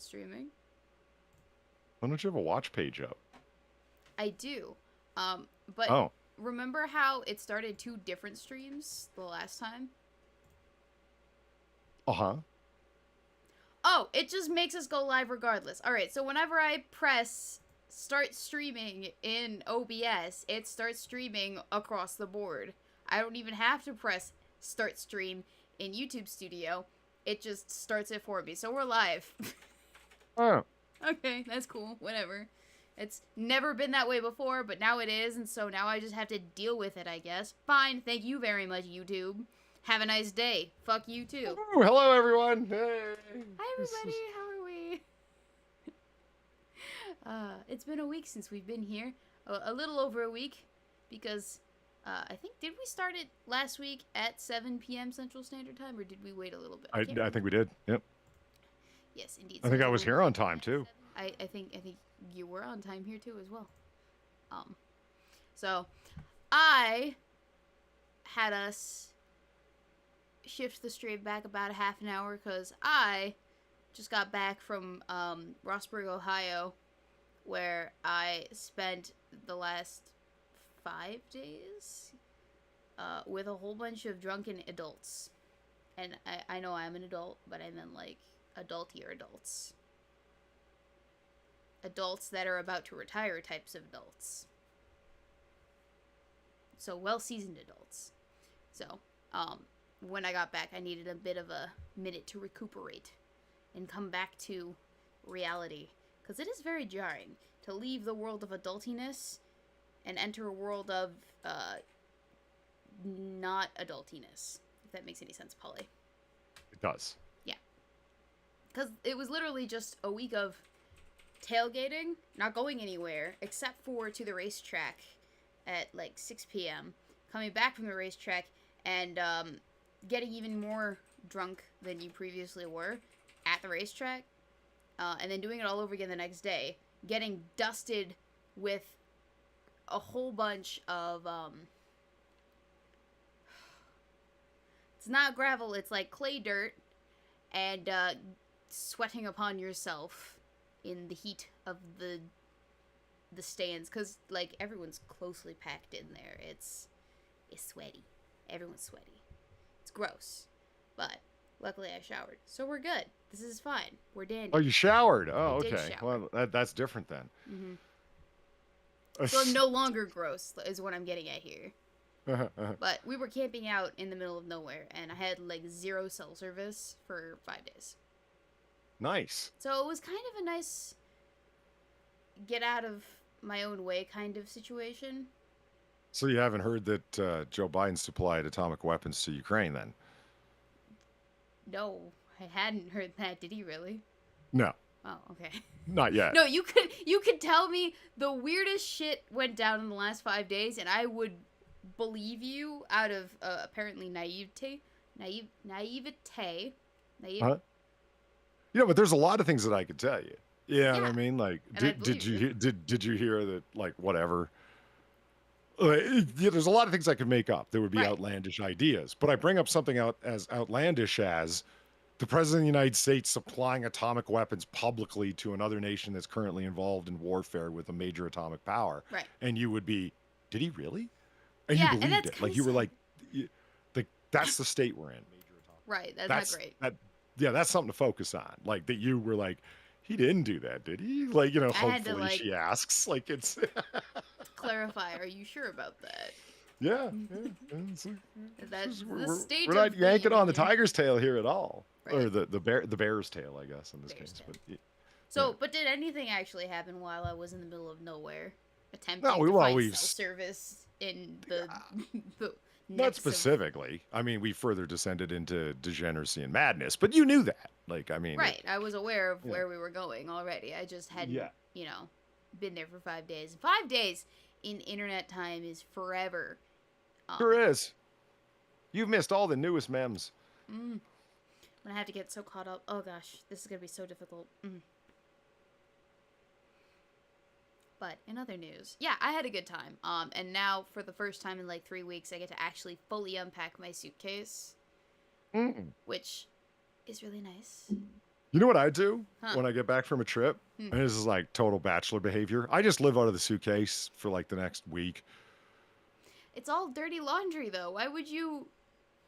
streaming. Why don't you have a watch page up? I do. But Oh. remember how it started 2 different streams the last time? Uh-huh. Oh, it just makes us go live regardless. Alright, so whenever I press start streaming in OBS, it starts streaming across the board. I don't even have to press start stream in YouTube Studio. It just starts it for me. So we're live. Oh. Okay, that's cool. Whatever. It's never been that way before, but now it is, and so now I just have to deal with it, I guess. Fine, thank you very much, YouTube. Have a nice day. Fuck you, too. Ooh, hello, everyone. Hey. Hi, everybody. How are we? It's been a week since we've been here. A little over a week, because, I think, did we start it last week at 7 p.m. Central Standard Time, or did we wait a little bit? I think we did. Yep. Yes, indeed. I think I was here on time, too. I think you were on time here too as well. So I had us shift the stream back about a half an hour because I just got back from Rossburg, Ohio, where I spent the last 5 days with a whole bunch of drunken adults. And I know I'm an adult, but I meant like adultier adults. Adults that are about to retire types of adults. So, well-seasoned adults. So, when I got back, I needed a bit of a minute to recuperate and come back to reality. Because it is very jarring to leave the world of adultiness and enter a world of, not adultiness. If that makes any sense, Polly. It does. Yeah. Because it was literally just a week of tailgating, not going anywhere, except for to the racetrack at like 6 p.m., coming back from the racetrack, and getting even more drunk than you previously were at the racetrack, and then doing it all over again the next day, getting dusted with a whole bunch of, it's not gravel, it's like clay dirt, and sweating upon yourself in the heat of the stands, because like everyone's closely packed in there. It's sweaty. Everyone's sweaty. It's gross, but luckily I showered, so we're good. This is fine. We're dandy. Oh, you showered. Oh, I did okay. shower. Well, that's different then. So I'm no longer gross is what I'm getting at here. But we were camping out in the middle of nowhere, and I had like 0 cell service for 5 days. Nice. So it was kind of a nice get out of my own way kind of situation. So you haven't heard that Joe Biden supplied atomic weapons to Ukraine then? No, I hadn't heard that. Did he really? No. Oh, okay. Not yet. No, you could tell me the weirdest shit went down in the last 5 days, and I would believe you out of apparently naivete. Huh? You know, but there's a lot of things that I could tell you. Yeah, Yeah. I mean, like, And did you hear that? Like, whatever. Yeah, there's a lot of things I could make up. There would be Right. outlandish ideas, but I bring up something out as outlandish as the president of the United States supplying atomic weapons publicly to another nation that's currently involved in warfare with a major atomic power. Right. And you would be, did he really? And Yeah, you and believed that's it. Like you were like, that's the state we're in. Right. That's not great. Yeah, that's something to focus on. Like that you were like, he didn't do that, did he? Like, you know, hopefully she asks. Like it's clarify, are you sure about that? Yeah. That's we're, the state we're not of yanking on the being. tiger's tail here at all. Right. Or the bear's tail, I guess, in this Bear's case. tail. But So, yeah. but did anything actually happen while I was in the middle of nowhere, attempting No, to find we've cell service in the not next of- specifically. I mean, we further descended into degeneracy and madness, but you knew that. Like, I mean, Right, I was aware of Yeah. where we were going already. I just hadn't, Yeah. you know, been there for 5 days. 5 days in internet time is forever. Sure is. You've missed all the newest memes. I'm gonna have to get so caught up. Oh gosh, this is gonna be so difficult. But in other news, yeah, I had a good time. And now for the first time in like 3 weeks, I get to actually fully unpack my suitcase, which is really nice. You know what I do Huh. when I get back from a trip? Hmm. And this is like total bachelor behavior. I just live out of the suitcase for like the next week. It's all dirty laundry, though. Why would you?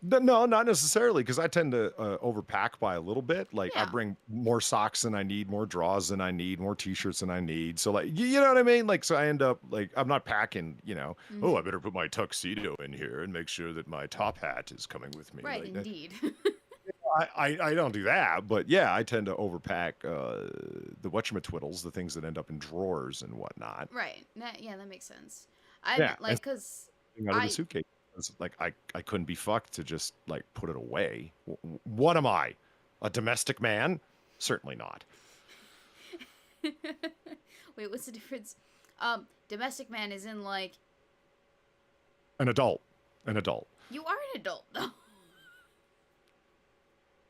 No, not necessarily, because I tend to overpack by a little bit. Like I Yeah. bring more socks than I need, more drawers than I need, more t-shirts than I need. So like, you know what I mean? Like, so I end up like I'm not packing. Oh, I Hmm. better put my tuxedo in here and make sure that my top hat is coming with me. Right. Like, Indeed. I don't do that, but yeah, I tend to overpack the whatchamacallit, the things that end up in drawers and whatnot. Right. Yeah, that makes sense. I Yeah, meant and like, cause something out of the I. suitcase. It's like I couldn't be fucked to just like put it away. What am I? A domestic man? Certainly not. Wait, what's the difference? Domestic man is in like An adult. An adult. you are an adult though.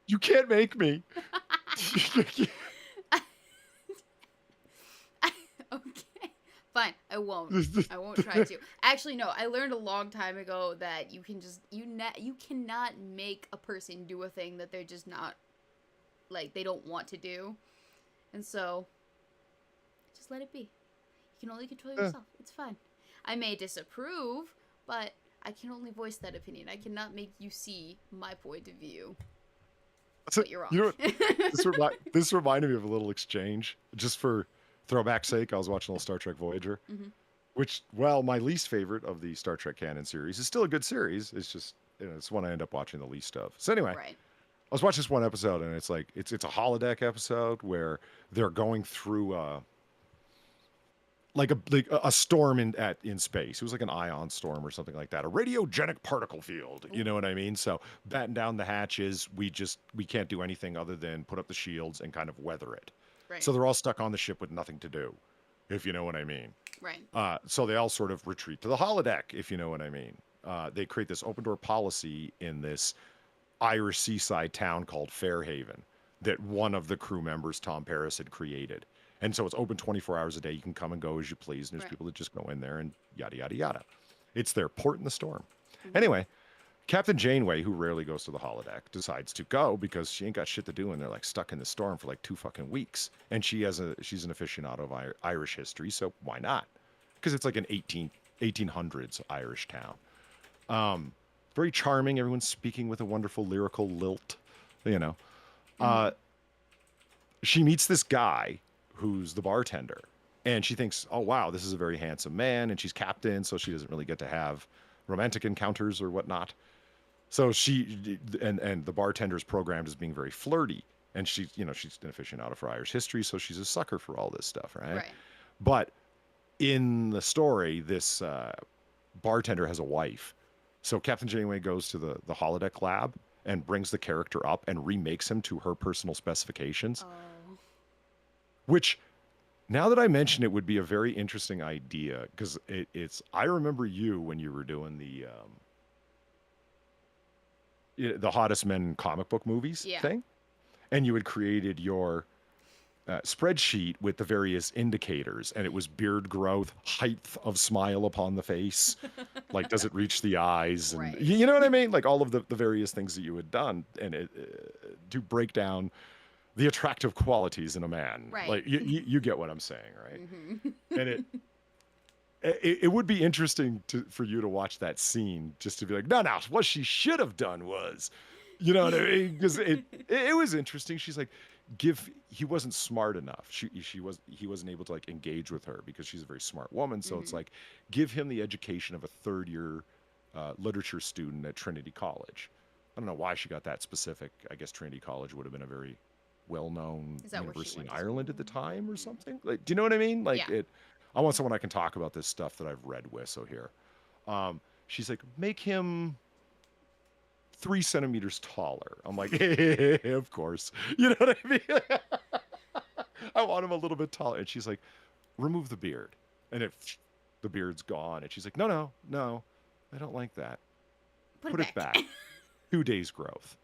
You can't make me. Okay. Fine, I won't. I won't try to. Actually, no. I learned a long time ago that you can just you cannot make a person do a thing that they're just not like they don't want to do, and so just let it be. You can only control yourself. It's fine. I may disapprove, but I can only voice that opinion. I cannot make you see my point of view. So, But you're you know wrong. what? This reminded me of a little exchange. Just for throwback's sake, I was watching a little Star Trek Voyager, Hmm. which, well, my least favorite of the Star Trek canon series is still a good series. It's just, it's one I end up watching the least of. So anyway, Right. I was watching this one episode, and it's like it's a holodeck episode where they're going through like a storm in space. It was like an ion storm or something like that, a radiogenic particle field. You know Ooh. what I mean? So batten down the hatches. We can't do anything other than put up the shields and kind of weather it. Right. So they're all stuck on the ship with nothing to do, if you know what I mean. Right. So they all sort of retreat to the holodeck, if you know what I mean. They create this open door policy in this Irish seaside town called Fairhaven that one of the crew members, Tom Paris, had created. And so it's open 24 hours a day. You can come and go as you please. And there's Right. people that just go in there and yada, yada, yada. It's their port in the storm. Hmm. Anyway, Captain Janeway, who rarely goes to the holodeck, decides to go because she ain't got shit to do and they're like stuck in the storm for like 2 fucking weeks. And she's an aficionado of Irish history, so why not? Because it's like an 1800s Irish town. Very charming. Everyone's speaking with a wonderful lyrical lilt, you know. Hmm. Uh, she meets this guy who's the bartender, and she thinks, oh wow, this is a very handsome man, and she's captain, so she doesn't really get to have romantic encounters or whatnot. So and the bartender's programmed as being very flirty, and she's an aficionado for Irish history, so she's a sucker for all this stuff, right? Right. But in the story, this bartender has a wife. So Captain Janeway goes to the holodeck lab and brings the character up and remakes him to her personal specifications, Oh. which now that I mention it would be a very interesting idea because it's I remember you when you were doing the hottest men in comic book movies Yeah. thing, and you had created your spreadsheet with the various indicators, and it was beard growth, height of smile upon the face, like does it reach the eyes, and Right. you know what I mean, like all of the various things that you had done, and it to break down the attractive qualities in a man. Right. Like you get what I'm saying, right? Hmm. And it would be interesting for you to watch that scene just to be like, no, what she should have done was, you know what I mean? Because it was interesting. She's like, he wasn't smart enough. He wasn't able to like engage with her because she's a very smart woman. So it's Hmm. like, give him the education of a third year literature student at Trinity College. I don't know why she got that specific. I guess Trinity College would have been a very well-known Is that where she university in went to Ireland school? at the time or something. Like, do you know what I mean? Like Yeah. I want someone I can talk about this stuff that I've read with. So here, she's like, make him 3 centimeters taller. I'm like, of course. You know what I mean? I want him a little bit taller. And she's like, remove the beard. And the beard's gone. And she's like, no, I don't like that. Put Put it it back. back. 2 days growth.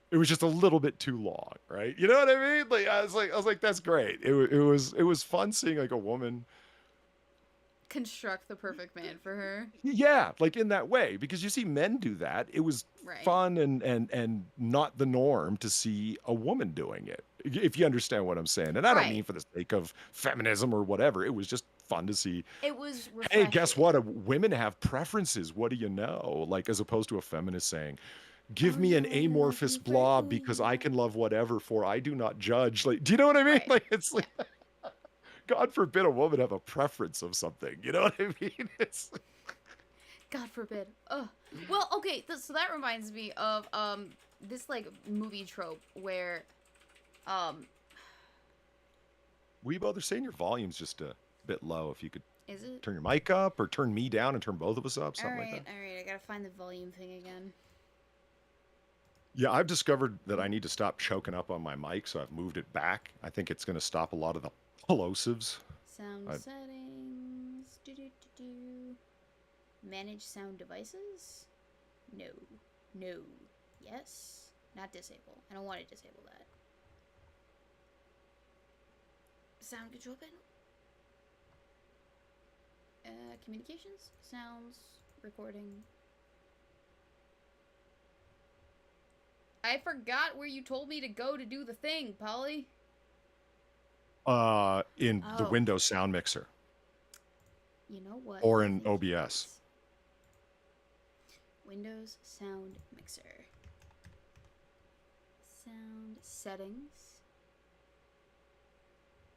It was just a little bit too long, right? You know what I mean? Like I was like, that's great. It was fun seeing like a woman, Construct the perfect man for her. yeah, like in that way because you see men do that. It was Right. fun and not the norm to see a woman doing it. If you understand what I'm saying. And I don't Right. mean for the sake of feminism or whatever. It was just fun to see, It was hey, guess what? refreshing. Women have preferences. What do you know? Like, as opposed to a feminist saying, give Oh me an no, I love amorphous you for blob who because you I are. can love whatever, for I do not judge. Like, do you know what I mean? Right. Like, it's Yeah. like, God forbid a woman have a preference of something. You know what I mean? It's God forbid. Ugh. Well, okay, so that reminds me of this like movie trope where um Weebo, they're saying your volume's just a bit low. If you could is it? turn your mic up or turn me down and turn both of us up, something like that. All right. I gotta find the volume thing again. Yeah, I've discovered that I need to stop choking up on my mic, so I've moved it back. I think it's going to stop a lot of the plosives. Sound I, settings. Do do do do. Manage sound devices. No. No. Yes. Not disable. I don't want to disable that. Sound control panel. Communications. Sounds. Recording. I forgot where you told me to go to do the thing, Polly. in the Oh. Windows sound mixer You know what? or I in think it OBS. is. Windows Sound Mixer. Sound settings.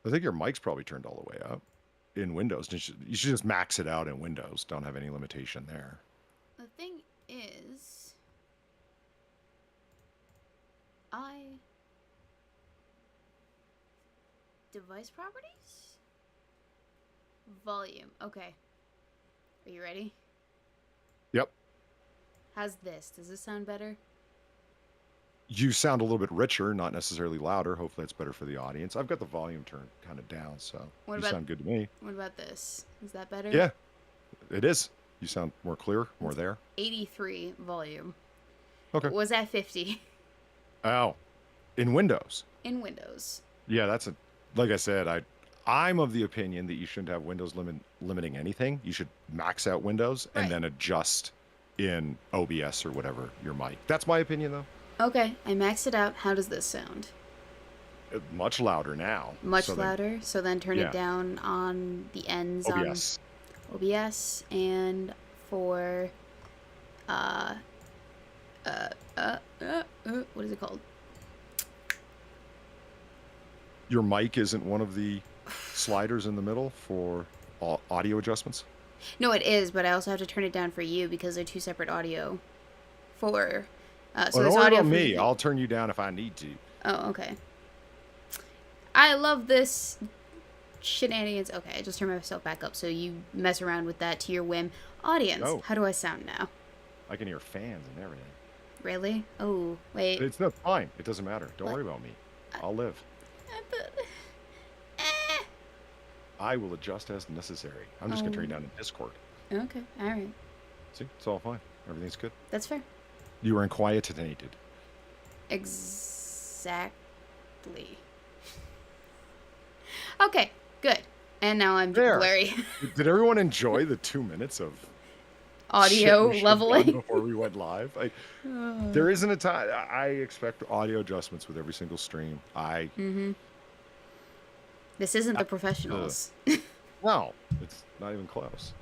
I think your mic's probably turned all the way up in Windows. You should just max it out in Windows. Don't have any limitation there. The thing is, device properties? Volume. Okay. Are you ready? Yep. How's this? Does this sound better? You sound a little bit richer, not necessarily louder. Hopefully that's better for the audience. I've got the volume turned kind of down, so What you about sound good to me. what about this? Is that better? Yeah, it is. You sound more clear, more there. 83 volume. Okay. It was at 50 Oh, in Windows. in Windows. Yeah, like I said, I'm of the opinion that you shouldn't have Windows limiting anything. You should max out Windows and Right. then adjust in OBS or whatever your mic. That's my opinion though. Okay, I maxed it out. How does this sound? Much louder now. Much So then louder. So then turn Yeah. it down on the ends OBS. on OBS and for what is it called? Your mic isn't one of the sliders in the middle for audio adjustments? No, it is, but I also have to turn it down for you because they're two separate audio. For so Well, there's don't worry audio about for me. the- I'll turn you down if I need to. Oh, okay. I love this shenanigans. Okay, I just turned myself back up so you mess around with that to your whim. Audience, Oh. how do I sound now? I can hear fans and everything. Really? Oh, wait. It's not fine. It doesn't matter. Don't What? worry about me. I'll live. Eh. I will adjust as necessary. I'm just going to turn you Oh. down in Discord. Okay, all right. See, it's all fine. Everything's good. That's fair. You were inquieted. Exactly. Okay, good. And now I'm There. blurry. Did everyone enjoy the 2 minutes of Audio shit we should have done leveling. before we went live? There isn't a time. I expect audio adjustments with every single stream. Mm-hmm. This isn't the professionals. No, it's not even close.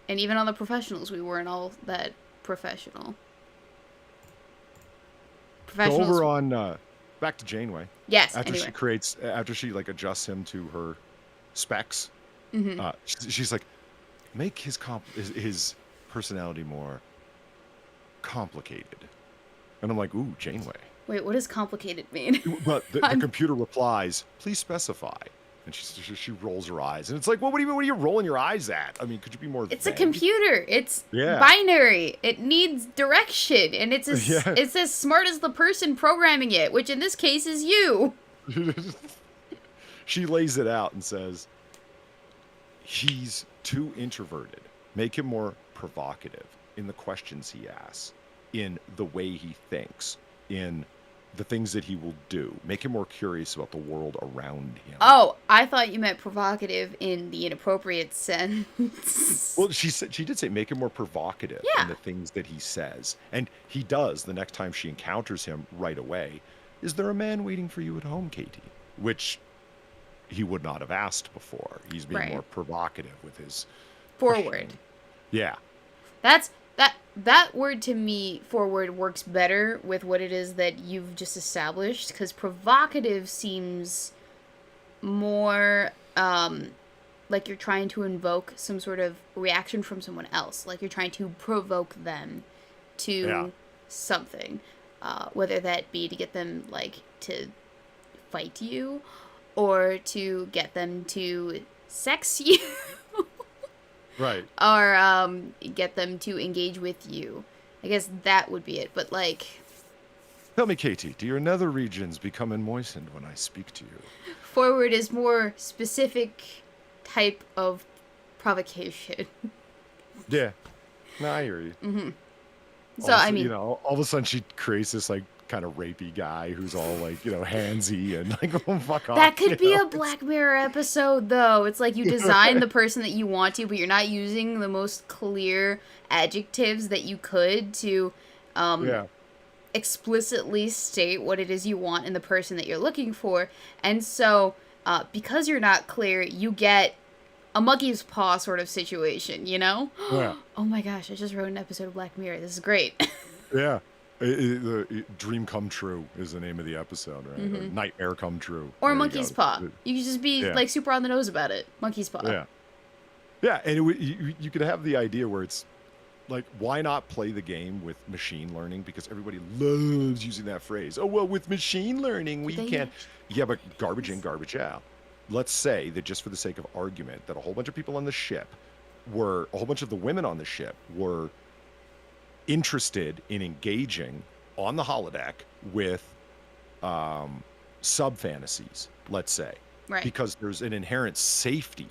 And even on the professionals, we weren't all that professional. So Professionals. over on back to Janeway. Yes, After anyway. after she like adjusts him to her specs, Mm-hmm. she's like, make his personality more complicated. And I'm like, ooh, Janeway. Wait, what does complicated mean? But the computer replies, please specify. And she rolls her eyes, and it's like, well, what are you rolling your eyes at? I mean, could you be more? It's a vague? computer. It's Yeah. binary. It needs direction, and it's Yeah. it's as smart as the person programming it, which in this case is you. She lays it out and says, he's too introverted. Make him more provocative in the questions he asks, in the way he thinks, in the things that he will do. Make him more curious about the world around him. Oh, I thought you meant provocative in the inappropriate sense. Well, she did say make him more provocative Yeah. in the things that he says. And he does the next time she encounters him right away. is there a man waiting for you at home, Katie? Which he would not have asked before. He's being Right. more provocative with his Forward. questioning. Yeah. That word to me, forward, works better with what it is that you've just established, because provocative seems more like you're trying to invoke some sort of reaction from someone else, like you're trying to provoke them to something, whether that be to get them like to fight you or to get them to sex you. Right. Or get them to engage with you. I guess that would be it. But like, Tell me, Katie, do your nether regions become moistened when I speak to you? forward is more specific type of provocation. Yeah. No, I hear you. Mm-hmm. All So of a I sudden, mean, all of a sudden she creates this like kind of rapey guy who's all like, handsy and like, oh, fuck off. that could be a Black Mirror episode, though. It's like you design the person that you want to, but you're not using the most clear adjectives that you could to Yeah. explicitly state what it is you want in the person that you're looking for. And so, because you're not clear, you get a monkey's paw sort of situation, you know? Yeah. Oh my gosh, I just wrote an episode of Black Mirror. This is great. Yeah. Dream Come True is the name of the episode, right? Or Nightmare Come True. Or There you monkey's go. paw. You could just be Yeah. like super on the nose about it. Monkey's paw. Yeah. Yeah, and you could have the idea where it's like, why not play the game with machine learning? Because everybody loves using that phrase. Oh, well, with machine learning, we They can't. Yeah, but garbage in, garbage out. Let's say that just for the sake of argument, that a whole bunch of people on the ship a whole bunch of the women on the ship were interested in engaging on the holodeck with sub fantasies, let's say. Right. Because there's an inherent safety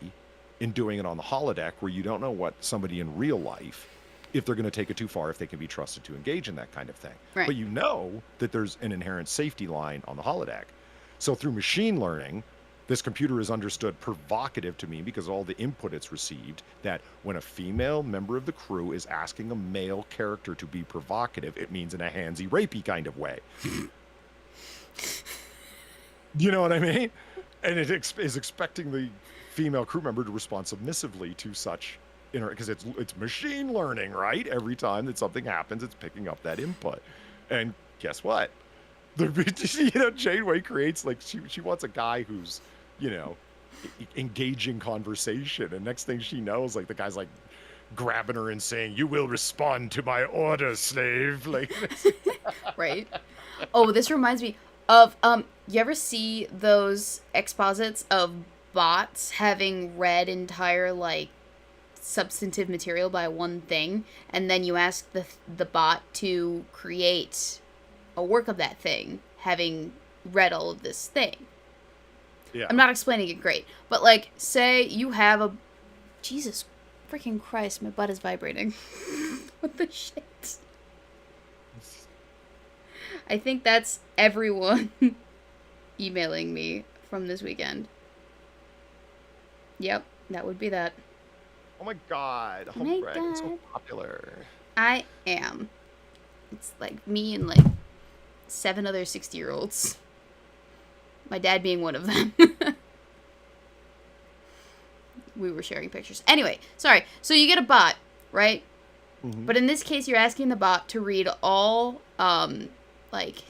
in doing it on the holodeck where you don't know what somebody in real life, if they're going to take it too far, if they can be trusted to engage in that kind of thing. Right. But you know that there's an inherent safety line on the holodeck. So through machine learning, this computer is understood provocative to me because all the input it's received, that when a female member of the crew is asking a male character to be provocative, it means in a handsy, rapey kind of way. You know what I mean? And it is expecting the female crew member to respond submissively to such, because it's machine learning, right? Every time that something happens, it's picking up that input. And guess what? Janeway creates, like, she wants a guy who's, engaging conversation. And next thing she knows, like, the guy's like grabbing her and saying, "You will respond to my orders, slave." Like, Right. Oh, this reminds me of you ever see those exposits of bots having read entire like substantive material by one thing, and then you ask the bot to create a work of that thing having read all of this thing. yeah. I'm not explaining it great, but like, say you have a Jesus freaking Christ, my butt is vibrating. What the shit? I think that's everyone emailing me from this weekend. Yep, that would be that. Oh my god, Oh my Home Dragon's so God. popular. I am. It's like me and like 7 other 60-year-olds. My dad being one of them. We were sharing pictures. Anyway, sorry. So you get a bot, right? Mhm. But in this case, you're asking the bot to read all, like,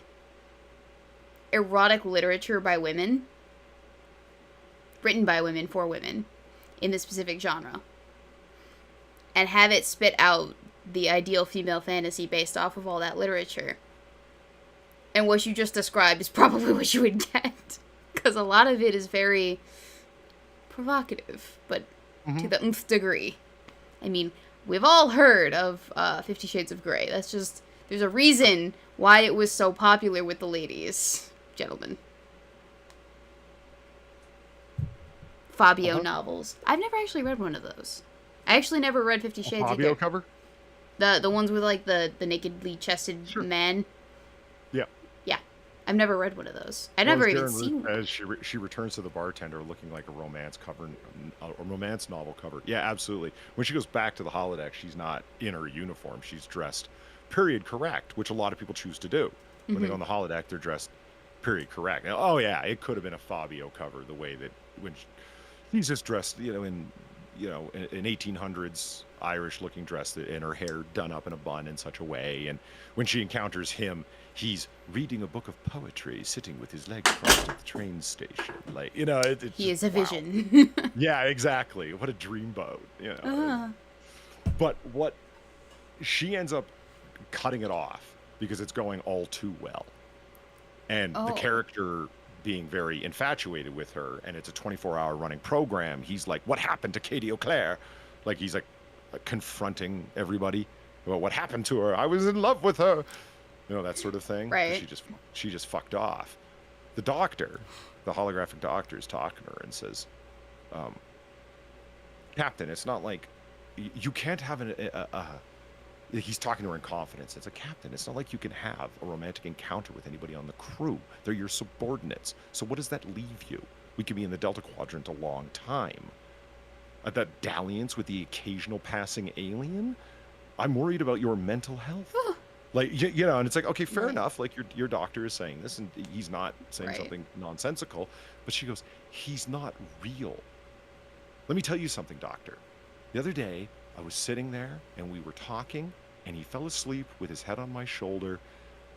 erotic literature by women. Written by women for women. In this specific genre. And have it spit out the ideal female fantasy based off of all that literature. And what you just described is probably what you would get. Because a lot of it is very provocative, but to the nth degree. I mean, we've all heard of 50 Shades of Grey. That's just, there's a reason why it was so popular with the ladies, gentlemen. Fabio novels. I've never actually read one of those. I actually never read 50 Shades Fabio either. cover? The ones with like the nakedly chested Sure. men. Yeah. Yeah. I've never read one of those. I've Well, never as even Darren Root seen one. says, she returns to the bartender looking like a romance cover, a romance novel cover. Yeah, absolutely. When she goes back to the holodeck, she's not in her uniform. She's dressed period correct, which a lot of people choose to do. When they go on the holodeck, they're dressed Very correct. Oh yeah, it could have been a Fabio cover the way that when he's just dressed, in 1800s Irish looking dress and her hair done up in a bun in such a way. And when she encounters him, he's reading a book of poetry, sitting with his legs crossed at the train station. Like, it's He just, is a wow. vision. Yeah, exactly. What a dreamboat. uh, But what she ends up cutting it off because it's going all too well. And the oh, character being very infatuated with her, and it's a 24-hour running program, he's like, what happened to Katie O'Clair? Like, he's like confronting everybody about what happened to her. I was in love with her, that sort of thing. right. She just fucked off. The doctor, the holographic doctor, is talking to her and says, Captain, it's not like you can't have he's talking to her in confidence. It's a captain. It's not like you can have a romantic encounter with anybody on the crew. They're your subordinates. So what does that leave you? We could be in the Delta Quadrant a long time. That dalliance with the occasional passing alien? I'm worried about your mental health. Like, and it's like, okay, fair Right. enough. Like, your doctor is saying this, and he's not saying Right. something nonsensical. But she goes, he's not real. Let me tell you something, doctor. The other day, I was sitting there, and we were talking, and he fell asleep with his head on my shoulder.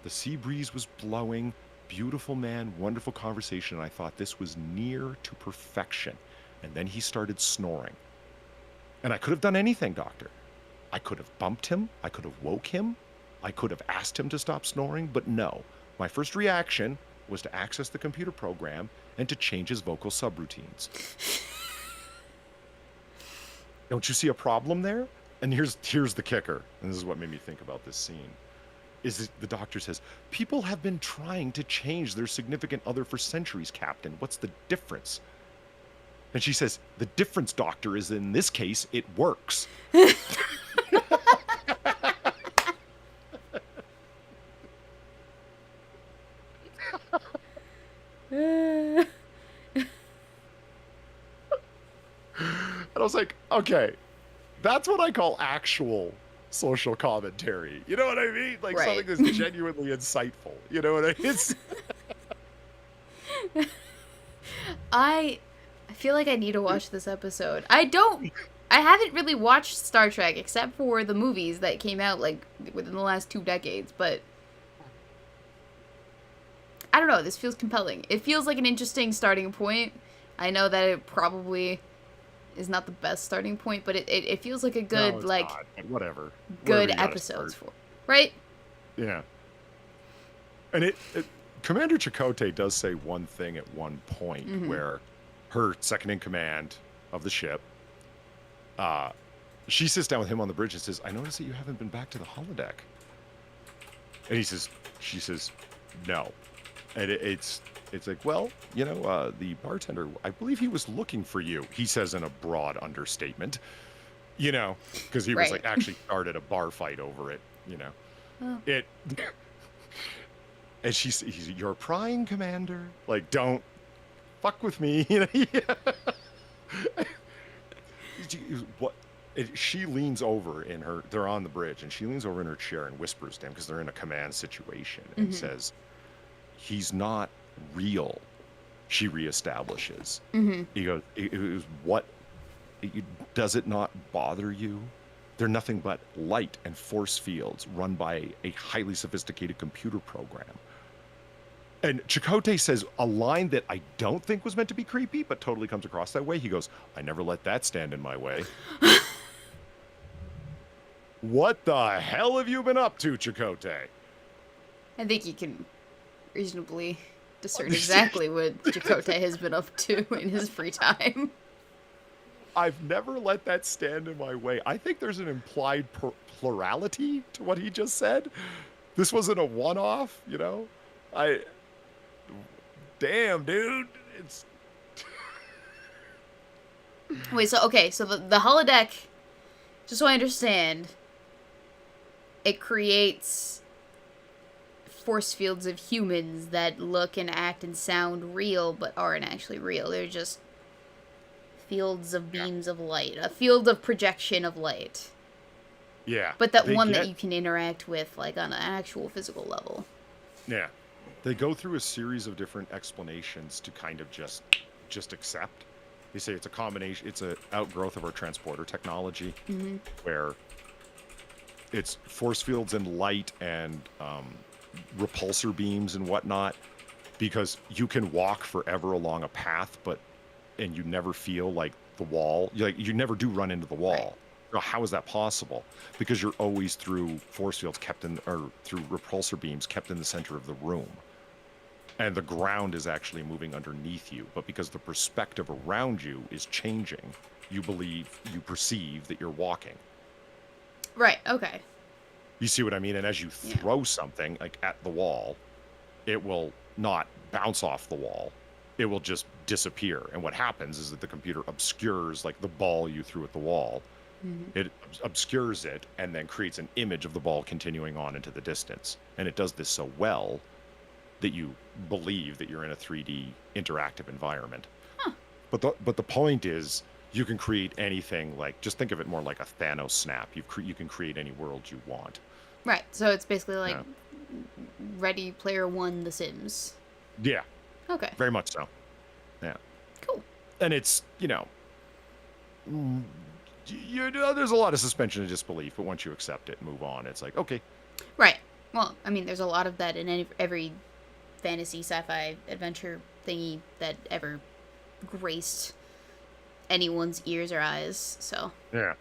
The sea breeze was blowing. Beautiful man, wonderful conversation. And I thought this was near to perfection. And then he started snoring. And I could have done anything, doctor. I could have bumped him. I could have woke him. I could have asked him to stop snoring, but no. My first reaction was to access the computer program and to change his vocal subroutines. Don't you see a problem there? And here's the kicker, and this is what made me think about this scene, is that the doctor says, people have been trying to change their significant other for centuries, Captain. What's the difference? And she says, the difference, doctor, is in this case, it works. And I was like, okay, that's what I call actual social commentary. You know what I mean? Like, Right. something that's genuinely insightful. You know what I mean? I feel like I need to watch this episode. I haven't really watched Star Trek except for the movies that came out like within the last 2 decades, but I don't know, this feels compelling. It feels like an interesting starting point. I know that it probably is not the best starting point, but it feels like a good, No, it's like, not. Whatever. good Wherever you gotta episodes start. for. Right? Yeah. And Commander Chakotay does say one thing at one point where her second in command of the ship, she sits down with him on the bridge and says, I noticed that you haven't been back to the holodeck. And she says, no. And it's like, well, the bartender, I believe he was looking for you, he says in a broad understatement, because he was Right. like actually started a bar fight over it, Oh. it. And he's you're prying, Commander. Like, don't fuck with me. What? She leans over they're on the bridge, and she leans over in her chair and whispers to him, because they're in a command situation, and says, he's not real. She reestablishes. He goes, it was what? Does it not bother you? They're nothing but light and force fields run by a highly sophisticated computer program. And Chakotay says a line that I don't think was meant to be creepy, but totally comes across that way. He goes, I never let that stand in my way. What the hell have you been up to, Chakotay? I think you can reasonably discern exactly what Chakotay has been up to in his free time. I've never let that stand in my way. I think there's an implied plurality to what he just said. This wasn't a one-off, Damn, dude. It's... Wait, so the holodeck, just so I understand, it creates force fields of humans that look and act and sound real but aren't actually real. They're just fields of beams of light, a field of projection of light. Yeah. But that you can interact with, like, on an actual physical level. Yeah. They go through a series of different explanations to kind of just accept. They say it's a combination, it's an outgrowth of our transporter technology, Mm-hmm. where it's force fields and light and repulsor beams and whatnot, because you can walk forever along a path, and you never feel like the wall, you never do run into the Right. wall. How is that possible? Because you're always through force fields or through repulsor beams kept in the center of the room. And the ground is actually moving underneath you, but because the perspective around you is changing, you perceive that you're walking. Right. Okay. You see what I mean? And as you throw something like at the wall, it will not bounce off the wall. It will just disappear. And what happens is that the computer obscures like the ball you threw at the wall. Mm-hmm. It obscures it and then creates an image of the ball continuing on into the distance. And it does this so well that you believe that you're in a 3D interactive environment. Huh. But the point is, you can create anything. Like, just think of it more like a Thanos snap. You can create any world you want. Right. So it's basically like Ready Player One, The Sims. Yeah. Okay. Very much so. Yeah. Cool. And it's, there's a lot of suspension of disbelief, but once you accept it and move on, it's like, okay. Right. Well, I mean, there's a lot of that in every fantasy, sci-fi, adventure thingy that ever graced anyone's ears or eyes, so. Yeah.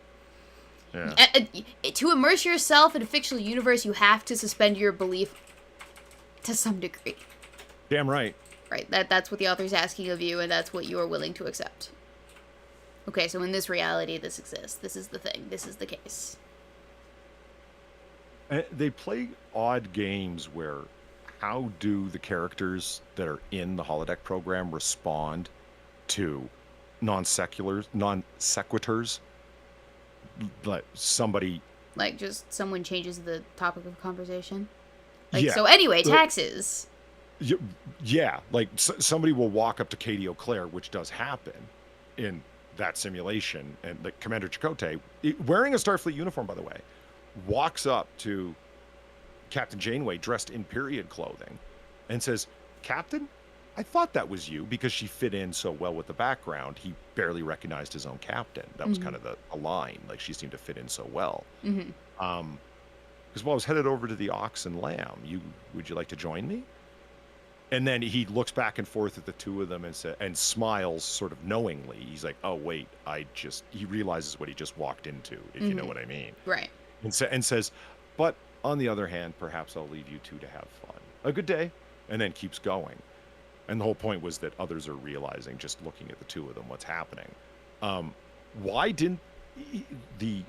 To immerse yourself in a fictional universe, you have to suspend your belief to some degree. Damn right. Right, that's what the author's asking of you, and that's what you are willing to accept. Okay, so in this reality, this exists. This is the thing. This is the case. They play odd games where how do the characters that are in the holodeck program respond to non sequiturs? Like somebody, like just someone changes the topic of conversation. Like, yeah. So anyway, taxes. Yeah, like somebody will walk up to Katie O'Clair, which does happen in that simulation, and like Commander Chakotay, wearing a Starfleet uniform, by the way, walks up to Captain Janeway dressed in period clothing and says, "Captain, I thought that was you," because she fit in so well with the background. He barely recognized his own captain. That was kind of a line. Like, she seemed to fit in so well. Mm-hmm. Because while I was headed over to the Ox and Lamb, would you like to join me? And then he looks back and forth at the two of them and smiles sort of knowingly. He's like, "Oh wait, he realizes what he just walked into, if you know what I mean." Right. And says, "But on the other hand, perhaps I'll leave you two to have fun. A good day," and then keeps going. And the whole point was that others are realizing, just looking at the two of them, what's happening. Why didn't the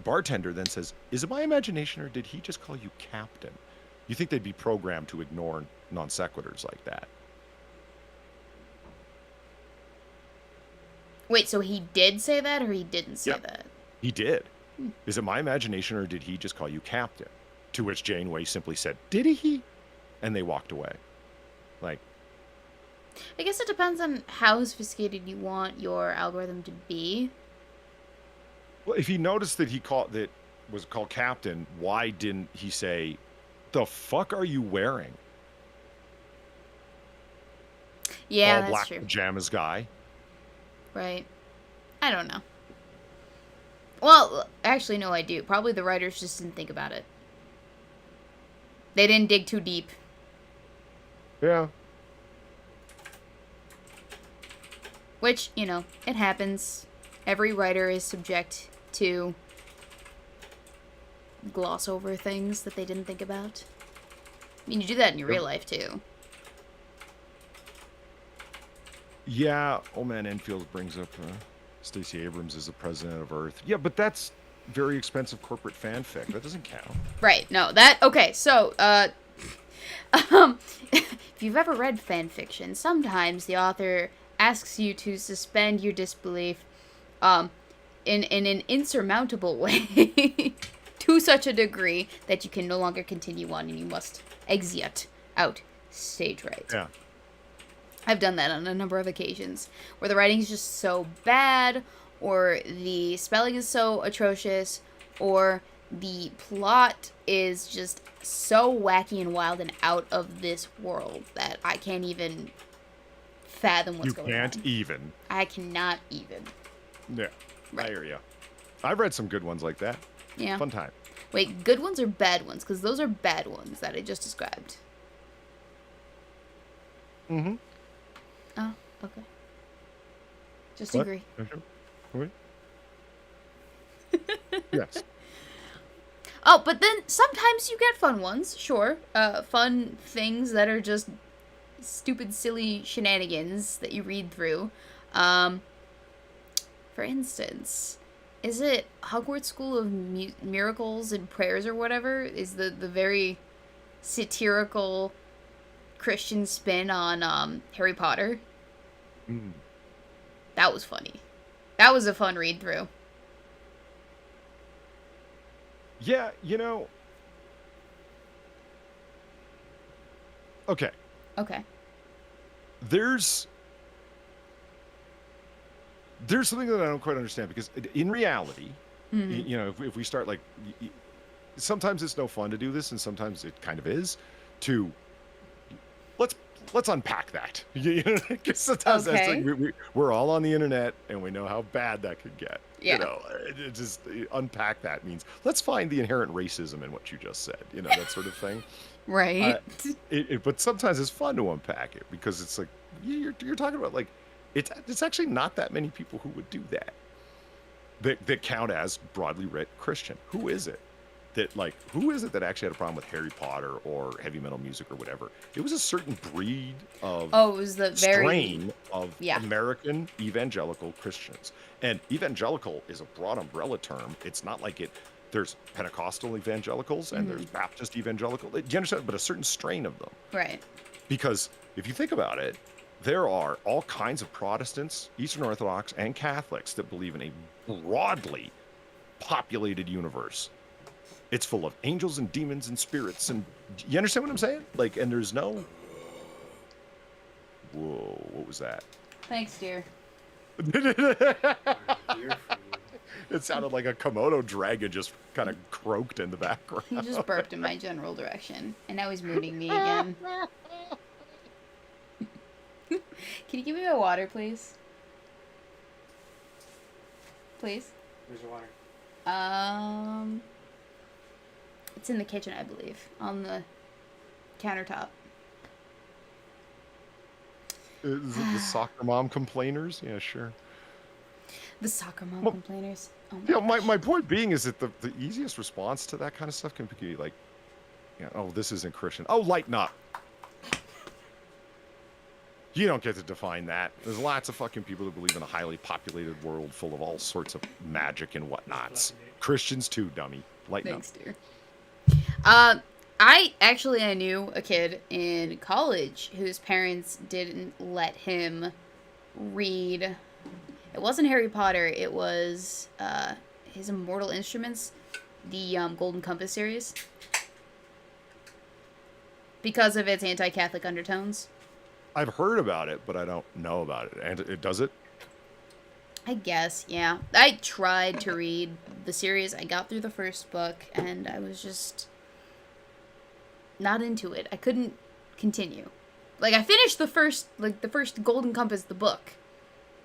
bartender then says, "Is it my imagination, or did he just call you captain?" You think they'd be programmed to ignore non sequiturs like that? Wait, so he did say that, or he didn't say that? He did. Is it my imagination, or did he just call you captain? To which Janeway simply said, "Did he?" And they walked away. Like, I guess it depends on how sophisticated you want your algorithm to be. well, if he noticed that was called captain, why didn't he say, "The fuck are you wearing?" Yeah, All that's black true. pajamas guy. Right. I don't know. Well, actually, no, I do. Probably the writers just didn't think about it. They didn't dig too deep. Yeah. Which, it happens. Every writer is subject to gloss over things that they didn't think about. I mean, you do that in your real life, too. Yeah, old man Enfield brings up Stacey Abrams is the president of Earth. Yeah, but that's very expensive corporate fanfic. That doesn't count. Right, no, okay, so, if you've ever read fanfiction, sometimes the author asks you to suspend your disbelief, in an insurmountable way, to such a degree that you can no longer continue on and you must exit out stage right. Yeah. I've done that on a number of occasions, where the writing is just so bad, or the spelling is so atrocious, or the plot is just so wacky and wild and out of this world that I can't even fathom what's going on. You can't even. I cannot even. Yeah, Right. I hear you. I've read some good ones like that. Yeah. Fun time. Wait, good ones or bad ones? Because those are bad ones that I just described. Mm-hmm. Oh, okay. Just What? agree. What? Yes. Oh, but then sometimes you get fun ones, sure. Fun things that are just stupid, silly shenanigans that you read through. For instance, is it Hogwarts School of Miracles and Prayers or whatever? Is the very satirical Christian spin on Harry Potter? Mm. That was funny. That was a fun read through. Yeah, okay. Okay. There's something that I don't quite understand because in reality, Mm-hmm. if we start like, sometimes it's no fun to do this, and sometimes it kind of is. To let's unpack that. Because sometimes that's Okay. like we're all on the internet and we know how bad that could get. Yeah. Just unpack that means let's find the inherent racism in what you just said. That sort of thing. Right. But sometimes it's fun to unpack it because it's like you're talking about like it's actually not that many people who would do that count as broadly read Christian. Who is it that actually had a problem with Harry Potter or heavy metal music or whatever? It was a certain breed of Oh, it was the very strain of yeah. American evangelical Christians. And evangelical is a broad umbrella term. It's not like there's Pentecostal evangelicals and there's Baptist evangelical. Do you understand? But a certain strain of them. Right. Because if you think about it, there are all kinds of Protestants, Eastern Orthodox, and Catholics that believe in a broadly populated universe. It's full of angels and demons and spirits, and you understand what I'm saying? Like, and there's no. Whoa, what was that? Thanks, dear. It sounded like a Komodo dragon just kind of croaked in the background. He just burped in my general direction, and now he's mooning me again. Can you give me my water, please? Please? Where's your water? It's in the kitchen, I believe, on the countertop. Is it the soccer mom complainers? Yeah, sure. The soccer mom Well, complainers. Oh You know, my my point being is that the easiest response to that kind of stuff can be like, oh, this isn't Christian. Oh, lighten up. You don't get to define that. There's lots of fucking people that believe in a highly populated world full of all sorts of magic and whatnots. Christians too, dummy. Lighten Thanks, dear. I knew a kid in college whose parents didn't let him read. It wasn't Harry Potter. It was his Immortal Instruments, the Golden Compass series, because of its anti-Catholic undertones. I've heard about it, but I don't know about it. And it does it? I guess, yeah. I tried to read the series. I got through the first book, and I was just not into it. I couldn't continue. Like, I finished the first Golden Compass, the book.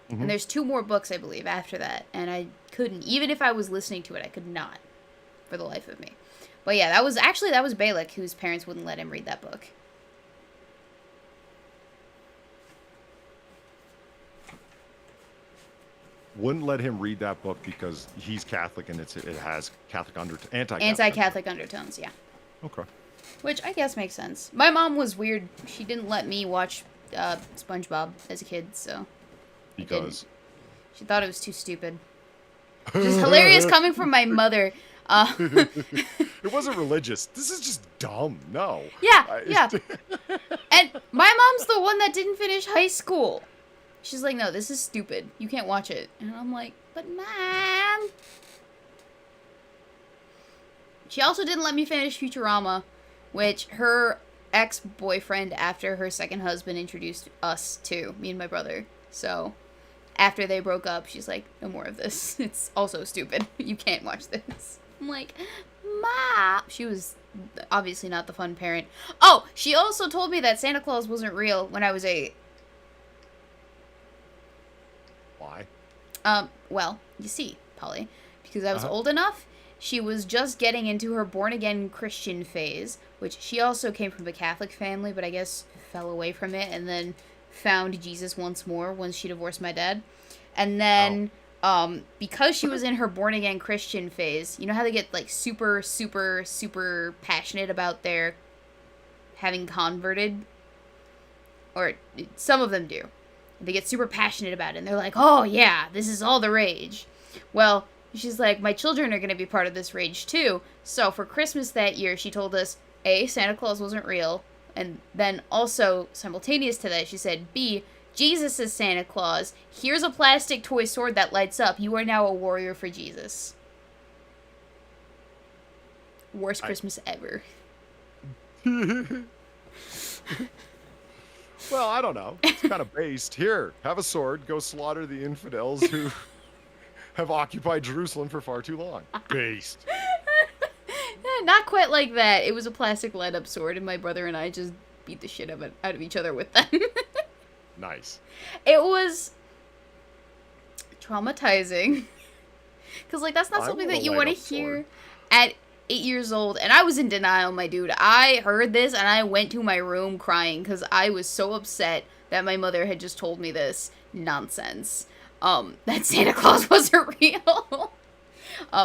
Mhm. And there's 2 more books, I believe, after that. And I couldn't. Even if I was listening to it, I could not. For the life of me. But yeah, that was Balak, whose parents wouldn't let him read that book. Wouldn't let him read that book because he's Catholic and it has anti-Catholic. Anti-Catholic undertones, yeah. Okay. Which I guess makes sense. My mom was weird. She didn't let me watch SpongeBob as a kid, so. Because. She thought it was too stupid. Which is hilarious coming from my mother. It wasn't religious. This is just dumb. No. Yeah. And my mom's the one that didn't finish high school. She's like, no, this is stupid. You can't watch it. And I'm like, but Mom. She also didn't let me finish Futurama, which her ex-boyfriend after her second husband introduced us to, me and my brother. So after they broke up, she's like, no more of this. It's also stupid. You can't watch this. I'm like, Ma. She was obviously not the fun parent. Oh, she also told me that Santa Claus wasn't real when I was 8. Why? Well, you see, Polly, because I was Uh-huh. old enough, she was just getting into her born-again Christian phase, which she also came from a Catholic family, but I guess fell away from it and then found Jesus once more once she divorced my dad. And then, because she was in her born-again Christian phase, you know how they get, like, super, super, super passionate about their having converted? Or some of them do. They get super passionate about it, and they're like, oh, yeah, this is all the rage. Well, she's like, my children are going to be part of this rage, too. So for Christmas that year, she told us, A, Santa Claus wasn't real, and then also, simultaneous to that, she said, B, Jesus is Santa Claus. Here's a plastic toy sword that lights up. You are now a warrior for Jesus. Worst Christmas ever. Well, I don't know. It's kind of based. Here, have a sword. Go slaughter the infidels who have occupied Jerusalem for far too long. Based. Not quite like that. It was a plastic light-up sword, and my brother and I just beat the shit out of each other with them. Nice. It was traumatizing. Because, like, that's not something that you want to hear at 8 years old. And I was in denial, my dude. I heard this, and I went to my room crying because I was so upset that my mother had just told me this nonsense. That Santa Claus wasn't real.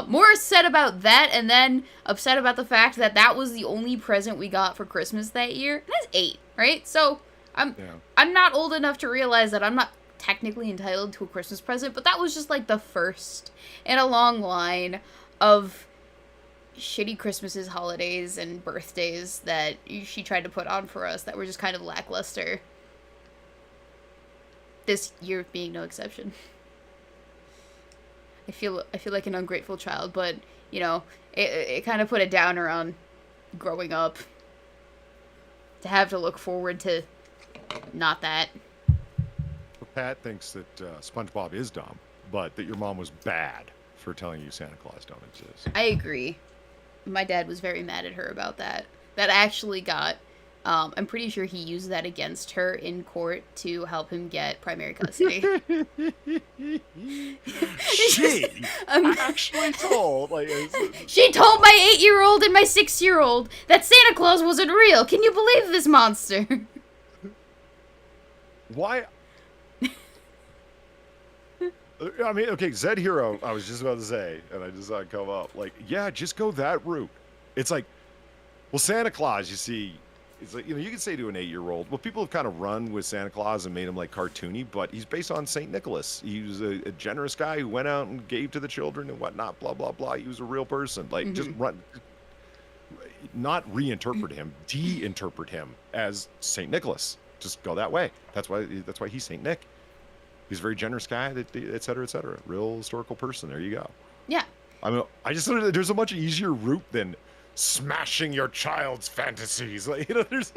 More upset about that, and then upset about the fact that that was the only present we got for Christmas that year. And I was 8, right? So I'm not old enough to realize that I'm not technically entitled to a Christmas present, but that was just like the first in a long line of shitty Christmases, holidays, and birthdays that she tried to put on for us that were just kind of lackluster. This year being no exception. I feel like an ungrateful child, but, you know, it kind of put a downer on growing up. To have to look forward to not that. Pat thinks that SpongeBob is dumb, but that your mom was bad for telling you Santa Claus don't exist. I agree. My dad was very mad at her about that. That actually got... I'm pretty sure he used that against her in court to help him get primary custody. She actually told, like... She told my 8-year-old and my 6-year-old that Santa Claus wasn't real. Can you believe this monster? Why? I mean, okay, Zed Hero, I was just about to say, and I just saw it come up. Like, yeah, just go that route. It's like, well, Santa Claus, you see... It's like, you know, you can say to an 8-year-old, well, people have kind of run with Santa Claus and made him like cartoony, but he's based on St. Nicholas. He was a generous guy who went out and gave to the children and whatnot, blah, blah, blah. He was a real person. Like, just run, not reinterpret him, de-interpret him as St. Nicholas. Just go that way. That's why he's St. Nick. He's a very generous guy, et cetera, et cetera. Real historical person. There you go. Yeah. I mean, I just thought there's a much easier route than smashing your child's fantasies. Like, you know, there's...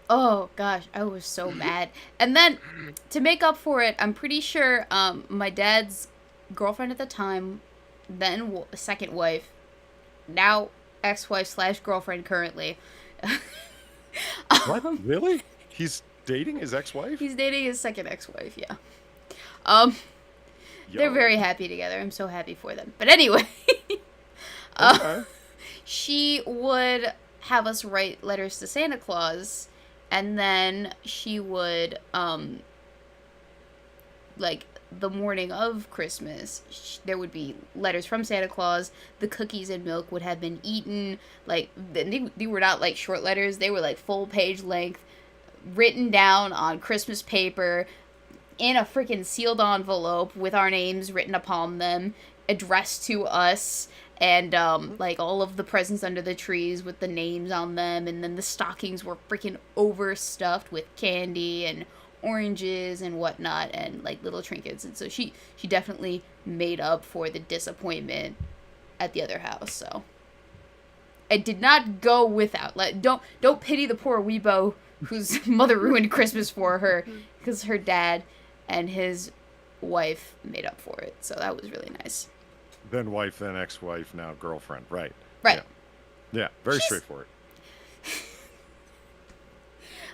Oh, gosh, I was so mad. And then, to make up for it, I'm pretty sure my dad's girlfriend at the time, then second wife, now ex-wife / girlfriend currently. What? Really? He's dating his ex-wife? He's dating his second ex-wife, yeah. They're very happy together. I'm so happy for them. But anyway... Okay. She would have us write letters to Santa Claus, and then she would, like, the morning of Christmas, there would be letters from Santa Claus, the cookies and milk would have been eaten, like, they were not, like, short letters, they were, like, full page length, written down on Christmas paper, in a freaking sealed envelope, with our names written upon them, addressed to us, and, like, all of the presents under the trees with the names on them, and then the stockings were freaking overstuffed with candy and oranges and whatnot, and, like, little trinkets, and so she definitely made up for the disappointment at the other house, so. It did not go without, like, don't pity the poor Weebo whose mother ruined Christmas for her, because her dad and his wife made up for it, so that was really nice. Then wife, then ex-wife, now girlfriend. Right. Right. Yeah. Very She's- straightforward.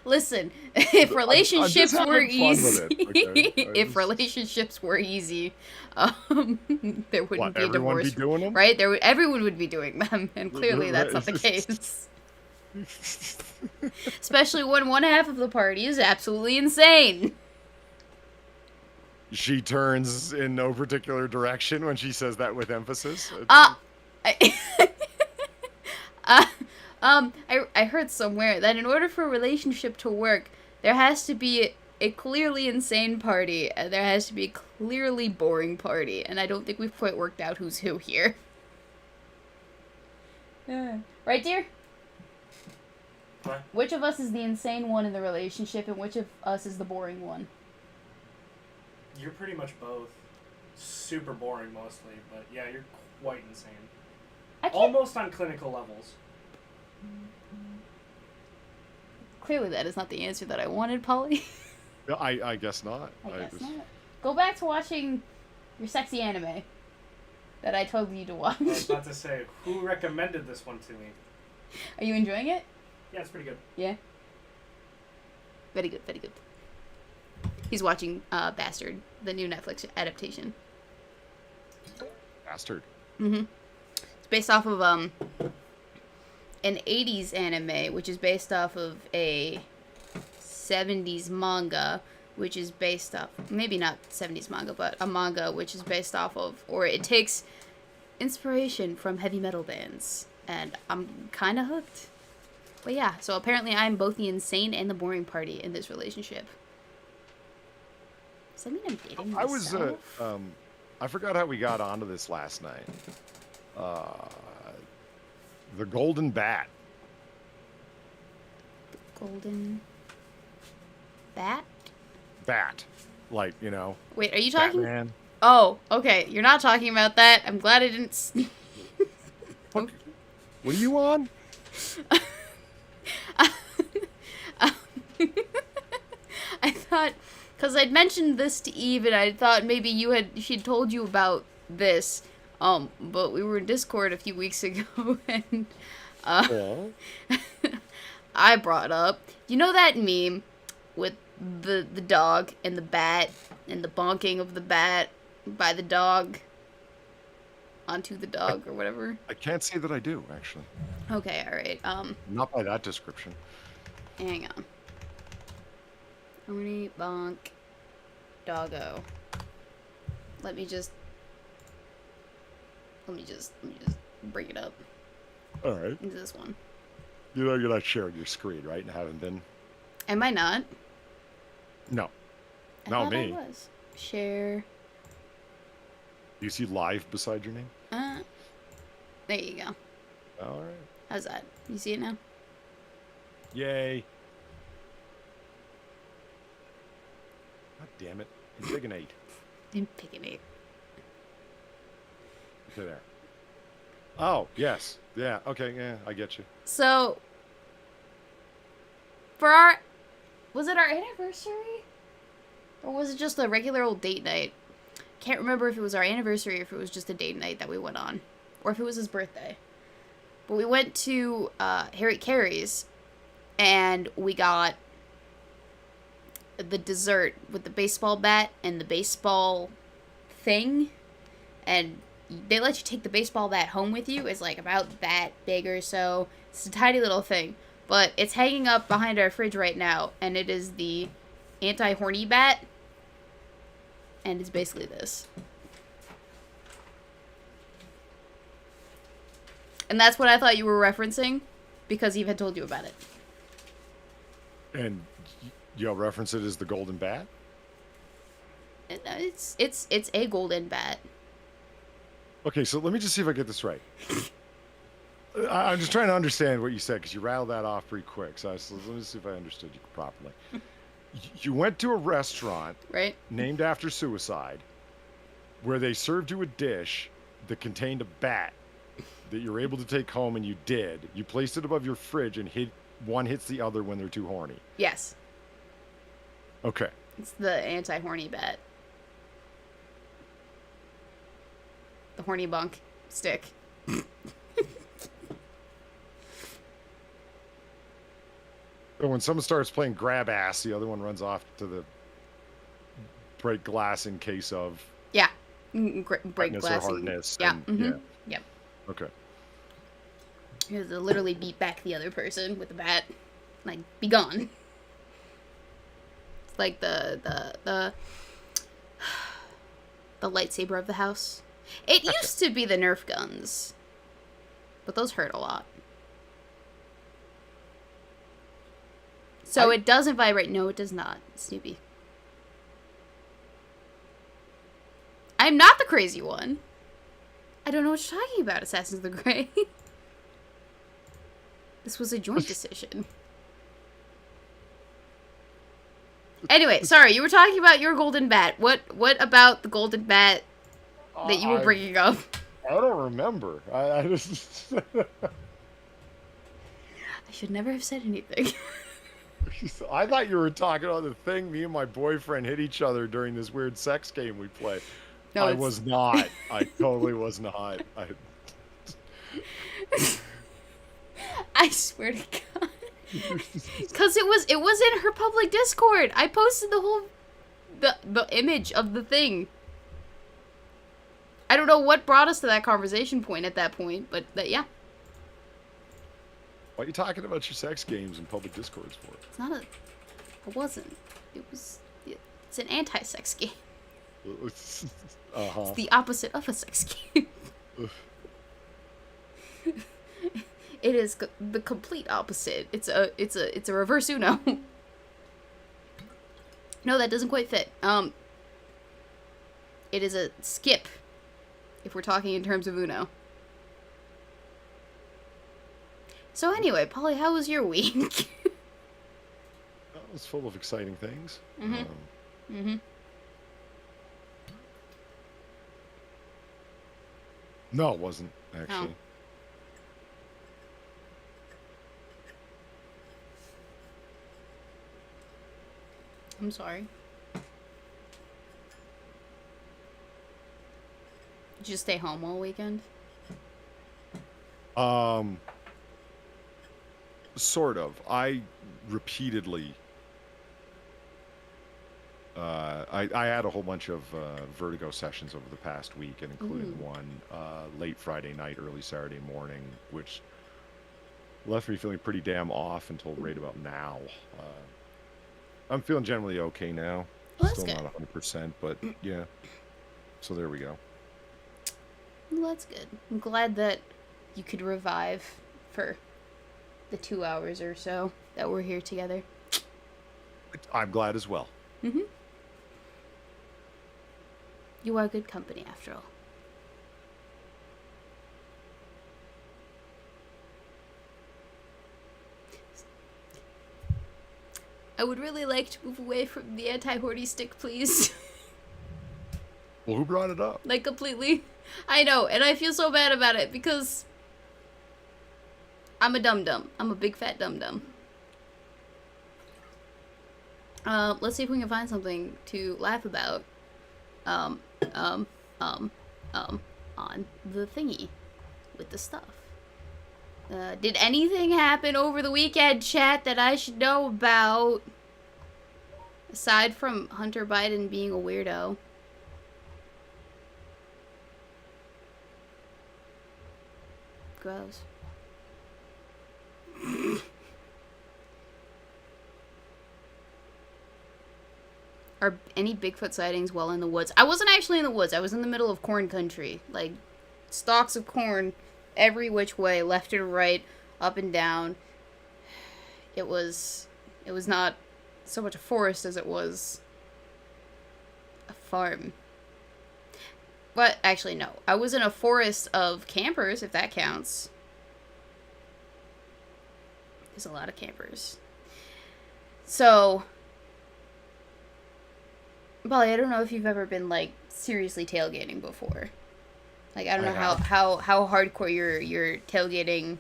Listen, if I'm relationships just were having fun easy, with it, okay? if relationships were easy, there wouldn't What, be a everyone divorce, be doing them? right? Everyone would be doing them, and clearly that's not the case. Especially when one half of the party is absolutely insane. She turns in no particular direction when she says that with emphasis. I, I heard somewhere that in order for a relationship to work, there has to be a clearly insane party, and there has to be a clearly boring party, and I don't think we've quite worked out who's who here. Right, dear? What? Which of us is the insane one in the relationship, and which of us is the boring one? You're pretty much both. Super boring mostly, but yeah, you're quite insane. I can't... Almost on clinical levels. Clearly that is not the answer that I wanted, Polly. I guess not. I guess not. Go back to watching your sexy anime that I told you to watch. I was about to say, who recommended this one to me? Are you enjoying it? Yeah, it's pretty good. Yeah. Very good, very good. He's watching Bastard, the new Netflix adaptation. Bastard. Mm-hmm. It's based off of an 80s anime, which is based off of a 70s manga, which is based off, maybe not 70s manga, but a manga which is based off of, or it takes inspiration from heavy metal bands. And I'm kind of hooked. But yeah, so apparently I'm both the insane and the boring party in this relationship. Does that mean I'm dating myself? I forgot how we got onto this last night. The Golden Bat. Golden Bat? Bat. Like, you know. Wait, are you talking? Batman. Oh, okay. You're not talking about that. I'm glad I didn't. What are you on? I thought, because I'd mentioned this to Eve, and I thought maybe she'd told you about this, but we were in Discord a few weeks ago, and I brought up, you know that meme with the dog and the bat, and the bonking of the bat by the dog onto the dog, or whatever? I can't say that I do, actually. Okay, alright, Not by that description. hang on. Oni, bonk, doggo. Let me just bring it up. All right. Into this one. You know you're not sharing your screen, right? And haven't been? Am I not? No. I Not thought me. I was. Share. Do you see live beside your name? There you go. All right. How's that? You see it now? Yay. God damn it. He's taking 8. Didn't pick an 8. Okay, there. Oh, yes. Yeah, okay, yeah, I get you. So, was it our anniversary? Or was it just a regular old date night? Can't remember if it was our anniversary or if it was just a date night that we went on. Or if it was his birthday. But we went to Harry Carey's, and we got the dessert with the baseball bat and the baseball thing. And they let you take the baseball bat home with you. It's like about that big or so. It's a tiny little thing. But it's hanging up behind our fridge right now. And it is the anti-horny bat. And it's basically this. And that's what I thought you were referencing. Because Eve had told you about it. And you'll reference it as the Golden Bat? It's a golden bat. Okay, so let me just see if I get this right. I'm just trying to understand what you said, because you rattled that off pretty quick. So let me see if I understood you properly. You went to a restaurant, Right? named after suicide, where they served you a dish that contained a bat that you were able to take home, and you did. You placed it above your fridge, and one hits the other when they're too horny. Yes. Okay. It's the anti-horny bat. The horny bunk stick. But when someone starts playing grab ass, the other one runs off to the break glass in case of Yeah. Break hardness or glass. hardness. Yeah. And, yeah. Yep. Okay. You have to literally beat back the other person with a bat. Like, be gone. It's like the lightsaber of the house. It used to be the Nerf guns. But those hurt a lot. So it doesn't vibrate. No, it does not, Snoopy. I'm not the crazy one. I don't know what you're talking about, Assassins of the Grey. This was a joint decision. Anyway, sorry, you were talking about your golden bat. What about the golden bat that you were bringing up? I don't remember. I just... I should never have said anything. I thought you were talking about the thing me and my boyfriend hit each other during this weird sex game we played. No, I was not. I totally was not. I swear to God. Because it was in her public Discord. I posted the image of the thing. I don't know what brought us to that conversation point at that point, but yeah. What are you talking about your sex games and public discords for? It's not it wasn't. It's an anti-sex game. Uh-huh. It's the opposite of a sex game. It is the complete opposite. It's a reverse Uno. No, that doesn't quite fit. It is a skip, if we're talking in terms of Uno. So anyway, Polly, how was your week? It was full of exciting things. No, it wasn't, actually. Oh. I'm sorry. Did you stay home all weekend? Sort of. I repeatedly... I had a whole bunch of Vertigo sessions over the past week, and including one late Friday night, early Saturday morning, which left me feeling pretty damn off until right about now. I'm feeling generally okay now. Well, that's Still good. not 100%, but yeah. So there we go. Well, that's good. I'm glad that you could revive for the 2 hours or so that we're here together. I'm glad as well. You are good company, after all. I would really like to move away from the anti-horny stick, please. Well, who brought it up? Like, completely. I know, and I feel so bad about it, because I'm a dum-dum. I'm a big fat dum-dum. Let's see if we can find something to laugh about. On the thingy with the stuff. Did anything happen over the weekend, chat, that I should know about? Aside from Hunter Biden being a weirdo. Gross. Are any Bigfoot sightings while in the woods? I wasn't actually in the woods. I was in the middle of corn country. Like, stalks of corn every which way, left and right, up and down. It was not so much a forest as it was a farm. But, actually, no. I was in a forest of campers, if that counts. There's a lot of campers. So... Polly, I don't know if you've ever been, like, seriously tailgating before. Like, I don't know how hardcore your tailgating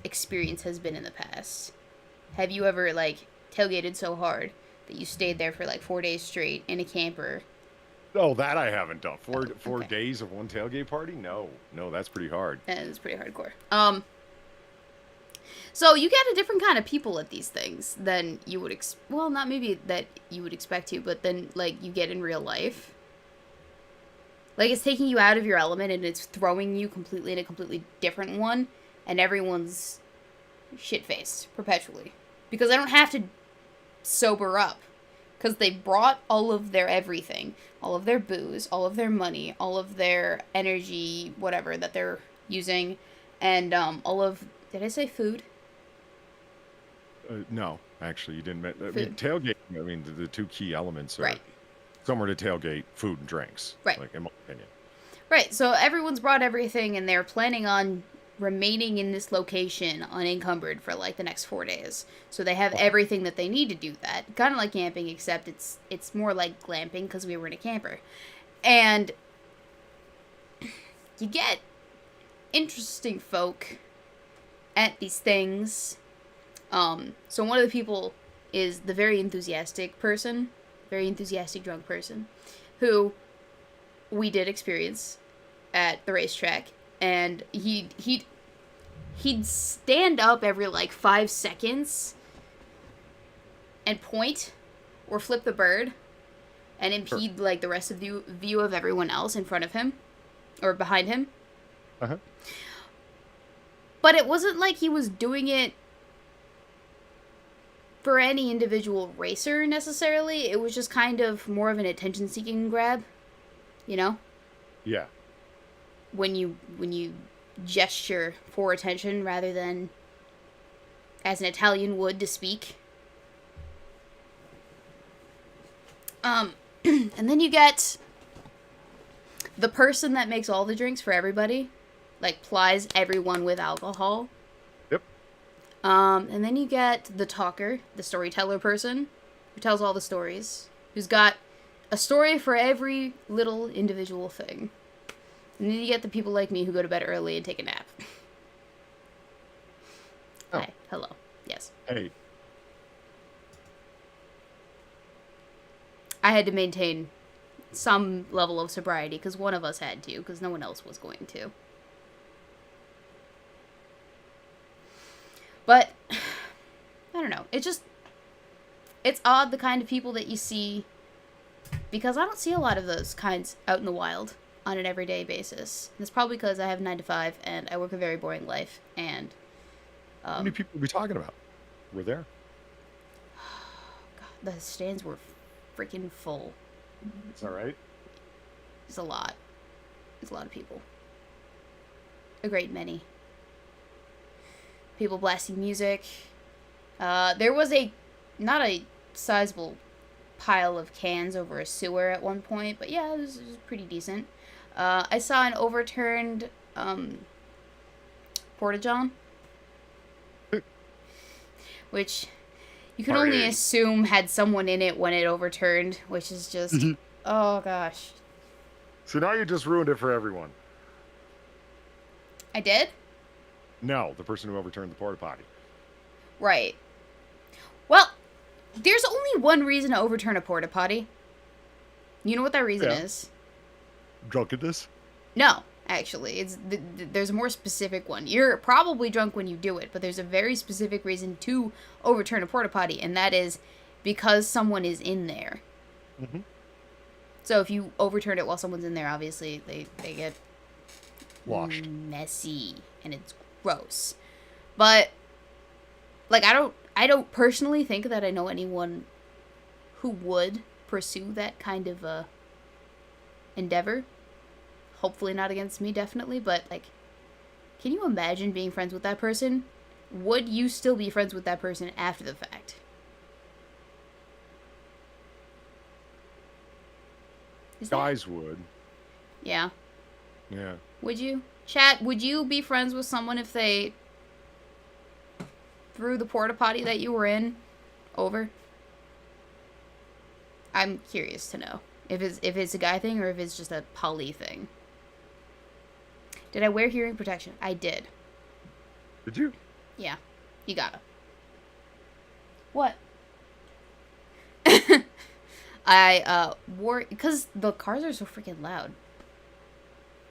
experience has been in the past. Have you ever, like, tailgated so hard that you stayed there for, like, 4 days straight in a camper Oh, that I haven't done. Four Okay. days of one tailgate party? No, that's pretty hard. That is pretty hardcore. So you get a different kind of people at these things than you would well, not maybe that you would expect to, but then like you get in real life. Like it's taking you out of your element and it's throwing you completely in a completely different one, and everyone's shit-faced perpetually because they don't have to sober up because they brought all of their everything, all of their booze, all of their money, all of their energy, whatever that they're using, and all of, did I say food? No, actually, you didn't. I mean, Food. tailgate. I mean, the two key elements are Right. somewhere to tailgate, food and drinks. Right. Like in my opinion. Right, so everyone's brought everything and they're planning on remaining in this location unencumbered for like the next 4 days. So they have everything that they need to do that. Kind of like camping, except it's more like glamping because we were in a camper. And you get interesting folk at these things. So one of the people is the very enthusiastic person, very enthusiastic drunk person, who we did experience at the racetrack, and he'd stand up every like 5 seconds and point or flip the bird and impede like the rest of the view of everyone else in front of him or behind him. Uh-huh. But it wasn't like he was doing it for any individual racer necessarily. It was just kind of more of an attention-seeking grab, you know? Yeah. When you gesture for attention rather than as an Italian would to speak. And then you get the person that makes all the drinks for everybody, like plies everyone with alcohol. Yep. And then you get the talker, the storyteller person, who tells all the stories, who's got a story for every little individual thing. And then you get the people like me who go to bed early and take a nap. Oh. Hi. Hello. Yes. Hey. I had to maintain some level of sobriety because one of us had to, because no one else was going to. But, I don't know. It's odd the kind of people that you see, because I don't see a lot of those kinds out in the wild on an everyday basis. And it's probably because I have 9 to 5 and I work a very boring life. And How many people are we talking about? We're there. God, the stands were freaking full. It's all right. It's a lot. It's a lot of people. A great many. People blasting music. There was not a sizable pile of cans over a sewer at one point, but yeah, it was pretty decent. I saw an overturned porta-john, which you can only assume had someone in it when it overturned, which is just, oh gosh. So now you just ruined it for everyone. I did? No, the person who overturned the porta potty. Right. Well, there's only one reason to overturn a porta potty. You know what that reason is? Drunkenness? No, actually, it's there's a more specific one. You're probably drunk when you do it, but there's a very specific reason to overturn a porta potty, and that is because someone is in there. Mm-hmm. So if you overturn it while someone's in there, obviously they get Washed. messy and it's gross. But like I don't personally think that I know anyone who would pursue that kind of endeavor. Hopefully not against me, definitely, but like, can you imagine being friends with that person? Would you still be friends with that person after the fact? Guys would. Yeah. Yeah. Would you? Chat, would you be friends with someone if they threw the porta potty that you were in over? I'm curious to know if it's a guy thing or if it's just a poly thing. Did I wear hearing protection? I did. Did you? Yeah. You gotta. What? I wore, because the cars are so freaking loud.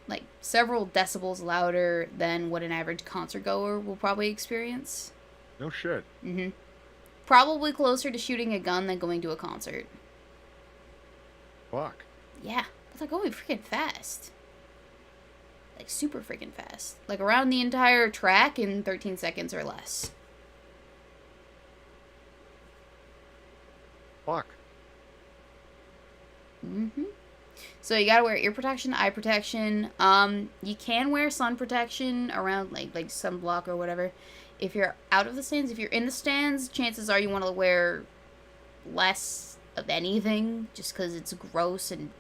Like, several decibels louder than what an average concert goer will probably experience. No shit. Mm-hmm. Probably closer to shooting a gun than going to a concert. Fuck. Yeah, but they're going freaking fast. Like, super freaking fast. Like, around the entire track in 13 seconds or less. Fuck. Mm-hmm. So you gotta wear ear protection, eye protection. You can wear sun protection around, like sunblock or whatever. If you're out of the stands, if you're in the stands, chances are you want to wear less of anything, just because it's gross and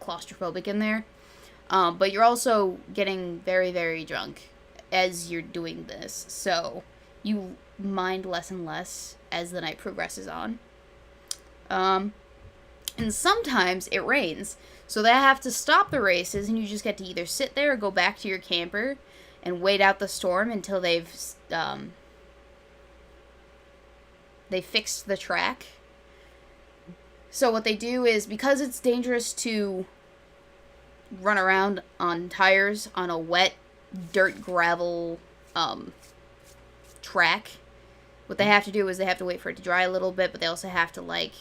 claustrophobic in there. But you're also getting very, very drunk as you're doing this, so you mind less and less as the night progresses on. And sometimes it rains, so they have to stop the races, and you just get to either sit there or go back to your camper and wait out the storm until they fixed the track. So what they do is, because it's dangerous to run around on tires on a wet dirt gravel track, what they have to do is they have to wait for it to dry a little bit, but they also have to, like,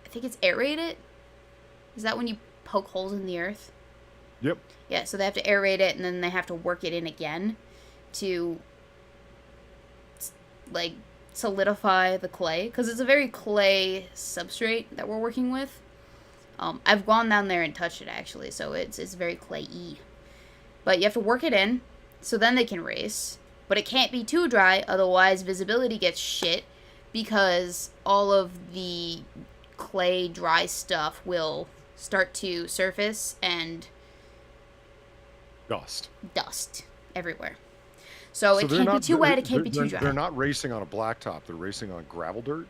I think it's aerate it. Is that when you poke holes in the earth? Yep. Yeah, so they have to aerate it, and then they have to work it in again to, like, solidify the clay, because it's a very clay substrate that we're working with. I've gone down there and touched it, actually, so it's very clay-y. But you have to work it in, so then they can race. But it can't be too dry, otherwise visibility gets shit, because all of the clay dry stuff will start to surface and dust everywhere. So it can't be too wet, it can't be too dry. They're not racing on a blacktop, they're racing on gravel dirt?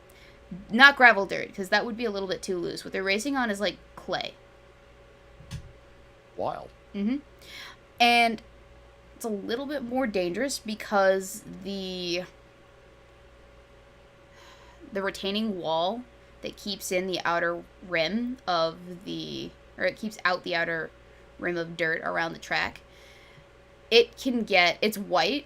Not gravel dirt, because that would be a little bit too loose. What they're racing on is, like, clay. Wild. Mm-hmm. And it's a little bit more dangerous because the retaining wall that keeps in the outer rim of it keeps out the outer rim of dirt around the track. It's white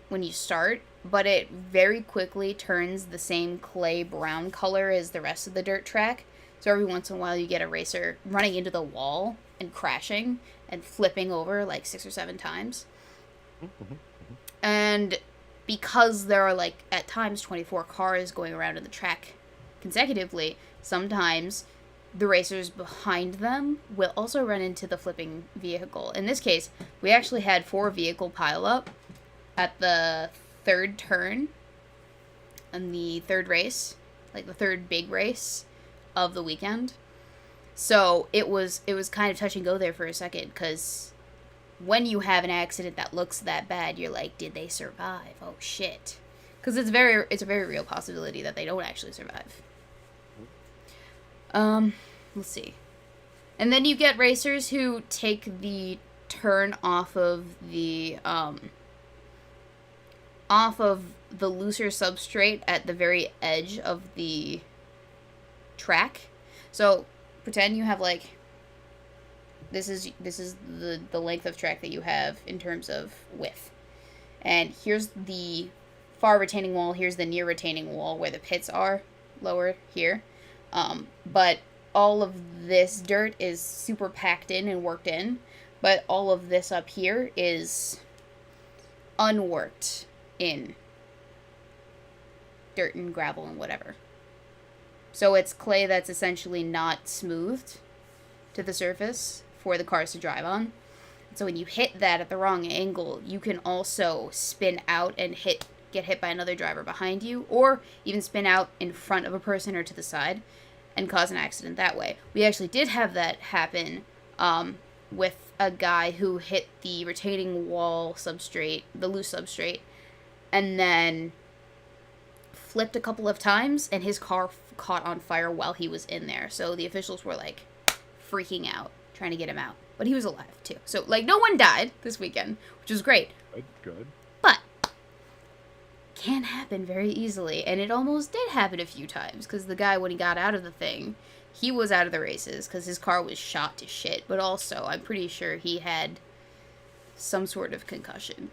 when you start, but it very quickly turns the same clay brown color as the rest of the dirt track. So every once in a while you get a racer running into the wall and crashing and flipping over like 6 or 7 times. And because there are, like, at times 24 cars going around in the track consecutively, sometimes the racers behind them will also run into the flipping vehicle. In this case, we actually had 4 vehicle pileup at the 3rd turn in the 3rd race, like the 3rd big race of the weekend. So it was kind of touch and go there for a second, because when you have an accident that looks that bad, you're like, did they survive? Oh shit. Because it's a very real possibility that they don't actually survive. Let's see. And then you get racers who take the turn off of the looser substrate at the very edge of the track. So pretend you have, like, this is the length of track that you have in terms of width. And here's the far retaining wall, here's the near retaining wall where the pits are, lower here. But all of this dirt is super packed in and worked in, but all of this up here is unworked in dirt and gravel and whatever. So it's clay that's essentially not smoothed to the surface for the cars to drive on. So when you hit that at the wrong angle, you can also spin out and get hit by another driver behind you, or even spin out in front of a person or to the side and cause an accident that way. We actually did have that happen with a guy who hit the retaining wall substrate, the loose substrate, and then flipped a couple of times, and his car caught on fire while he was in there. So the officials were, like, freaking out, trying to get him out. But he was alive, too. So, like, no one died this weekend, which was great. Good. But can happen very easily, and it almost did happen a few times, because the guy, when he got out of the thing, he was out of the races, because his car was shot to shit, but also, I'm pretty sure he had some sort of concussion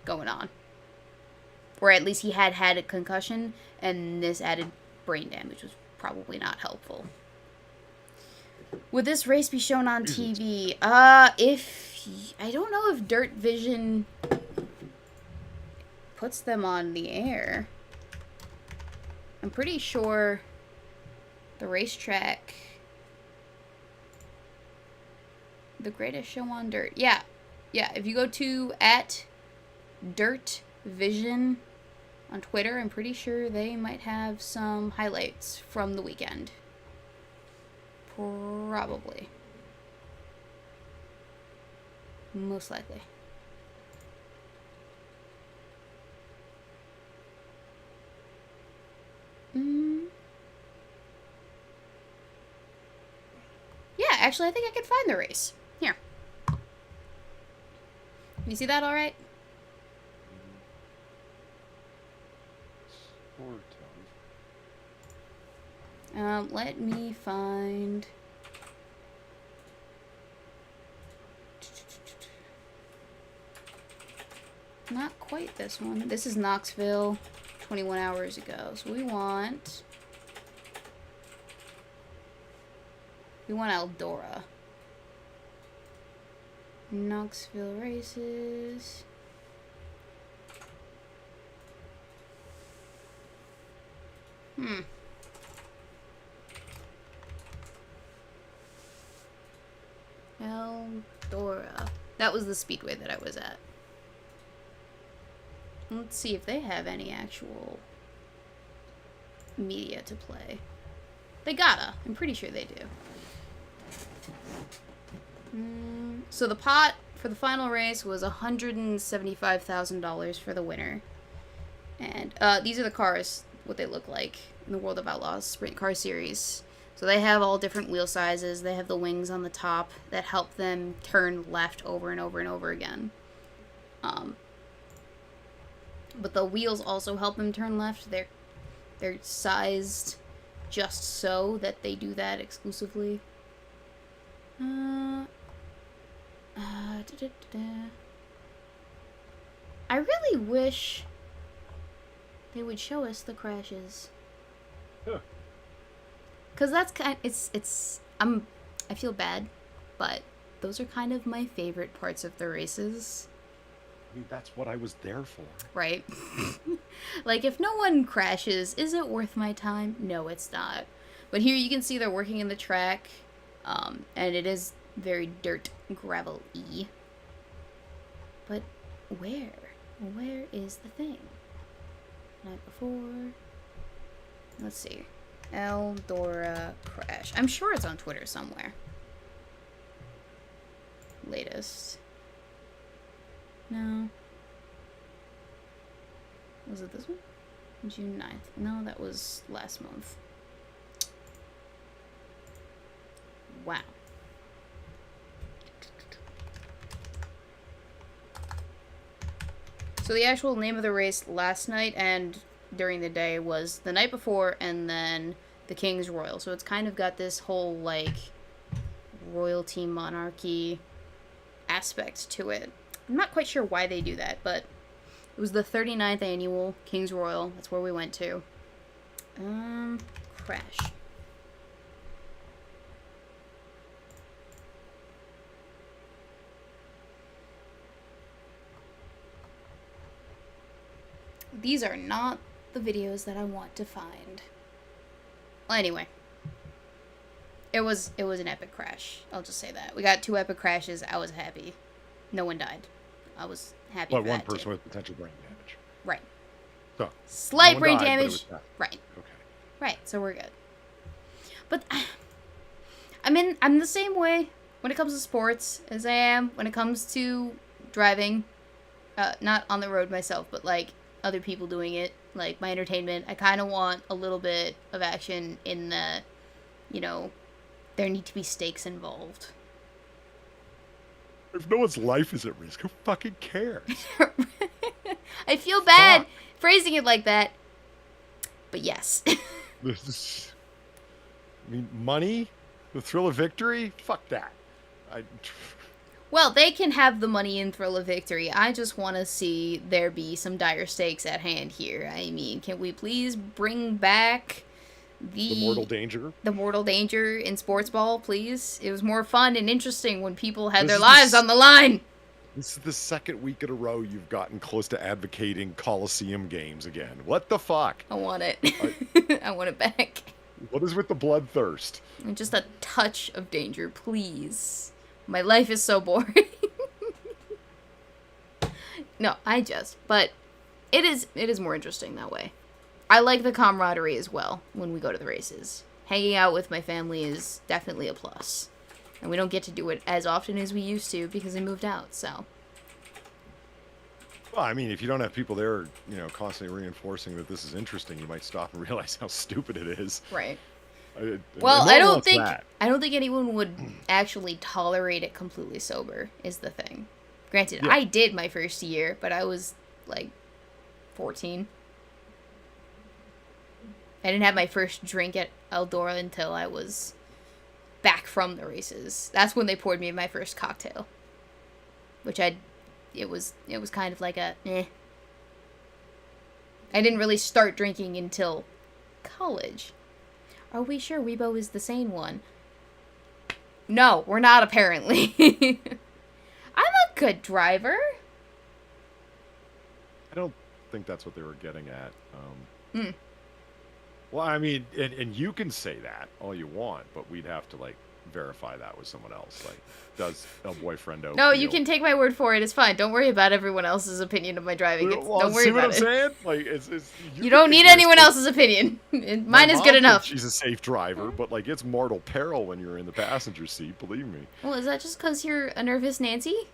going on. Or at least he had a concussion, and this added brain damage was probably not helpful. Would this race be shown on TV? I don't know if Dirt Vision puts them on the air. I'm pretty sure the racetrack, the greatest show on dirt. Yeah, if you go to @DirtVision on Twitter, I'm pretty sure they might have some highlights from the weekend. Probably. Most likely. Yeah, actually, I think I can find the race. Here. You see that all right? Let me find... Not quite this one. This is Knoxville 21 hours ago. So we want Eldora. Knoxville races. Eldora. That was the speedway that I was at. Let's see if they have any actual media to play. They gotta. I'm pretty sure they do. So the pot for the final race was $175,000 for the winner. And these are the cars, what they look like in the World of Outlaws Sprint Car Series. So they have all different wheel sizes. They have the wings on the top that help them turn left over and over and over again. But the wheels also help them turn left. They're sized just so that they do that exclusively. I really wish they would show us the crashes. Yeah. Cause that's I feel bad, but those are kind of my favorite parts of the races. I mean, that's what I was there for. Right. Like, if no one crashes, is it worth my time? No, it's not. But here you can see they're working in the track, and it is very dirt gravel-y. But where? Where is the thing? Night before. Let's see. Eldora crash. I'm sure it's on Twitter somewhere. Latest. No. Was it this one? June 9th. No, that was last month. Wow. So the actual name of the race last night and during the day was the night before and then the King's Royal. So it's kind of got this whole, like, royalty monarchy aspect to it. I'm not quite sure why they do that, but it was the 39th annual King's Royal. That's where we went to. Crash. These are not the videos that I want to find. Well, anyway. It was an epic crash. I'll just say that. We got 2 epic crashes. I was happy. No one died. I was happy for that, one person too. with potential brain damage. Right. So, slight no brain died, damage. Right. Okay. Right, so we're good. But I'm the same way when it comes to sports as I am when it comes to driving. Not on the road myself, but like other people doing it, like my entertainment. I kind of want a little bit of action in the, there need to be stakes involved. If no one's life is at risk, who fucking cares? I feel bad Fuck. phrasing it like that. But yes. I mean, money? The thrill of victory? Fuck that. Well, they can have the money and thrill of victory. I just want to see there be some dire stakes at hand here. I mean, can we please bring back The mortal danger? the mortal danger in sports ball, please? It was more fun and interesting when people had This their is lives on the line. This is the second week in a row you've gotten close to advocating Coliseum games again. What the fuck? I want it. I want it back. What is with the bloodthirst? And just a touch of danger, please. My life is so boring. No, but it is more interesting that way. I like the camaraderie as well when we go to the races. Hanging out with my family is definitely a plus. And we don't get to do it as often as we used to because we moved out, so. Well, I mean, if you don't have people there, constantly reinforcing that this is interesting, you might stop and realize how stupid it is. Right. Well, I don't think anyone would actually tolerate it completely sober, is the thing. Granted, Yeah. I did my first year, but I was, 14. I didn't have my first drink at Eldora until I was back from the races. That's when they poured me my first cocktail. Which it was kind of like a, eh. I didn't really start drinking until college. Are we sure Weebo is the sane one? No, we're not apparently. I'm a good driver. I don't think that's what they were getting at. Hmm. Well, I mean, and you can say that all you want, but we'd have to verify that with someone else. Does El Boyfriendo? No, you can take my word for it. It's fine. Don't worry about everyone else's opinion of my driving. Don't worry see about what I'm it. saying? You don't need anyone else's opinion. Mine is good enough. She's a safe driver, but it's mortal peril when you're in the passenger seat. Believe me. Well, is that just because you're a nervous Nancy?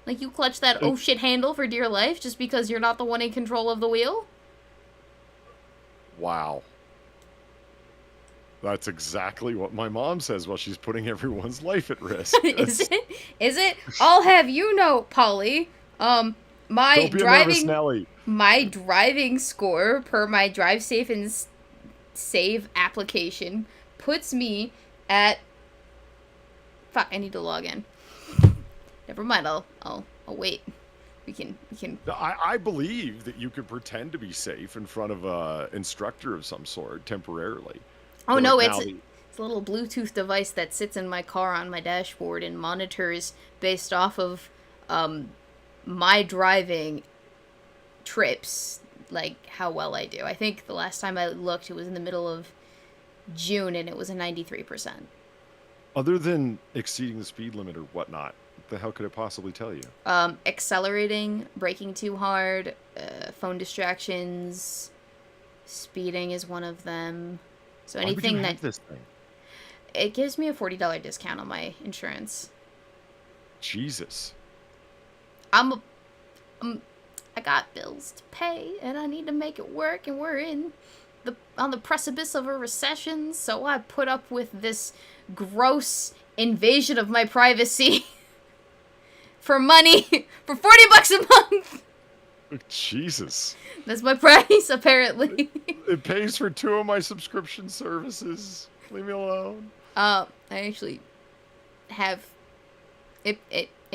You clutch that oh shit handle for dear life just because you're not the one in control of the wheel? Wow. That's exactly what my mom says while she's putting everyone's life at risk. Is it? Is it? I'll have you know, Polly. My Don't be a nervous Nelly. my driving score per my drive safe and save application puts me at. Fuck! I need to log in. Never mind. I'll wait. We can. I believe that you could pretend to be safe in front of a instructor of some sort temporarily. Oh no! It's a little Bluetooth device that sits in my car on my dashboard and monitors based off of my driving trips, how well I do. I think the last time I looked, it was in the middle of June, and it was a 93%. Other than exceeding the speed limit or whatnot, what the hell could it possibly tell you? Accelerating, braking too hard, phone distractions, speeding is one of them. So anything Why would you have this thing? It gives me a $40 discount on my insurance. Jesus. I got bills to pay, and I need to make it work, and we're on the precipice of a recession, so I put up with this gross invasion of my privacy for money, for $40 a month. Jesus. That's my price, apparently. It pays for 2 of my subscription services. Leave me alone. I actually have it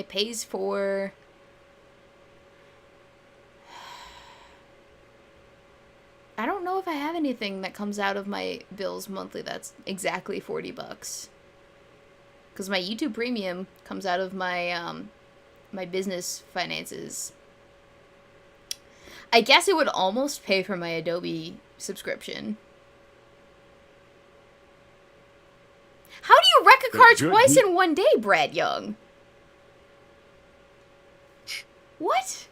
pays for I don't know if I have anything that comes out of my bills monthly that's exactly $40. Cuz my YouTube Premium comes out of my my business finances. I guess it would almost pay for my Adobe subscription. How do you wreck a car twice in one day, Brad Young? What?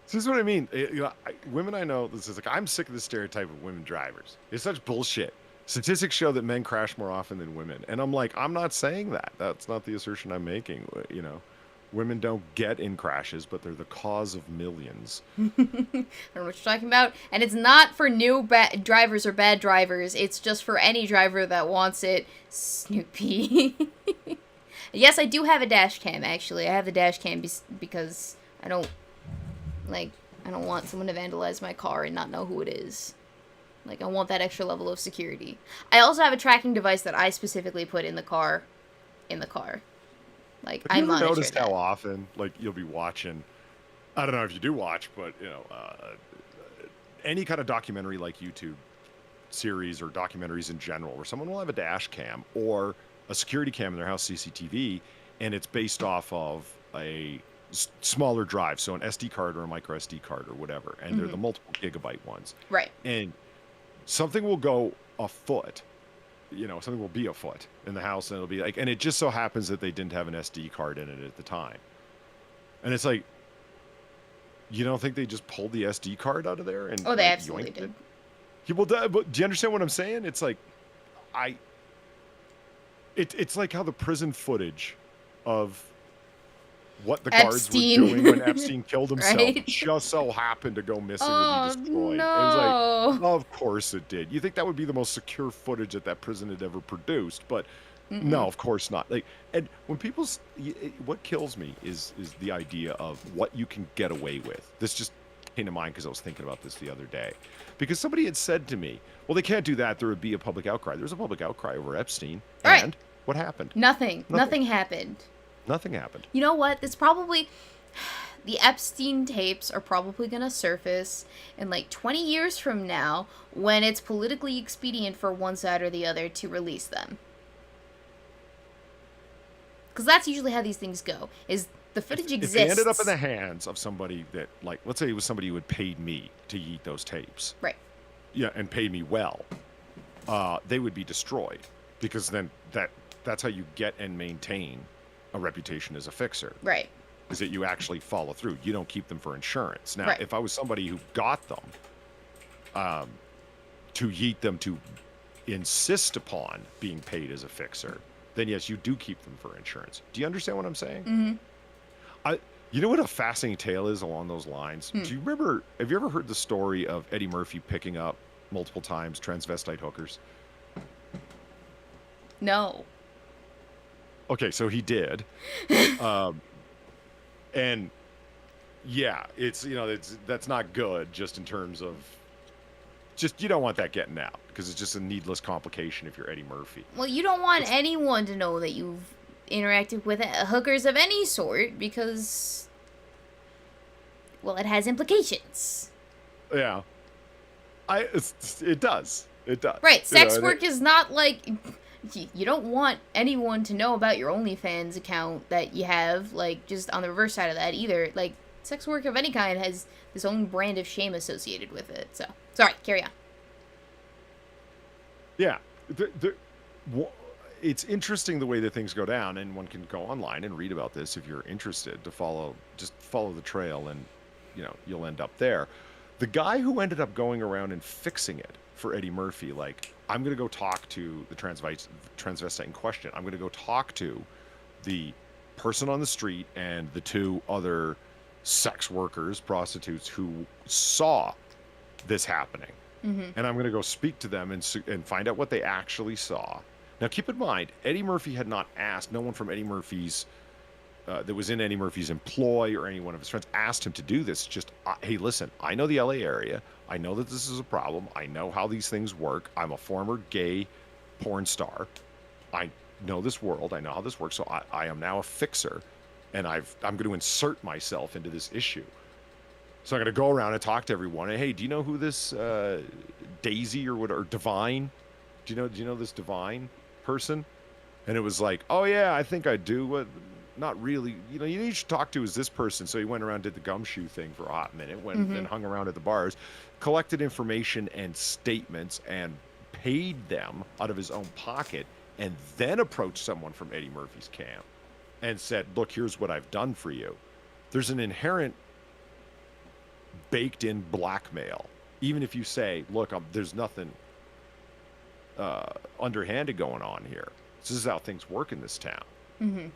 This is what I mean. Women I know, this is I'm sick of the stereotype of women drivers. It's such bullshit. Statistics show that men crash more often than women. And I'm I'm not saying that. That's not the assertion I'm making. Women don't get in crashes, but they're the cause of millions. I don't know what you're talking about. And it's not for new drivers or bad drivers. It's just for any driver that wants it. Snoopy. Yes, I do have a dash cam, actually. I have the dash cam because I don't Like, I don't want someone to vandalize my car and not know who it is. Like, I want that extra level of security. I also have a tracking device that I specifically put in the car. Like, Have I you ever monitor noticed that. how often, like, you'll be watching, I don't know if you do watch, but, any kind of documentary like YouTube series or documentaries in general, where someone will have a dash cam or a security cam in their house, CCTV, and it's based off of a smaller drive, so an SD card or a micro SD card or whatever, and they're the multiple gigabyte ones. Right. And something will go afoot, something will be afoot in the house, and it'll be like, and it just so happens that they didn't have an SD card in it at the time. And it's like, you don't think they just pulled the SD card out of there and Oh, they like, absolutely yoinked did. it? People, but do you understand what I'm saying? It's like, it's like how the prison footage of what the guards were Epstein. doing when Epstein killed himself Right? just so happened to go missing or Oh, be destroyed. no. It was like, of course it did. You think that would be the most secure footage that person had ever produced, but no, of course not. Like, and when what kills me is the idea of what you can get away with. This just came to mind because I was thinking about this the other day. Because somebody had said to me, well, they can't do that. There would be a public outcry. There was a public outcry over Epstein. Right. And what happened? Nothing happened. Nothing happened. You know what? It's probably... The Epstein tapes are probably going to surface in like 20 years from now when it's politically expedient for one side or the other to release them. Because that's usually how these things go, is the footage exists. If they ended up in the hands of somebody that, like, let's say it was somebody who had paid me to yeet those tapes. Right. Yeah, and paid me well. They would be destroyed. Because then that's how you get and maintain a reputation as a fixer. Right. Is that you actually follow through. You don't keep them for insurance. Now, Right. if I was somebody who got them to yeet them to insist upon being paid as a fixer, then yes, you do keep them for insurance. Do you understand what I'm saying? Mm-hmm. You know what a fascinating tale is along those lines? Do you remember, have you ever heard the story of Eddie Murphy picking up multiple times transvestite hookers? No. Okay, so he did. And yeah, that's not good just in terms of, you don't want that getting out because it's just a needless complication if you're Eddie Murphy. Well, you don't want anyone to know that you've interacted with hookers of any sort because, well, it has implications. Yeah. It does. It does. Right. Sex work is not like... You don't want anyone to know about your OnlyFans account that you have, like, just on the reverse side of that either. Like, sex work of any kind has its own brand of shame associated with it. So, sorry, carry on. Yeah. It's interesting the way that things go down, and one can go online and read about this if you're interested to follow the trail, and, you'll end up there. The guy who ended up going around and fixing it for Eddie Murphy, like, I'm going to go talk to the transvestite in question. I'm going to go talk to the person on the street and the two other sex workers, prostitutes who saw this happening. Mm-hmm. And I'm going to go speak to them and find out what they actually saw. Now, keep in mind, Eddie Murphy had not asked, no one from Eddie Murphy's, that was in Eddie Murphy's employ or any one of his friends asked him to do this. Just, hey, listen, I know the LA area. I know that this is a problem. I know how these things work. I'm a former gay porn star. I know this world. I know how this works. So I am now a fixer, and I'm going to insert myself into this issue. So I'm going to go around and talk to everyone. And, hey, do you know who this Daisy or Divine? Do you know this Divine person? And it was like, oh yeah, I think I do. Not really. You should talk to is this person. So he went around, did the gumshoe thing for a hot minute, went and hung around at the bars, collected information and statements, and paid them out of his own pocket, and then approached someone from Eddie Murphy's camp and said, look, here's what I've done for you. There's an inherent baked-in blackmail. Even if you say, look, there's nothing underhanded going on here. This is how things work in this town. Mm-hmm.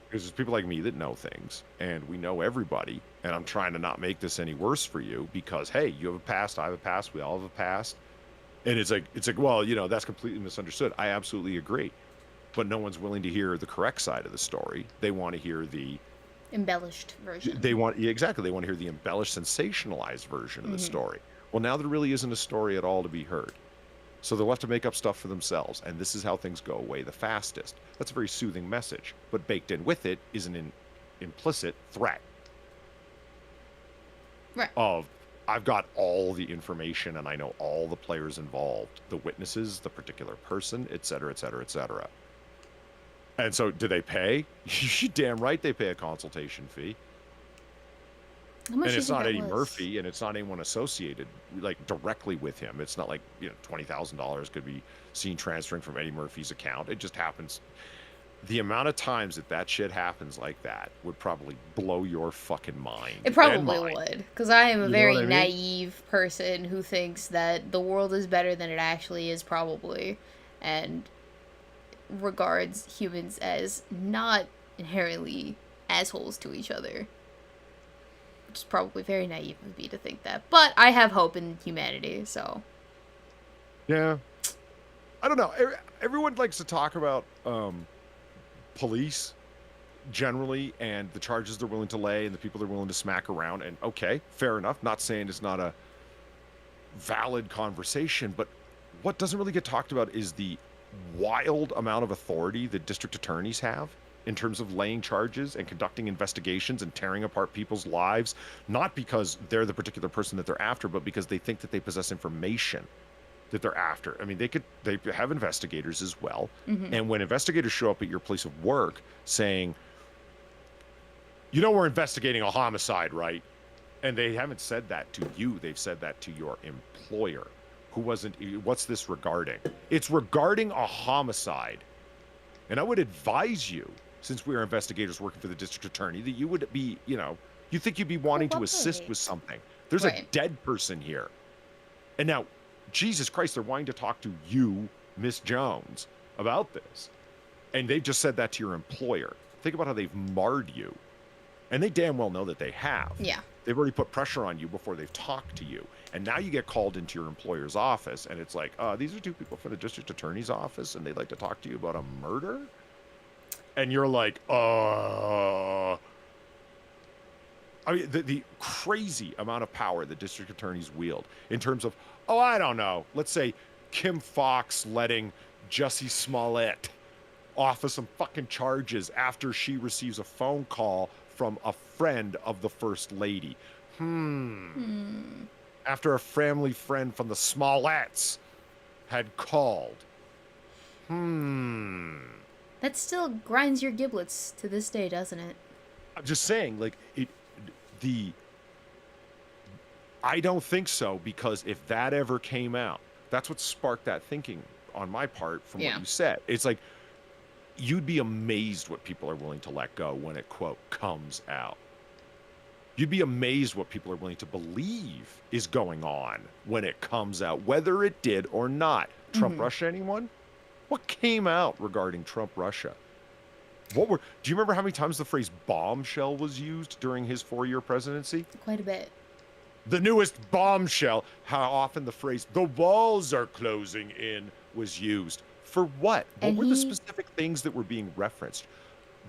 Because there's people like me that know things, and we know everybody, and I'm trying to not make this any worse for you because, hey, you have a past, I have a past, we all have a past. And it's like, well, that's completely misunderstood. I absolutely agree. But no one's willing to hear the correct side of the story. They want to hear the embellished version. They want exactly. They want to hear the embellished, sensationalized version of the story. Well, now there really isn't a story at all to be heard. So they'll have to make up stuff for themselves, and this is how things go away the fastest. That's a very soothing message, but baked in with it is an implicit threat Right. of I've got all the information and I know all the players involved, the witnesses, the particular person, et cetera, et cetera, et cetera. And so do they pay? You damn right they pay a consultation fee. How much And do you it's think not that Eddie was? Murphy, and it's not anyone associated like directly with him. It's not like, $20,000 could be seen transferring from Eddie Murphy's account. It just happens. The amount of times that shit happens like that would probably blow your fucking mind. It probably would, because I am a very what I mean? naive person who thinks that the world is better than it actually is, probably, and regards humans as not inherently assholes to each other. Which is probably very naive of me to think that. But I have hope in humanity, so. Yeah. I don't know. Everyone likes to talk about police generally and the charges they're willing to lay and the people they're willing to smack around. And okay, fair enough. Not saying it's not a valid conversation, but what doesn't really get talked about is the wild amount of authority that district attorneys have in terms of laying charges and conducting investigations and tearing apart people's lives, not because they're the particular person that they're after, but because they think that they possess information that they're after. I mean, they have investigators as well. And when investigators show up at your place of work saying, we're investigating a homicide, right? And they haven't said that to you. They've said that to your employer, who wasn't, what's this regarding? It's regarding a homicide. And I would advise you, since we are investigators working for the district attorney, that you would be, you think you'd be wanting to assist with something. There's a dead person here. And now, Jesus Christ, they're wanting to talk to you, Miss Jones, about this. And they've just said that to your employer. Think about how they've marred you. And they damn well know that they have. Yeah. They've already put pressure on you before they've talked to you. And now you get called into your employer's office, and it's like, these are two people from the district attorney's office, and they'd like to talk to you about a murder? And you're like, I mean, the crazy amount of power the district attorneys wield in terms of, I don't know, let's say Kim Fox letting Jussie Smollett off of some fucking charges after she receives a phone call from a friend of the First Lady. After a family friend from the Smolletts had called. That still grinds your giblets to this day, doesn't it? I'm just saying, like, I don't think so, because if that ever came out, that's what sparked that thinking on my part from what you said. It's like, you'd be amazed what people are willing to let go when it, quote, comes out. You'd be amazed what people are willing to believe is going on when it comes out, whether it did or not. Trump Russia, anyone? What came out regarding Trump Russia? Do you remember how many times the phrase bombshell was used during his 4-year presidency? Quite a bit. The newest bombshell, how often the phrase, the walls are closing in, was used. For what? What were the specific things that were being referenced?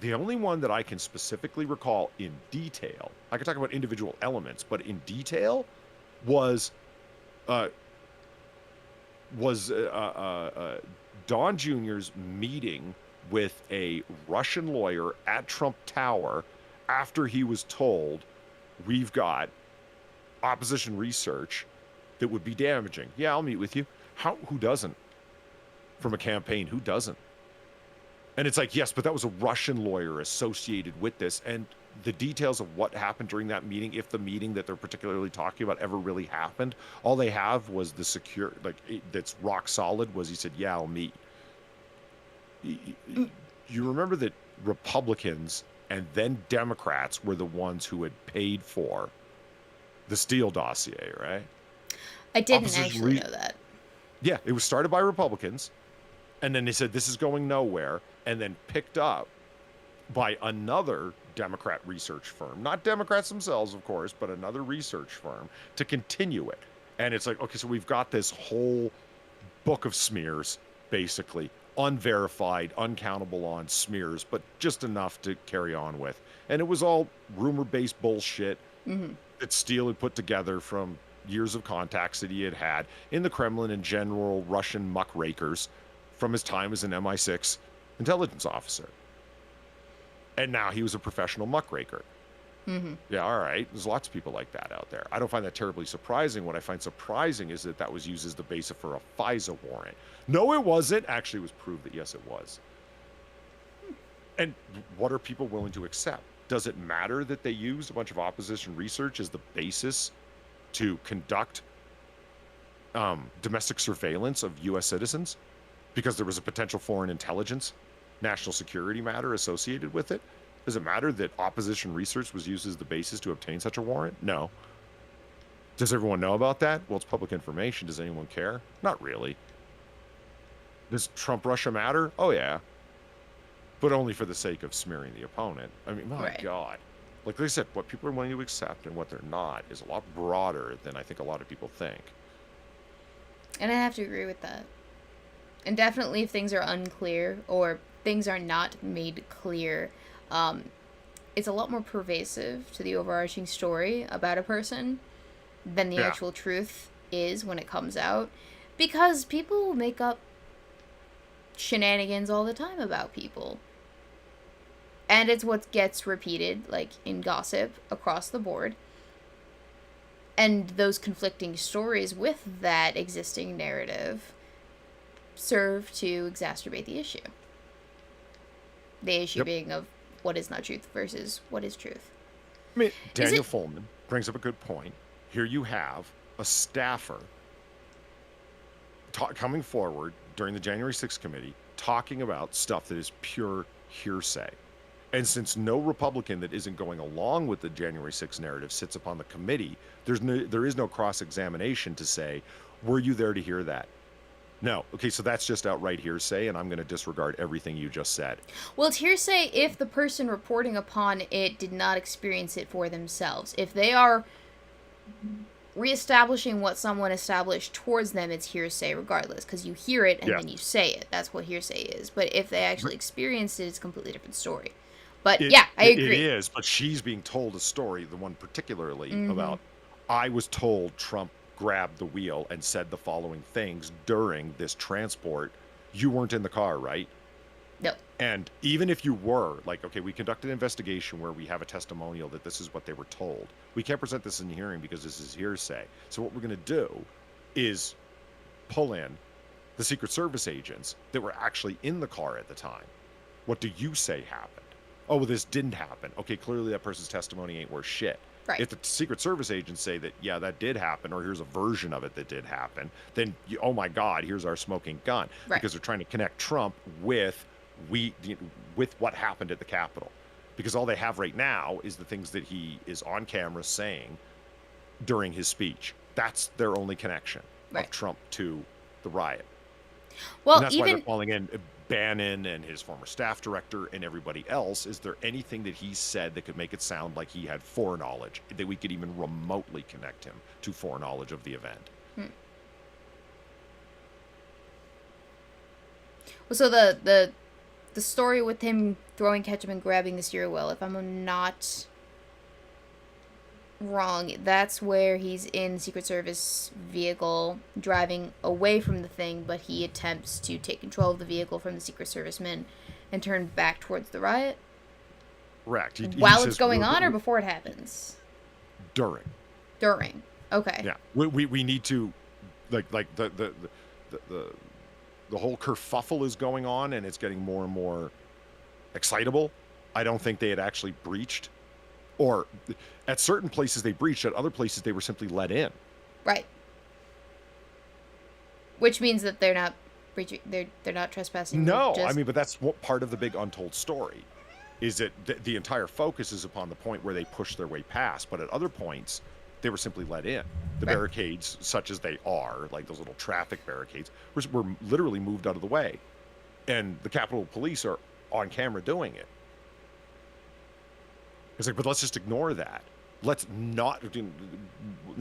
The only one that I can specifically recall in detail, I can talk about individual elements, but in detail, was Don Jr.'s meeting with a Russian lawyer at Trump Tower after he was told, we've got opposition research that would be damaging. Yeah, I'll meet with you. Who doesn't? From a campaign, who doesn't? And it's like, yes, but that was a Russian lawyer associated with this. And the details of what happened during that meeting, if the meeting that they're particularly talking about ever really happened, all they have was the that's rock solid, was he said, yeah, I'll meet. You remember that Republicans and then Democrats were the ones who had paid for the Steele dossier, right? I didn't actually know that. Yeah, it was started by Republicans, and then they said this is going nowhere, and then picked up by another Democrat research firm, not Democrats themselves, of course, but another research firm to continue it. And it's like, okay, so we've got this whole book of smears, basically, unverified, uncountable on smears, but just enough to carry on with. And it was all rumor-based bullshit that Steele had put together from years of contacts that he had had in the Kremlin and general Russian muckrakers from his time as an MI6 intelligence officer. And now he was a professional muckraker. Yeah, all right. There's lots of people like that out there. I don't find that terribly surprising. What I find surprising is that that was used as the basis for a FISA warrant. No, it wasn't. Actually, it was proved that yes, it was. And what are people willing to accept? Does it matter that they used a bunch of opposition research as the basis to conduct domestic surveillance of U.S. citizens because there was a potential foreign intelligence, national security matter associated with it? Does it matter that opposition research was used as the basis to obtain such a warrant? No. Does everyone know about that? Well, it's public information. Does anyone care? Not really. Does Trump-Russia matter? Oh, yeah. But only for the sake of smearing the opponent. I mean, my God. Like I said, what people are willing to accept and what they're not is a lot broader than I think a lot of people think. And I have to agree with that. And definitely if things are unclear or things are not made clear, it's a lot more pervasive to the overarching story about a person than the actual truth is when it comes out. Because people make up shenanigans all the time about people. And it's what gets repeated, like, in gossip across the board. And those conflicting stories with that existing narrative serve to exacerbate the issue. The issue being of what is not truth versus what is truth. I mean, Daniel Fullman brings up a good point. Here you have a staffer coming forward during the January 6th committee talking about stuff that is pure hearsay. And since no Republican that isn't going along with the January 6th narrative sits upon the committee, there is no cross-examination to say, were you there to hear that? No. Okay, so that's just outright hearsay, and I'm going to disregard everything you just said. Well, it's hearsay if the person reporting upon it did not experience it for themselves. If they are reestablishing what someone established towards them, it's hearsay regardless, because you hear it and then you say it. That's what hearsay is. But if they actually experienced it, it's a completely different story. But I agree. It is, but she's being told a story, the one particularly about, I was told Trump grabbed the wheel and said the following things during this transport. You weren't in the car, right? No. And even if you were, like, okay, we conducted an investigation where we have a testimonial that this is what they were told. We can't present this in the hearing because this is hearsay. So what we're going to do is pull in the Secret Service agents that were actually in the car at the time. What do you say happened? Oh, well, this didn't happen. Okay, clearly that person's testimony ain't worth shit. Right. If the Secret Service agents say that, yeah, that did happen, or here's a version of it that did happen, then, oh my God, here's our smoking gun. Right. Because they're trying to connect Trump with what happened at the Capitol. Because all they have right now is the things that he is on camera saying during his speech. That's their only connection of Trump to the riot. Well, and that's why they're calling in Bannon and his former staff director and everybody else. Is there anything that he said that could make it sound like he had foreknowledge, that we could even remotely connect him to foreknowledge of the event? Well, so the story with him throwing ketchup and grabbing the steering wheel, if I'm not wrong, that's where he's in Secret Service vehicle driving away from the thing, but he attempts to take control of the vehicle from the Secret Servicemen and turn back towards the riot. Correct. While it's going on or before it happens? During. Okay. Yeah. We need to, like the whole kerfuffle is going on and it's getting more and more excitable. I don't think they had actually breached. Or at certain places they breached, at other places they were simply let in. Right. Which means that they're not breaching, they're not trespassing. No, I mean, but that's what part of the big untold story is that the entire focus is upon the point where they push their way past, but at other points they were simply let in. The barricades, such as they are, like those little traffic barricades, were literally moved out of the way, and the Capitol Police are on camera doing it. It's like, but let's just ignore that. let's not,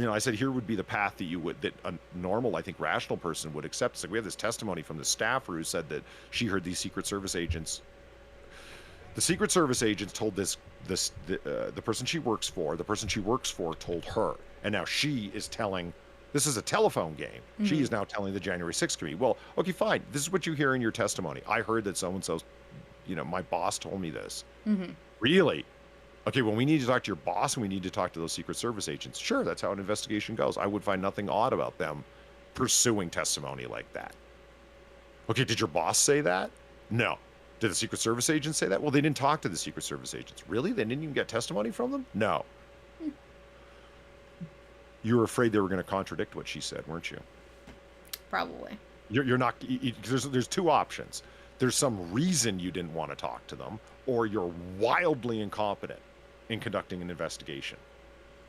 I said here would be the path that a normal, I think, rational person would accept. It's like we have this testimony from the staffer who said that she heard these Secret Service agents. The Secret Service agents told the person she works for, told her, and now she is telling. This is a telephone game. Mm-hmm. She is now telling the January 6th committee. Well, okay, fine. This is what you hear in your testimony. I heard that so-and-so, my boss told me this. Mm-hmm. Really? Okay, well, we need to talk to your boss and we need to talk to those Secret Service agents. Sure, that's how an investigation goes. I would find nothing odd about them pursuing testimony like that. Okay, did your boss say that? No. Did the Secret Service agents say that? Well, they didn't talk to the Secret Service agents. Really? They didn't even get testimony from them? No. You were afraid they were going to contradict what she said, weren't you? Probably. You're not. There's two options. There's some reason you didn't want to talk to them, or you're wildly incompetent in conducting an investigation.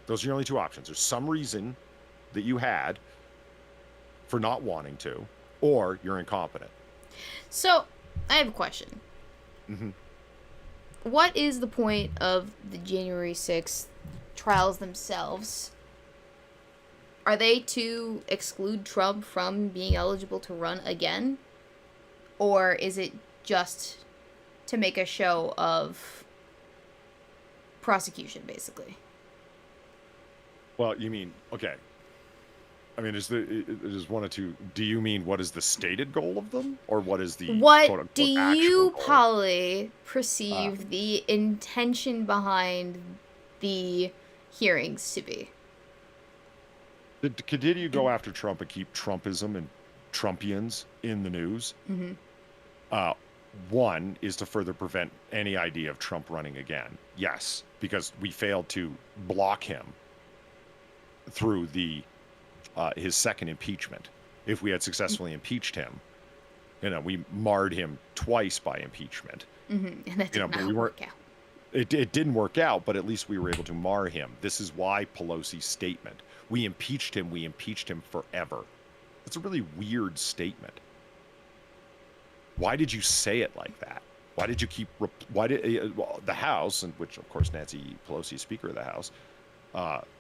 Those are your only two options. There's some reason that you had for not wanting to, or you're incompetent. So, I have a question. Mm-hmm. What is the point of the January 6th trials themselves? Are they to exclude Trump from being eligible to run again? Or is it just to make a show of prosecution, basically? Well, you mean, okay. I mean, is one or two. Do you mean what is the stated goal of them? Or what is the What do you, Polly, perceive the intention behind the hearings to be? To continue to go after Trump and keep Trumpism and Trumpians in the news. Mm-hmm. One is to further prevent any idea of Trump running again. Yes, because we failed to block him through his second impeachment. If we had successfully impeached him, we marred him twice by impeachment. Mm-hmm. And that did not work out. It didn't work out, but at least we were able to mar him. This is why Pelosi's statement. We impeached him forever. It's a really weird statement. Why did you say it like that? Why did you keep... the House, and which, of course, Nancy Pelosi is Speaker of the House,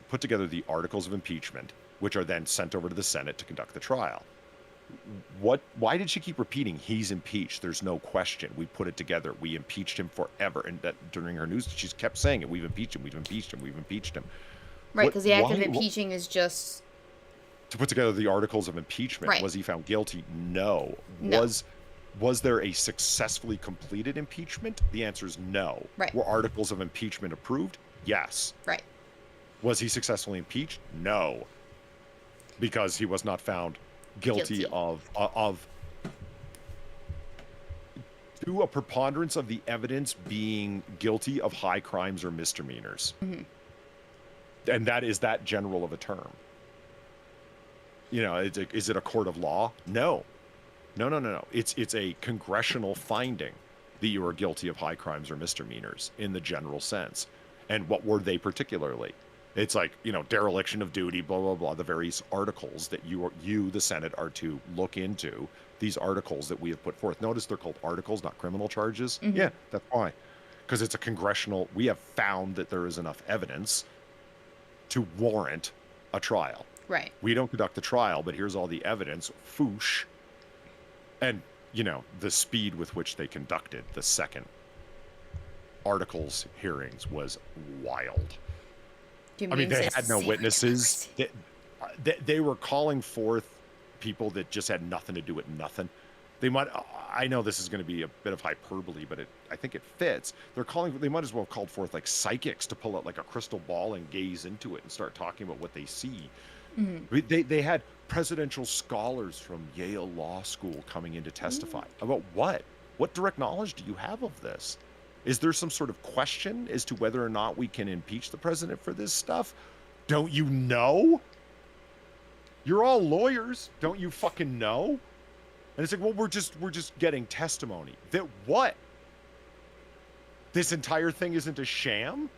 put together the articles of impeachment, which are then sent over to the Senate to conduct the trial. Why did she keep repeating, he's impeached? There's no question. We put it together. We impeached him forever. And that during her news, she's kept saying it. We've impeached him. We've impeached him. We've impeached him. Right, because the act of impeaching is just... To put together the articles of impeachment. Right. Was he found guilty? No. Was there a successfully completed impeachment? The answer is no. Right. Were articles of impeachment approved? Yes. Right. Was he successfully impeached? No. Because he was not found guilty. of to a preponderance of the evidence being guilty of high crimes or misdemeanors. Mm-hmm. And that is that general of a term. Is it a court of law? No. No. It's a congressional finding that you are guilty of high crimes or misdemeanors in the general sense. And what were they particularly? It's like, dereliction of duty, blah, blah, blah, the various articles that you, the Senate, are to look into, these articles that we have put forth. Notice they're called articles, not criminal charges. Mm-hmm. Yeah, that's why. Because it's a congressional, we have found that there is enough evidence to warrant a trial. Right. We don't conduct the trial, but here's all the evidence. Foosh. And, the speed with which they conducted the second articles hearings was wild. They had no witnesses. They were calling forth people that just had nothing to do with nothing. I know this is going to be a bit of hyperbole, but I think it fits. They might as well have called forth like psychics to pull out like a crystal ball and gaze into it and start talking about what they see. Mm-hmm. They had presidential scholars from Yale Law School coming in to testify. About what? What direct knowledge do you have of this? Is there some sort of question as to whether or not we can impeach the president for this stuff? Don't you know? You're all lawyers. Don't you fucking know? And it's like, well, we're just getting testimony. That what? This entire thing isn't a sham?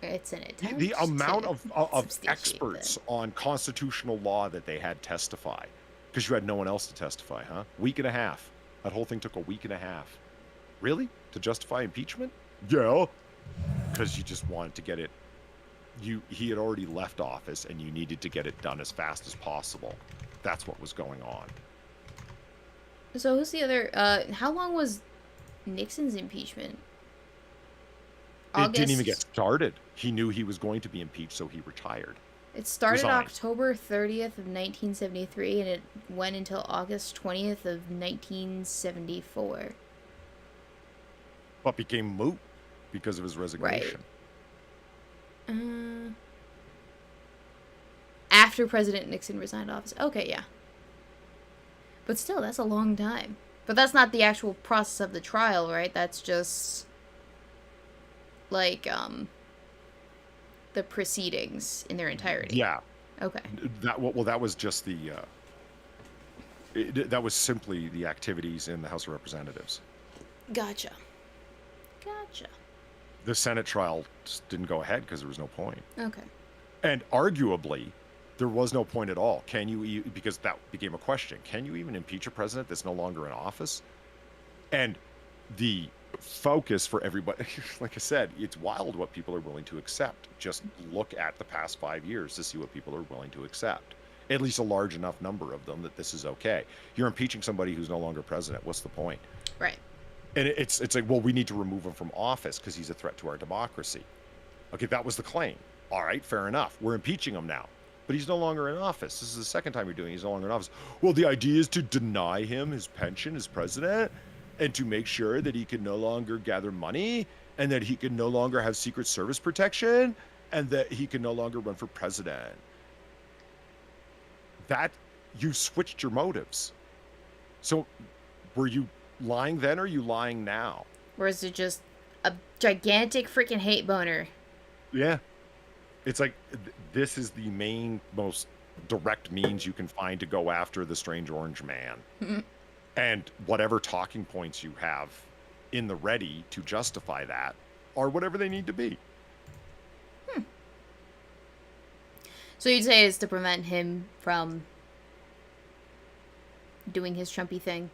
It's an attempt. The amount of experts on constitutional law that they had testify. Because you had no one else to testify, huh? Week and a half. That whole thing took a week and a half. Really? To justify impeachment? Yeah. because you just wanted to get it. He had already left office, and you needed to get it done as fast as possible. That's what was going on. So who's the other? How long was Nixon's impeachment? It didn't even get August. started. He knew he was going to be impeached, so he retired. It started Resigned. October 30th of 1973, and it went until August 20th of 1974. But became moot because of his resignation. After President Nixon resigned office. Okay, yeah. But still, that's a long time. But that's not the actual process of the trial, right? That's just like the proceedings in their entirety. Yeah. Okay. That was just the that was simply the activities in the House of Representatives. Gotcha. The Senate trial just didn't go ahead because there was no point. Okay. And arguably, there was no point at all. Because that became a question. Can you even impeach a president that's no longer in office? And the focus for everybody, like I said, it's wild what people are willing to accept. Just look at the past 5 years to see what people are willing to accept. At least a large enough number of them that this is okay. You're impeaching somebody who's no longer president. What's the point? Right. And it's like, well, we need to remove him from office because he's a threat to our democracy. Okay, that was the claim. All right, fair enough. We're impeaching him now. But he's no longer in office. This is the second time you're doing it. He's no longer in office. Well, the idea is to deny him his pension as president and to make sure that he can no longer gather money and that he can no longer have Secret Service protection and that he can no longer run for president. That, you switched your motives. So were you lying then or are you lying now? Or is it just a gigantic freaking hate boner? Yeah. It's like, this is the main, most direct means you can find to go after the strange orange man. And whatever talking points you have in the ready to justify that are whatever they need to be. So you'd say it's to prevent him from doing his Trumpy thing?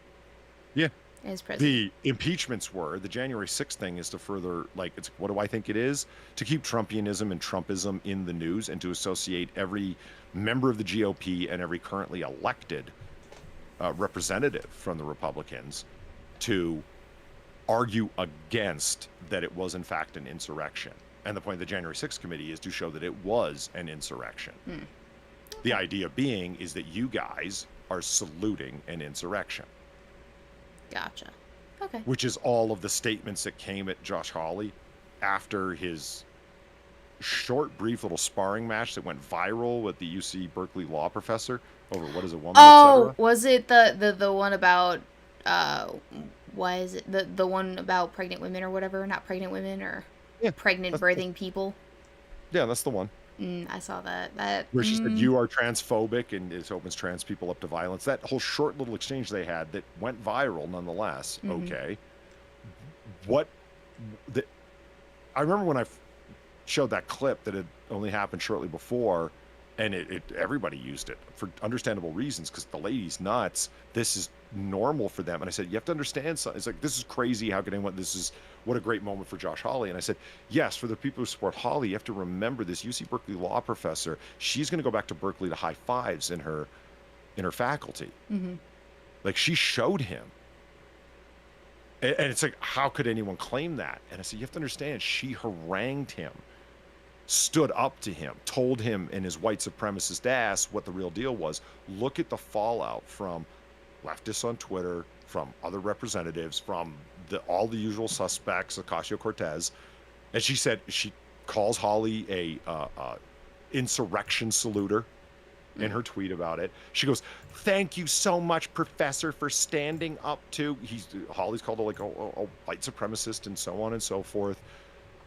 Yeah. As president. The impeachments were, the January 6th thing is to further, like, it's what do I think it is? To keep Trumpianism and Trumpism in the news and to associate every member of the GOP and every currently elected representative from the Republicans to argue against that it was in fact an insurrection. And the point of the January 6th committee is to show that it was an insurrection. The idea being is that you guys are saluting an insurrection. Gotcha. Okay. Which is all of the statements that came at Josh Hawley after his short, brief little sparring match that went viral with the UC Berkeley law professor over what is a woman, Oh, etc. was it the one about why is it the one about pregnant women or whatever? Not pregnant women or pregnant birthing people. Yeah, that's the one. I saw that. Where she said, you are transphobic and it opens trans people up to violence. That whole short little exchange they had that went viral nonetheless. Okay. I remember when I showed that clip that had only happened shortly before, and everybody used it for understandable reasons because the lady's nuts. This is normal for them. And I said, you have to understand something. It's like, this is crazy. How can anyone, what a great moment for Josh Hawley. And I said, yes, for the people who support Hawley, you have to remember this UC Berkeley law professor, she's going to go back to Berkeley to high fives in her faculty. Like, she showed him. And it's like, how could anyone claim that? And I said, you have to understand, she harangued him, stood up to him, told him in his white supremacist ass what the real deal was. Look at the fallout from leftists on Twitter, from other representatives, from all the usual suspects, Ocasio-Cortez. And she said, she calls Hawley a insurrection saluter in her tweet about it. She goes, thank you so much, Professor, for standing up to, Hawley's called a white supremacist and so on and so forth.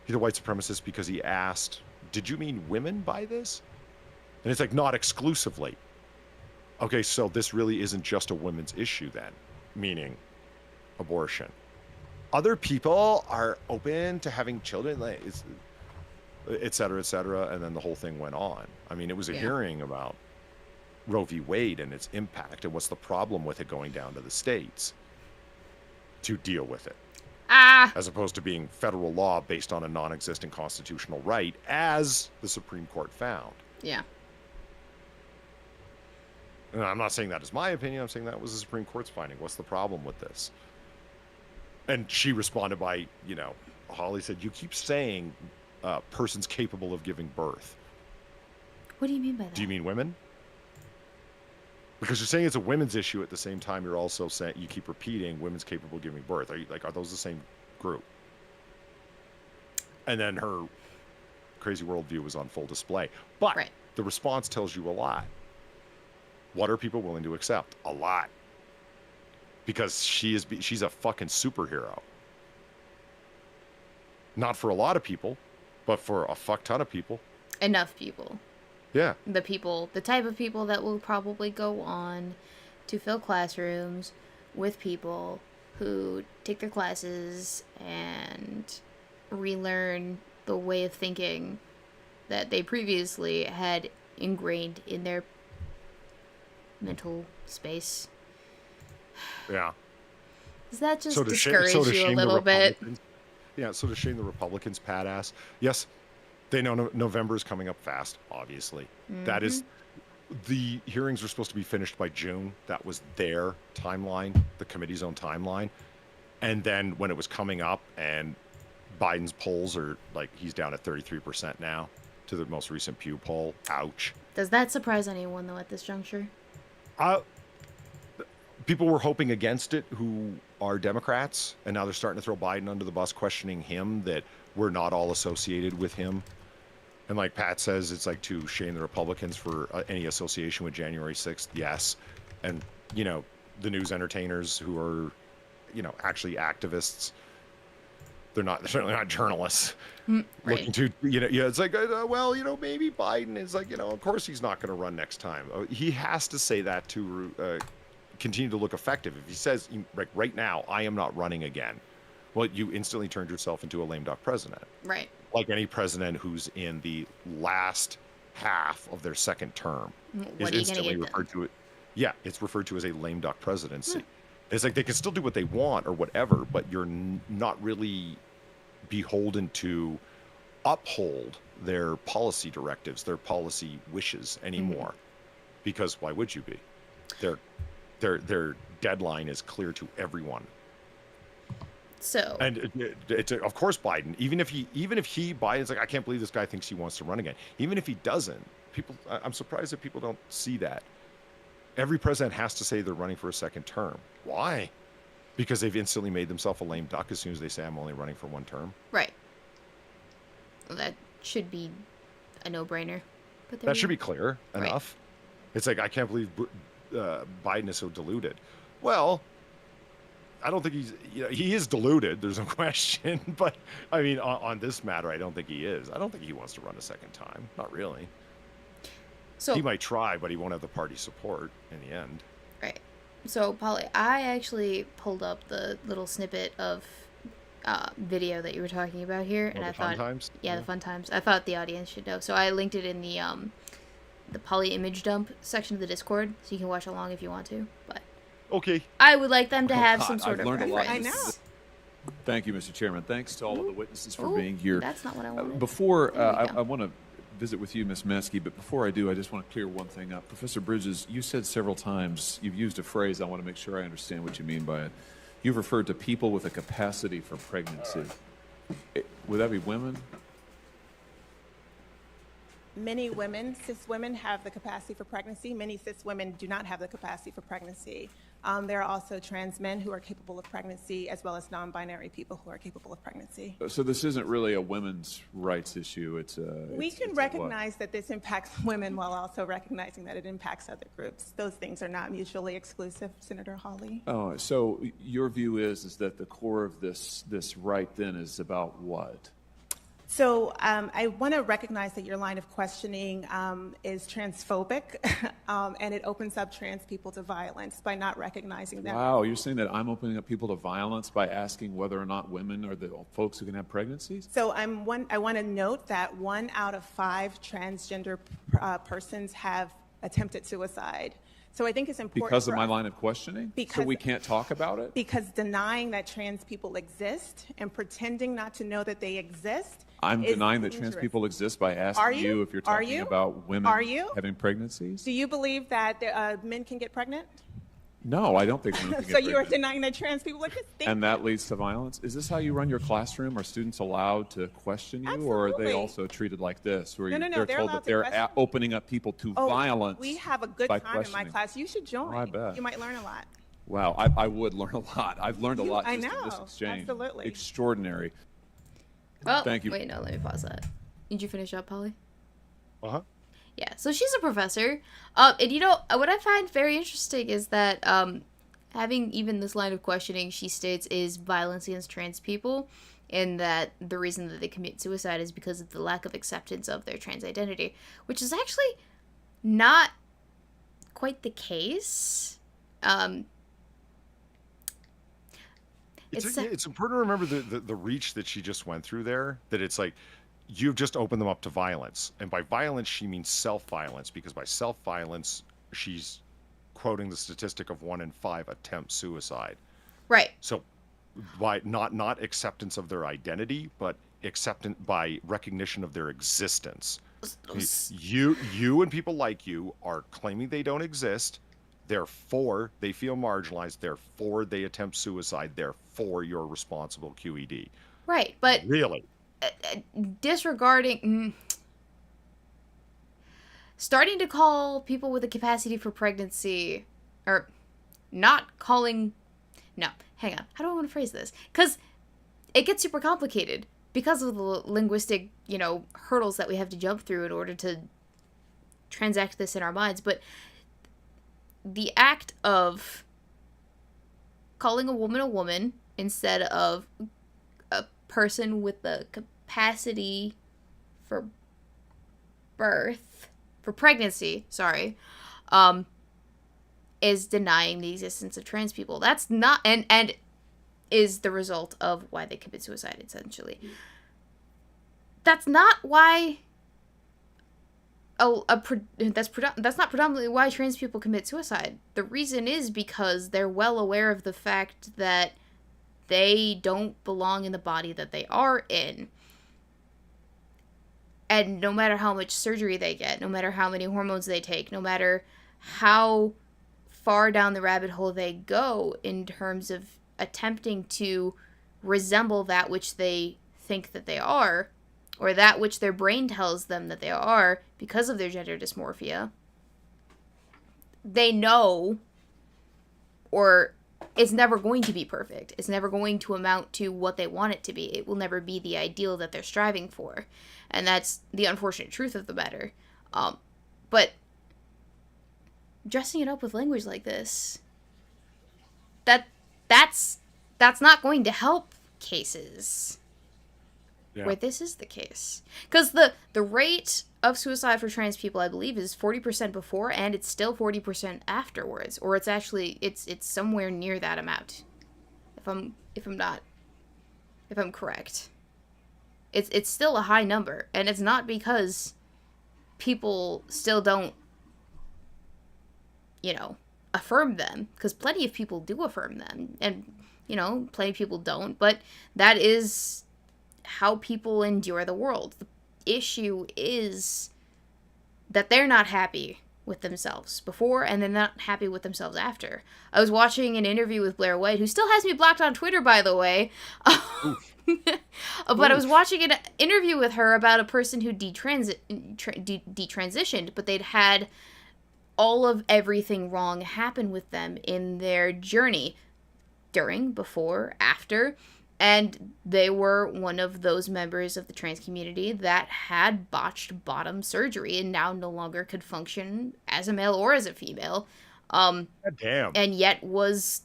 He's a white supremacist because he asked, did you mean women by this? And it's like, not exclusively. Okay, so this really isn't just a women's issue then, meaning abortion. Other people are open to having children, like, et cetera, and then the whole thing went on. I mean, it was a hearing about Roe v. Wade and its impact and what's the problem with it going down to the states to deal with it. as opposed to being federal law based on a non-existent constitutional right, as the Supreme Court found. Yeah. And I'm not saying that is my opinion. I'm saying that was the Supreme Court's finding. What's the problem with this? And she responded by, Holly said, you keep saying persons capable of giving birth. What do you mean by that? Do you mean women? Because you're saying it's a women's issue at the same time you're also saying, you keep repeating women's capable of giving birth. Are those the same group? And then her crazy worldview was on full display. But the response tells you a lot. What are people willing to accept? A lot. Because she's a fucking superhero. Not for a lot of people, but for a fuck ton of people. Enough people. Yeah. The type of people that will probably go on to fill classrooms with people who take their classes and relearn the way of thinking that they previously had ingrained in their mental space. Yeah. Does that just discourage you a little bit? Yeah, so to shame the Republicans, Pat ass. Yes, they know November is coming up fast, obviously. Mm-hmm. That is, the hearings were supposed to be finished by June. That was their timeline, the committee's own timeline. And then when it was coming up and Biden's polls are he's down at 33% now to the most recent Pew poll. Ouch. Does that surprise anyone, though, at this juncture? People were hoping against it who are Democrats, and now they're starting to throw Biden under the bus, questioning him, that we're not all associated with him. And like Pat says, it's to shame the Republicans for any association with January 6th. Yes. And, the news entertainers who are, actually activists, they're certainly not journalists. Right. Looking to, it's maybe Biden is of course he's not going to run next time. He has to say that to continue to look effective. If he says, right now, I am not running again, well, you instantly turned yourself into a lame duck president. Right. Like any president who's in the last half of their second term is instantly referred to it. Yeah, it's referred to as a lame duck presidency. It's they can still do what they want or whatever, but you're not really beholden to uphold their policy directives, their policy wishes anymore. Because why would you be? Their deadline is clear to everyone. So, and it's of course Biden. Even if Biden's I can't believe this guy thinks he wants to run again. Even if he doesn't, I'm surprised that people don't see that. Every president has to say they're running for a second term. Why? Because they've instantly made themselves a lame duck as soon as they say I'm only running for one term. Right. Well, that should be a no-brainer. But that should be clear enough. It's I can't believe Biden is so deluded. Well, I don't think he is deluded. There's no question. But I mean, on this matter, I don't think he is. I don't think he wants to run a second time. Not really. So he might try, but he won't have the party support in the end. Right. So, Polly, I actually pulled up the little snippet of video that you were talking about here, and I thought, the fun times. I thought the audience should know. So I linked it in the Poly image dump section of the Discord, so you can watch along if you want to. But okay, I would like them to have some sort of reference. I know. Thank you, Mr. Chairman. Thanks to all of the witnesses for being here. That's not what I wanted. Before I want to visit with you, Ms. Meskey, but before I do, I just want to clear one thing up. Professor Bridges, you said several times, you've used a phrase, I want to make sure I understand what you mean by it. You've referred to people with a capacity for pregnancy. Would that be women? Many women, cis women, have the capacity for pregnancy. Many cis women do not have the capacity for pregnancy. There are also trans men who are capable of pregnancy, as well as non-binary people who are capable of pregnancy. So this isn't really a women's rights issue. We can recognize that this impacts women while also recognizing that it impacts other groups. Those things are not mutually exclusive, Senator Hawley. Oh, so your view is that the core of this right then is about what? So I want to recognize that your line of questioning is transphobic, and it opens up trans people to violence by not recognizing them. Wow, you're saying that I'm opening up people to violence by asking whether or not women are the folks who can have pregnancies? So I want to note that 1 out of 5 transgender persons have attempted suicide. So I think it's important Because of for my us- line of questioning? So Because- we can't talk about it? because denying that trans people exist and pretending not to know that they exist. I'm is denying that trans dangerous. people exist by Are asking you? you if you're Are talking you? about women Are you? having pregnancies. Do you believe that men can get pregnant? No, I don't think women can So get you are pregnant. denying that trans people exist? And that leads to violence. Is this how you run your classroom? Are students allowed to question you, or are they Absolutely. also treated like this, where No, they're they're told allowed that to they're question. opening up people to violence? We have a good by time in my questioning? class. You should join. Oh, I bet. You might learn a lot. Wow, I would learn a lot. I've learned a lot I just in this know, exchange. absolutely. Extraordinary. Oh, Thank you. Wait, no, let me pause that. Did you finish up, Polly? Uh-huh. Yeah, so she's a professor. And what I find very interesting is that having even this line of questioning, she states, is violence against trans people, and that the reason that they commit suicide is because of the lack of acceptance of their trans identity, which is actually not quite the case. It's important to remember the reach that she just went through there, that it's like you've just opened them up to violence. And by violence, she means self-violence, because by self-violence, she's quoting the statistic of 1 in 5 attempt suicide. Right. So by not acceptance of their identity, but acceptance by recognition of their existence. You and people like you are claiming they don't exist. Therefore, they feel marginalized. Therefore, they attempt suicide. Therefore, you're responsible, QED. Right, but Really? disregarding... starting to call people with a capacity for pregnancy, or not calling... No, hang on. How do I want to phrase this? Because it gets super complicated because of the linguistic, hurdles that we have to jump through in order to transact this in our minds. But the act of calling a woman instead of a person with the capacity for pregnancy, is denying the existence of trans people. That's not, and is the result of why they commit suicide, essentially. That's not why that's not predominantly why trans people commit suicide. The reason is because they're well aware of the fact that they don't belong in the body that they are in. And no matter how much surgery they get, no matter how many hormones they take, no matter how far down the rabbit hole they go in terms of attempting to resemble that which they think that they are, or that which their brain tells them that they are because of their gender dysmorphia, they know, or it's never going to be perfect. It's never going to amount to what they want it to be. It will never be the ideal that they're striving for. And that's the unfortunate truth of the matter. But dressing it up with language like this, that's not going to help cases where this is the case. Because the rate of suicide for trans people, I believe, is 40% before, and it's still 40% afterwards. Or it's actually, it's somewhere near that amount. If I'm correct. It's still a high number, and it's not because people still don't, affirm them, because plenty of people do affirm them, and, plenty of people don't, but that is how people endure the world. The issue is that they're not happy with themselves before, and they're not happy with themselves after. I was watching an interview with Blair White, who still has me blocked on Twitter, by the way. But I was watching an interview with her about a person who detransitioned, but they'd had all of everything wrong happen with them in their journey, during, before, after, and they were one of those members of the trans community that had botched bottom surgery and now no longer could function as a male or as a female. God damn. And yet was,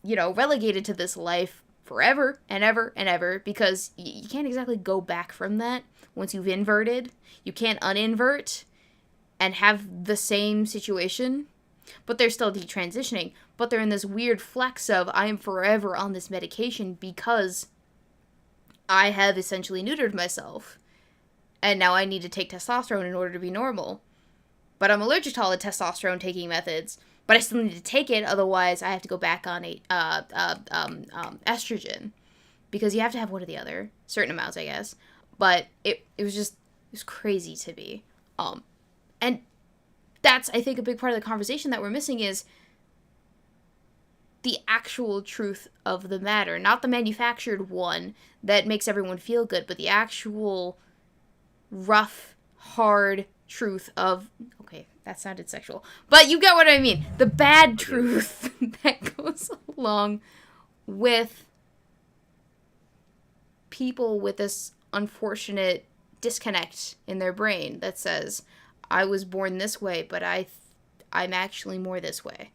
relegated to this life forever and ever and ever, because you can't exactly go back from that once you've inverted. You can't uninvert and have the same situation, but they're still detransitioning. But they're in this weird flex of, I am forever on this medication because I have essentially neutered myself. And now I need to take testosterone in order to be normal. but I'm allergic to all the testosterone taking methods. But I still need to take it, otherwise I have to go back on estrogen, because you have to have one or the other, certain amounts, I guess. But it was crazy to me, and that's, I think, a big part of the conversation that we're missing is the actual truth of the matter, not the manufactured one that makes everyone feel good, but the actual rough, hard truth of, okay, that sounded sexual, but you get what I mean. The bad truth that goes along with people with this unfortunate disconnect in their brain that says, I was born this way, but I'm actually more this way.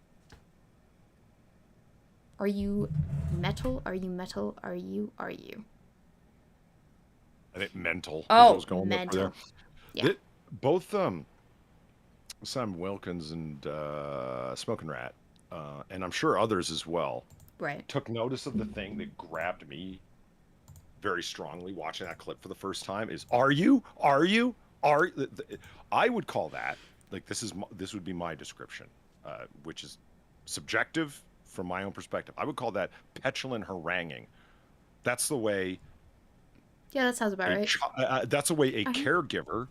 Are you metal? Are you metal? Are you? I think mental. Oh, was going mental. There. Yeah. Both Simon Wilkins and Smoking Rat, and I'm sure others as well, Right. took notice of the thing that grabbed me very strongly watching that clip for the first time is, are you? I would call that, like, this would be my description, which is subjective from my own perspective. I would call that petulant haranguing. That's the way. Yeah, that sounds about right. That's the way a caregiver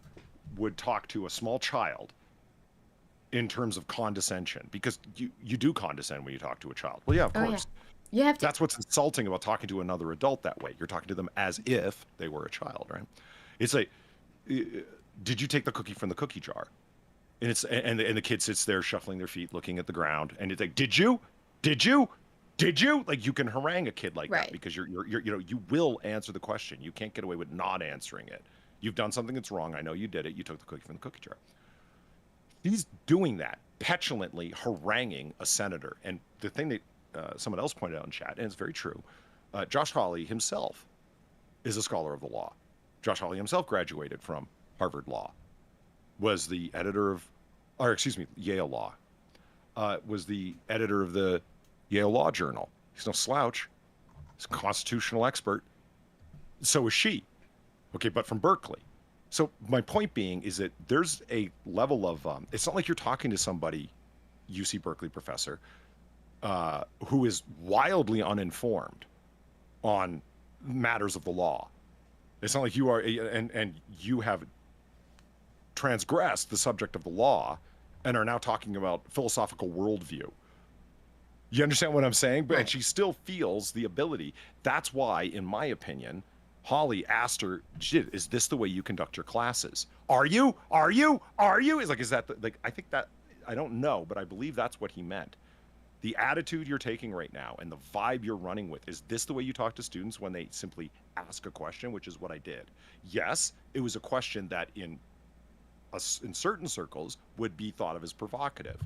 would talk to a small child in terms of condescension, because you do condescend when you talk to a child. Well, yeah, of course. You have to. That's what's insulting about talking to another adult that way. You're talking to them as if they were a child, right? It's like, did you take the cookie from the cookie jar? And the kid sits there shuffling their feet, looking at the ground, and it's like, did you? Like, you can harangue a kid like that, because you will answer the question. You can't get away with not answering it. You've done something that's wrong. I know you did it. You took the cookie from the cookie jar. He's doing that, petulantly haranguing a senator. And the thing that someone else pointed out in chat, and it's very true, Josh Hawley himself is a scholar of the law. Josh Hawley himself graduated from Harvard Law, was the editor of, Yale Law, was the editor of the Yale Law Journal. He's no slouch. He's a constitutional expert. So is she. Okay, but from Berkeley. So my point being is that there's a level of, it's not like you're talking to somebody, UC Berkeley professor, who is wildly uninformed on matters of the law. It's not like you are, and you have transgressed the subject of the law and are now talking about philosophical worldview. You understand what I'm saying? But and she still feels the ability. That's why, in my opinion, Holly asked her, "Is this the way you conduct your classes? Are you? Is like, is that like? I think that, I don't know, but I believe that's what he meant. The attitude you're taking right now and the vibe you're running with, is this the way you talk to students when they simply ask a question, which is what I did? Yes, it was a question that in certain circles would be thought of as provocative.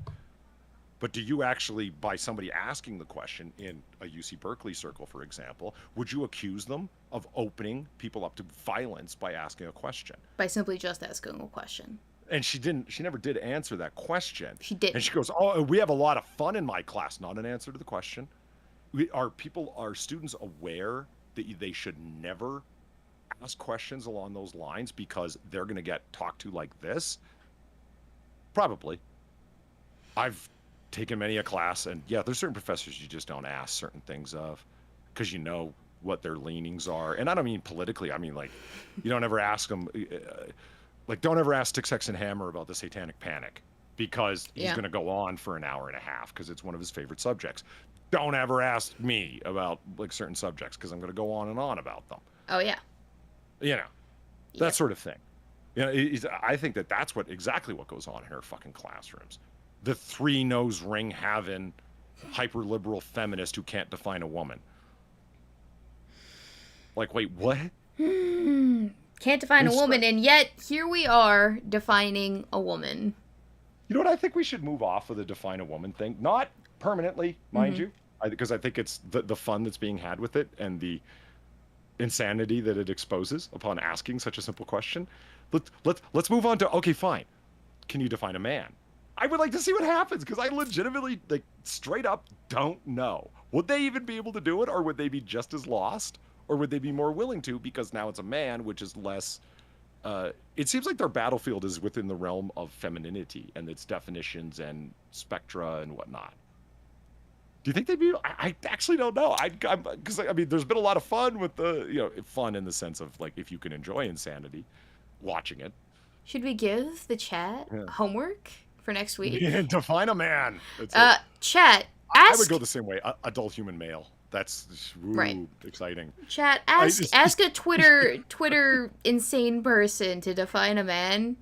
But do you actually, by somebody asking the question in a UC Berkeley circle, for example, would you accuse them of opening people up to violence by asking a question? By simply just asking a question. And she never did answer that question. She did. And she goes, "Oh, we have a lot of fun in my class." Not an answer to the question. Are students aware that they should never ask questions along those lines because they're going to get talked to like this? Probably. I've taken many a class, and yeah, there's certain professors you just don't ask certain things of, because you know what their leanings are. And I don't mean politically. I mean, like, you don't ever ask them, like, don't ever ask Stick, Sex, and Hammer about the Satanic Panic, because he's going to go on for an hour and a half because it's one of his favorite subjects. Don't ever ask me about, like, certain subjects because I'm going to go on and on about them. Oh, yeah. You know, that sort of thing. You know, I think that's exactly what goes on in her fucking classrooms. The three-nose ring having hyper-liberal feminist who can't define a woman. Like, wait, what? Can't define a woman, and yet here we are defining a woman. You know what? I think we should move off of the define a woman thing. Not permanently, mind you, because I think it's the fun that's being had with it and the insanity that it exposes upon asking such a simple question. Let's move on to, okay, fine. Can you define a man? I would like to see what happens, because I legitimately, like, straight up don't know. Would they even be able to do it, or would they be just as lost? Or would they be more willing to, because now it's a man, which is less it seems like their battlefield is within the realm of femininity and its definitions and spectra and whatnot. Do you think they'd be? I actually don't know. Because I mean, there's been a lot of fun with fun in the sense of like if you can enjoy insanity, watching it. Should we give the chat homework for next week? Define a man. That's Chat. I would go the same way. Adult human male. That's right. Exciting. Chat. Ask a Twitter insane person to define a man,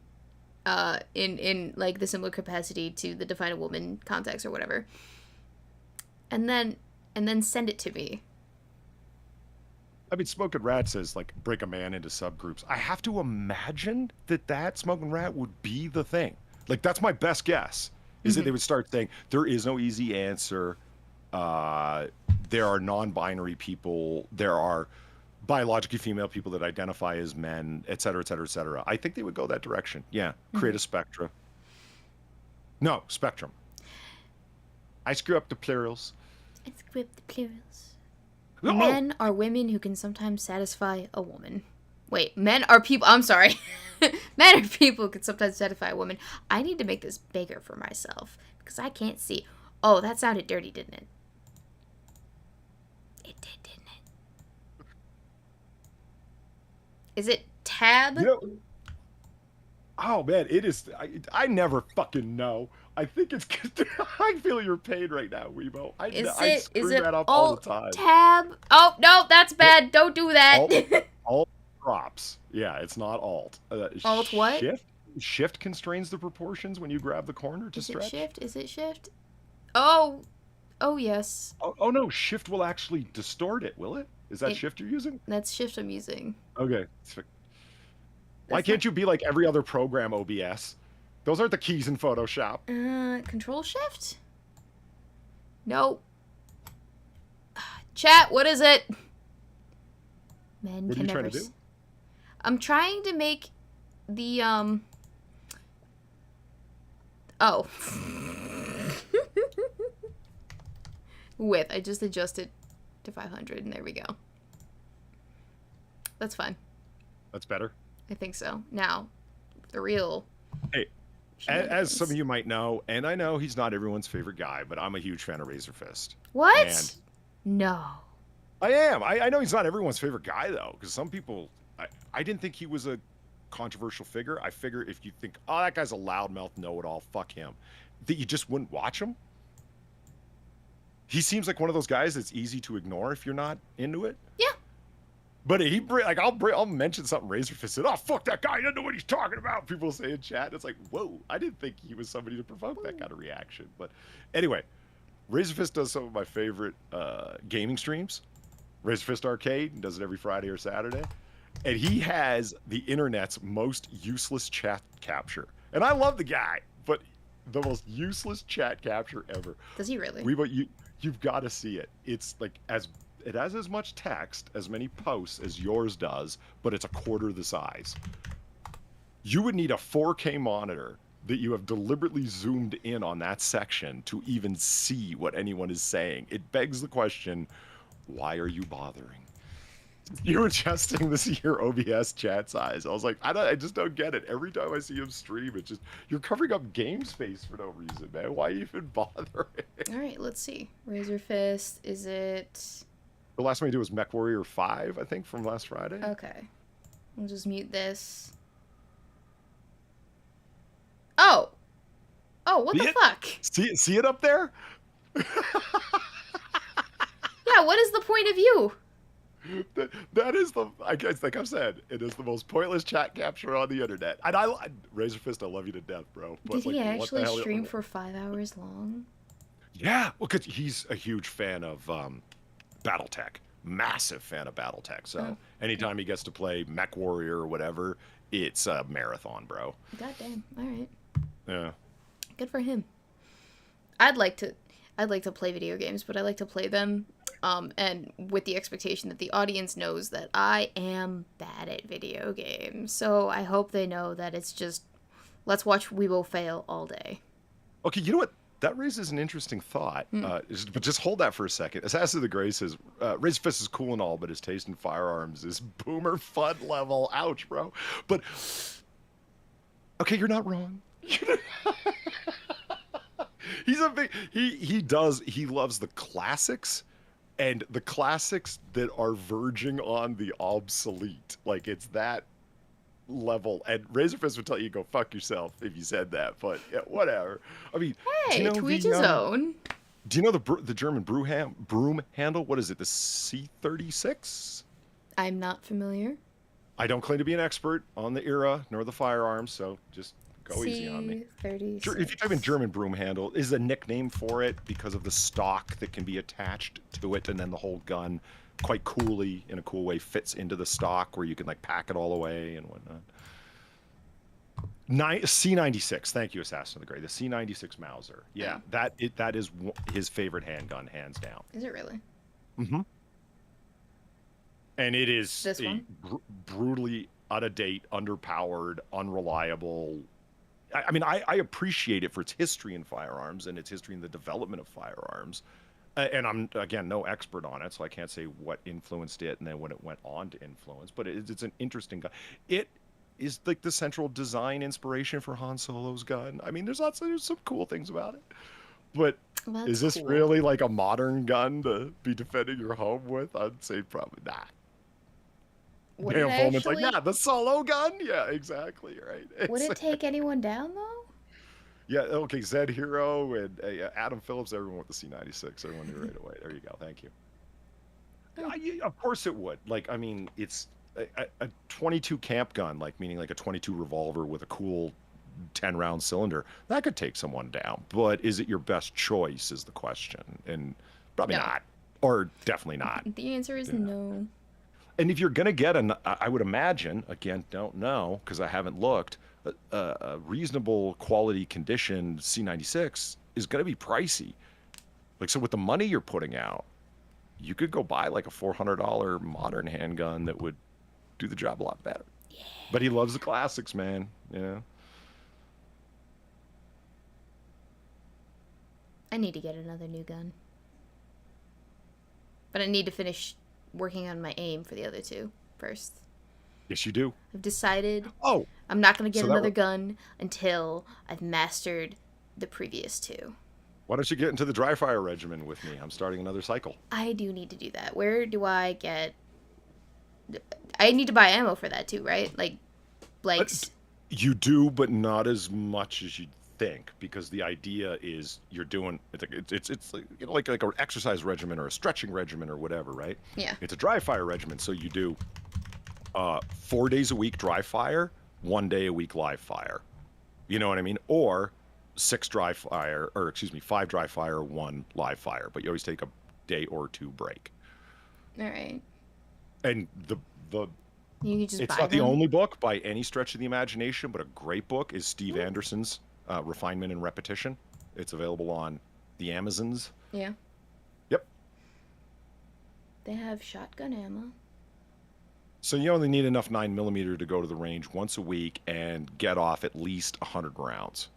in like the similar capacity to the define a woman context or whatever. And then send it to me. I mean, Smoking Rat says, like, break a man into subgroups. I have to imagine that Smoking Rat would be the thing. Like, that's my best guess, is that they would start saying, there is no easy answer. There are non-binary people. There are biologically female people that identify as men, et cetera, et cetera, et cetera. I think they would go that direction. Yeah, create a spectrum. No, spectrum. I screw up the plurals. I screw up the plurals. Men are women who can sometimes satisfy a woman. Wait, men are people. I'm sorry. Men are people who can sometimes satisfy a woman. I need to make this bigger for myself because I can't see. Oh, that sounded dirty, didn't it? It did, didn't it? Is it tab? Oh man, it is. I never fucking know. I think it's. I feel your pain right now, Weebo. I screw that up all the time. Tab? Oh no, that's bad. Don't do that. Alt drops. Yeah, it's not alt. Alt what? Shift constrains the proportions when you grab the corner to stretch. Is it shift? Oh yes. Oh no, shift will actually distort it. Will it? Is that shift you're using? That's shift I'm using. Okay. Why can't you be like every other program, OBS? Those aren't the keys in Photoshop. Control shift? No. Chat, what is it? Men what can are you never. Trying to do? I'm trying to make the Oh. Width. I just adjusted to 500, and there we go. That's fine. That's better. I think so. Now, the real. Hey, as some of you might know, and I know he's not everyone's favorite guy, but I'm a huge fan of Razor Fist. What? And no. I am. I know he's not everyone's favorite guy, though, because some people... I didn't think he was a controversial figure. I figure if you think, oh, that guy's a loudmouth know-it-all, fuck him, that you just wouldn't watch him. He seems like one of those guys that's easy to ignore if you're not into it. Yeah. But I'll mention something Razor Fist said, oh, fuck that guy, I don't know what he's talking about. People say in chat, it's like, whoa, I didn't think he was somebody to provoke that kind of reaction. But anyway, Razor Fist does some of my favorite gaming streams. Razor Fist Arcade, does it every Friday or Saturday. And he has the internet's most useless chat capture. And I love the guy, but the most useless chat capture ever. Does he really? You've got to see it. It's like it has as much text, as many posts as yours does, but it's a quarter the size. You would need a 4K monitor that you have deliberately zoomed in on that section to even see what anyone is saying. It begs the question, why are you bothering? You're adjusting your OBS chat size. I was like, I just don't get it. Every time I see him stream, it's just, you're covering up game space for no reason, man. Why even bothering? All right, let's see. Razor Fist, is it... The last one we did was Mech Warrior 5, I think, from last Friday. Okay. We'll just mute this. Oh! Oh, what the fuck? See it up there? Yeah, what is the point of view? That is I guess, like I've said, it is the most pointless chat capture on the internet. And Razor Fist, I love you to death, bro. But did he actually stream for 5 hours long? Yeah, well, because he's a huge fan of BattleTech. Massive fan of BattleTech. So anytime he gets to play Mech Warrior or whatever, it's a marathon, bro. Goddamn. All right. Yeah. Good for him. I'd like to play video games, but I like to play them and with the expectation that the audience knows that I am bad at video games. So I hope they know that it's just, let's watch Weebo fail all day. Okay, you know what? that raises an interesting thought. But just hold that for a second. Assassin of the Grey says, Razor Fist is cool and all, but his taste in firearms is boomer fun level. Ouch, bro. But, okay, you're not wrong. He's a big, he loves the classics, and the classics that are verging on the obsolete. Like, it's that level. And Razor Fist would tell you, go fuck yourself if you said that, but yeah, whatever. I mean, do Hey, you know to each his own. do you know the German broom handle? What is it, the C36? I'm not familiar. I don't claim to be an expert on the era nor the firearms, so just go easy on me. C36. If you type in German broom handle, is a nickname for it because of the stock that can be attached to it, and then the whole gun quite coolly, in a cool way, fits into the stock where you can like pack it all away and whatnot. C96, thank you, Assassin of the Grey. The C96 Mauser, yeah, that is his favorite handgun, hands down. Is it really? Mm-hmm. And it is This one? brutally out of date, underpowered, unreliable. I mean, I appreciate it for its history in firearms and its history in the development of firearms. And I'm, again, no expert on it, so I can't say what influenced it and then when it went on to influence. But it's an interesting gun. It is like the central design inspiration for Han Solo's gun. I mean, there's some cool things about it. But Well, is that's this cool. really like a modern gun to be defending your home with? I'd say probably not. Would Dale it Pullman's like, actually- yeah, the Solo gun? Yeah, exactly, right? Would It's- it take anyone down though? Yeah, okay, Zed Hero and Adam Phillips, everyone with the C96. Everyone knew right away. There you go. Thank you. Of course it would. Like, I mean, it's a 22 camp gun, like meaning like a 22 revolver with a cool 10-round cylinder. That could take someone down. But is it your best choice is the question. And probably No. not. Or definitely not. The answer is Yeah. no. And if you're going to get I would imagine, again, don't know because I haven't looked, a reasonable quality condition C96 is going to be pricey. Like, so with the money you're putting out, you could go buy like a $400 modern handgun that would do the job a lot better. Yeah. But he loves the classics, man. Yeah. I need to get another new gun. But I need to finish working on my aim for the other two first. Yes, you do. I've decided Oh, I'm not going to get So that another wa- gun until I've mastered the previous two. why don't you get into the dry fire regimen with me? I'm starting another cycle. I do need to do that. Where do I get... I need to buy ammo for that too, right? Like, blanks. You do, but not as much as you'd think, because the idea is you're doing it's like, you know, like an exercise regimen or a stretching regimen or whatever, right? Yeah. It's a dry fire regimen, so you do 4 days a week dry fire, 1 day a week live fire. You know what I mean? Or 5 dry fire, 1 live fire, but you always take a day or two break. All right. And the You can just it's buy not them. the only book by any stretch of the imagination, but a great book is Steve Anderson's Refinement and Repetition. It's available on the Amazons. Yeah. Yep. They have shotgun ammo. So you only need enough 9mm to go to the range once a week and get off at least 100 rounds.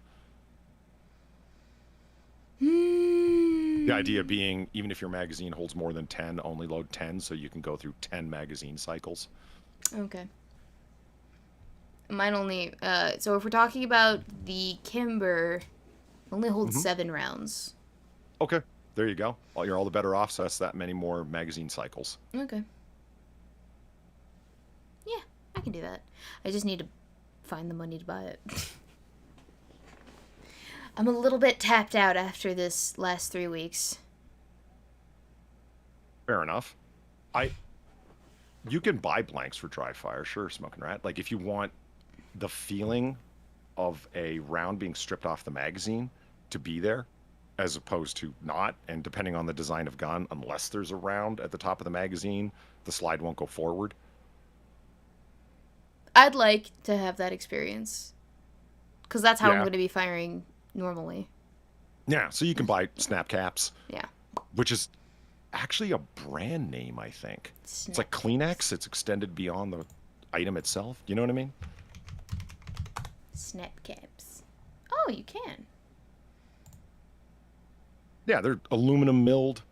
The idea being, even if your magazine holds more than 10, only load 10, so you can go through 10 magazine cycles. Okay. Mine only, so if we're talking about the Kimber, only holds 7 rounds. Okay, there you go. Well, you're all the better off, so that's that many more magazine cycles. Okay. Yeah, I can do that. I just need to find the money to buy it. I'm a little bit tapped out after this last 3 weeks. Fair enough. You can buy blanks for dry fire, sure, Smoking Rat. Like, if you want the feeling of a round being stripped off the magazine to be there, as opposed to not, and depending on the design of gun, unless there's a round at the top of the magazine, the slide won't go forward. I'd like to have that experience. Because that's how I'm Yeah. going to be firing normally. Yeah, so you can buy snap caps, Yeah. which is actually a brand name, I think. It's Snap like Kleenex. It's extended beyond the item itself. You know what I mean? Snap caps. Oh, you can. Yeah, they're aluminum milled,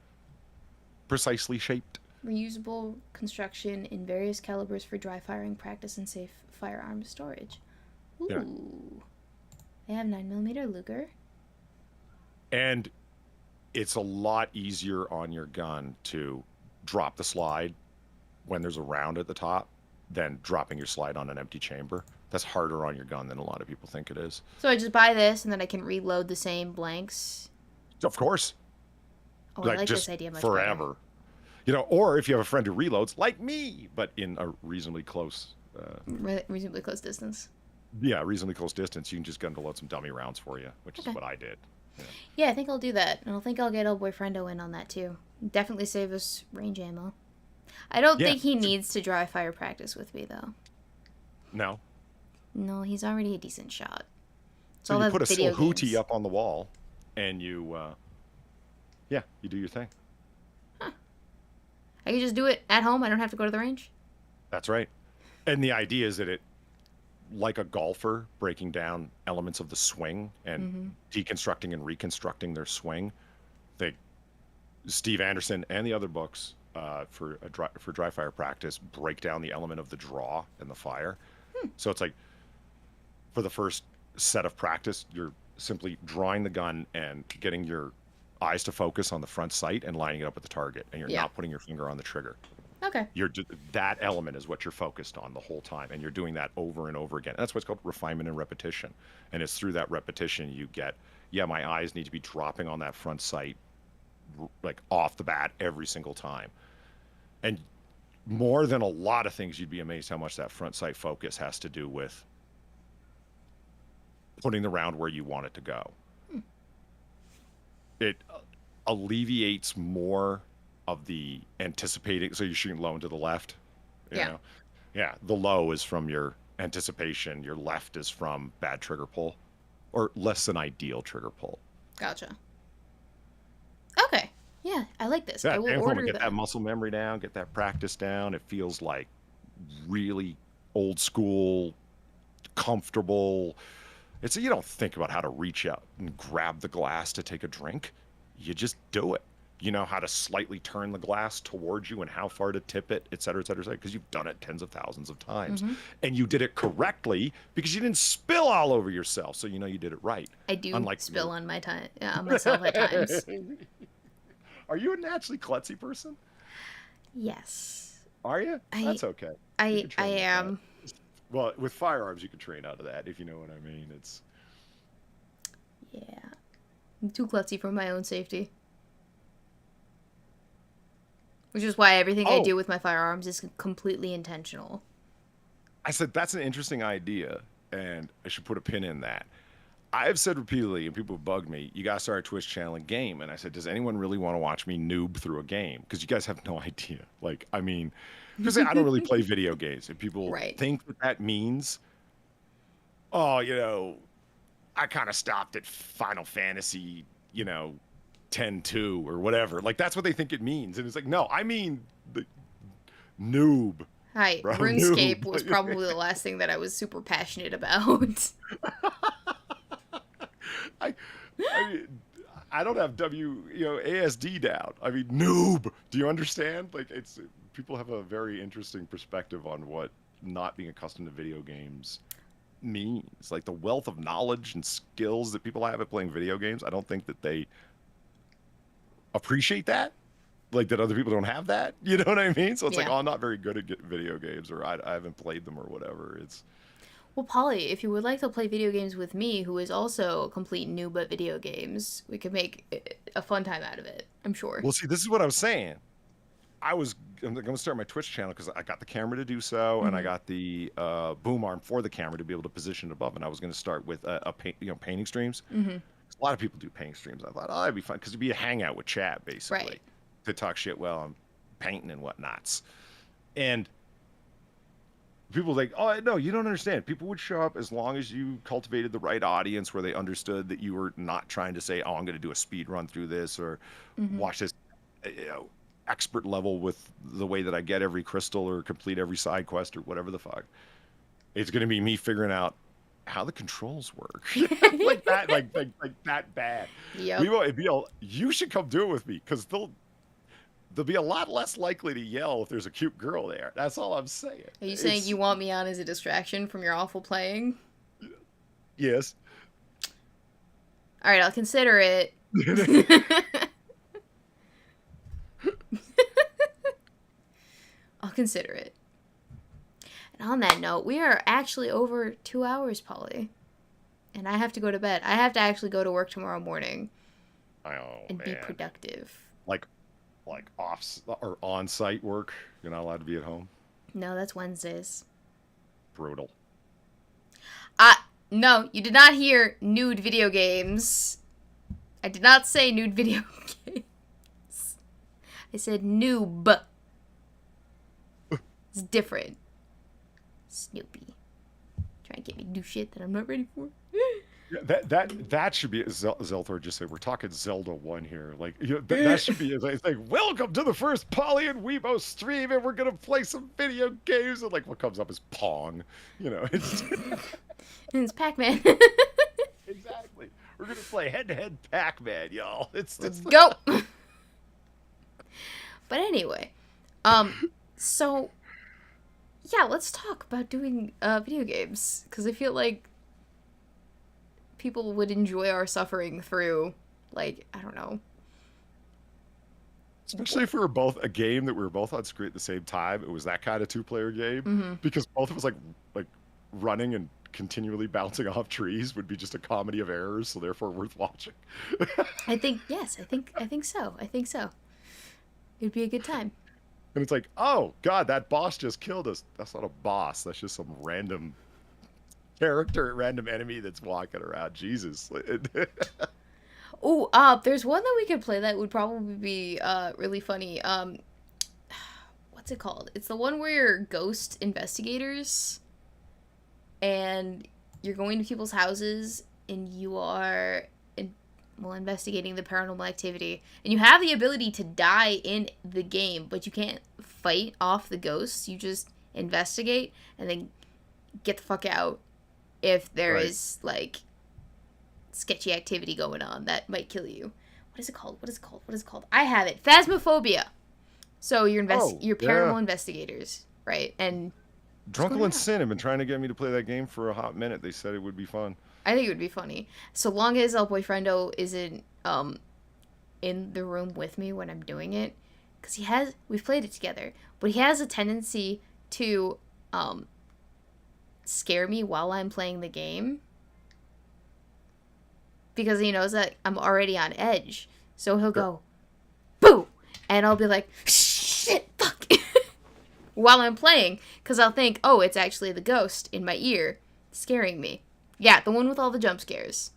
precisely shaped. Reusable construction in various calibers for dry firing practice and safe firearm storage. Yeah. Ooh. They have 9mm Luger. And it's a lot easier on your gun to drop the slide when there's a round at the top than dropping your slide on an empty chamber. That's harder on your gun than a lot of people think it is. So I just buy this and then I can reload the same blanks. Of course. Oh, I like this idea much forever. better. You know, or if you have a friend who reloads, like me, but in a reasonably close... reasonably close distance. Yeah, reasonably close distance. You can just get him to load some dummy rounds for you, which is what I did. Yeah, I think I'll do that. And I think I'll get old boyfriendo in on that too. Definitely save us range ammo. I don't think he needs to dry fire practice with me though. No. No, he's already a decent shot. So you put a hootie up on the wall, and you, you do your thing. Huh. I can just do it at home. I don't have to go to the range. That's right. And the idea is that it, like a golfer breaking down elements of the swing and deconstructing and reconstructing their swing, Steve Anderson and the other books for dry fire practice break down the element of the draw and the fire. So it's like for the first set of practice, you're simply drawing the gun and getting your eyes to focus on the front sight and lining it up with the target, and you're not putting your finger on the trigger. Okay. That element is what you're focused on the whole time, and you're doing that over and over again. That's what's called refinement and repetition. And it's through that repetition you get, my eyes need to be dropping on that front sight, like off the bat every single time. And more than a lot of things, you'd be amazed how much that front sight focus has to do with putting the round where you want it to go. It alleviates more of the anticipating, so you're shooting low and to the left. You know? Yeah, the low is from your anticipation, your left is from bad trigger pull, or less than ideal trigger pull. Gotcha. Okay. Yeah, I like this. Yeah, I will order get that muscle memory down, get that practice down. It feels like really old school, comfortable. It's, you don't think about how to reach out and grab the glass to take a drink. You just do it. You know how to slightly turn the glass towards you and how far to tip it, et cetera, because you've done it tens of thousands of times. And you did it correctly because you didn't spill all over yourself. So you know you did it right. I do spill on myself at times. Are you a naturally klutzy person? Yes. Are you? That's okay. I am. Well, with firearms, you can train out of that, if you know what I mean. It's... Yeah. I'm too klutzy for my own safety. Which is why everything I do with my firearms is completely intentional. I said, that's an interesting idea, and I should put a pin in that. I've said repeatedly, and people have bugged me, you got to start a Twitch channel and game. And I said, does anyone really want to watch me noob through a game? Because you guys have no idea. Like, I mean, because I don't really play video games. And people think that means, I kind of stopped at Final Fantasy, 10-2 or whatever. Like, that's what they think it means. And it's like, no, I mean the noob. Hi, bro, RuneScape noob. was probably the last thing that I was super passionate about. I don't have ASD down. I mean, noob. Do you understand? Like, people have a very interesting perspective on what not being accustomed to video games means. Like, the wealth of knowledge and skills that people have at playing video games, I don't think that they appreciate that. Like, that other people don't have that. You know what I mean? So it's like, I'm not very good at video games, or I haven't played them or whatever. It's... Well, Polly, if you would like to play video games with me, who is also a complete noob at video games, we could make a fun time out of it, I'm sure. Well, see, this is what I'm saying. I'm going to start my Twitch channel because I got the camera to do so, and I got the boom arm for the camera to be able to position it above. And I was going to start with painting streams. A lot of people do painting streams. I thought, that'd be fun because it'd be a hangout with chat, basically, to talk shit while I'm painting and whatnots. And people like, no, you don't understand. People would show up as long as you cultivated the right audience where they understood that you were not trying to say, I'm going to do a speed run through this or watch this, expert level with the way that I get every crystal or complete every side quest or whatever the fuck. It's going to be me figuring out how the controls work. Like that, like that bad. Yep. You should come do it with me, because they'll be a lot less likely to yell if there's a cute girl there. That's all I'm saying. Are you saying you want me on as a distraction from your awful playing? Yes. All right, I'll consider it. I'll consider it. And on that note, we are actually over 2 hours, Polly. And I have to go to bed. I have to actually go to work tomorrow morning and be productive. Like off or on-site work. You're not allowed to be at home. No, that's Wednesdays. Brutal. No, you did not hear nude video games. I did not say nude video games. I said noob. It's different. Snoopy. Trying to get me to do shit that I'm not ready for. Yeah, that should be Zelthor just said. We're talking Zelda 1 here. Like that should be it's like, welcome to the first Polly and Weebo stream, and we're gonna play some video games. And like what comes up is Pong. It's And it's Pac-Man. exactly. We're gonna play head-to-head Pac-Man, y'all. Let's go. But anyway, so yeah, let's talk about doing video games, because I feel like people would enjoy our suffering through, like, I don't know. Especially if we were both a game that we were both on screen at the same time. It was that kind of 2-player game, because both of us like running and continually bouncing off trees would be just a comedy of errors, so therefore worth watching. I think so. It'd be a good time. And it's like, oh god, that boss just killed us. That's not a boss. That's just some random character, random enemy that's walking around. Jesus. There's one that we could play that would probably be really funny. What's it called? It's the one where you're ghost investigators, and you're going to people's houses, and you are investigating the paranormal activity, and you have the ability to die in the game, but you can't fight off the ghosts. You just investigate and then get the fuck out if there is like sketchy activity going on that might kill you. What is it called? I have it. Phasmophobia. So you're paranormal investigators, right? And Drunkle and Sin have been trying to get me to play that game for a hot minute. They said it would be fun. I think it would be funny. So long as El Boyfriendo isn't in the room with me when I'm doing it. Because we've played it together. But he has a tendency to scare me while I'm playing the game. Because he knows that I'm already on edge. So he'll go, boo! And I'll be like, shit, fuck! While I'm playing. Because I'll think, oh, it's actually the ghost in my ear scaring me. Yeah, the one with all the jump scares.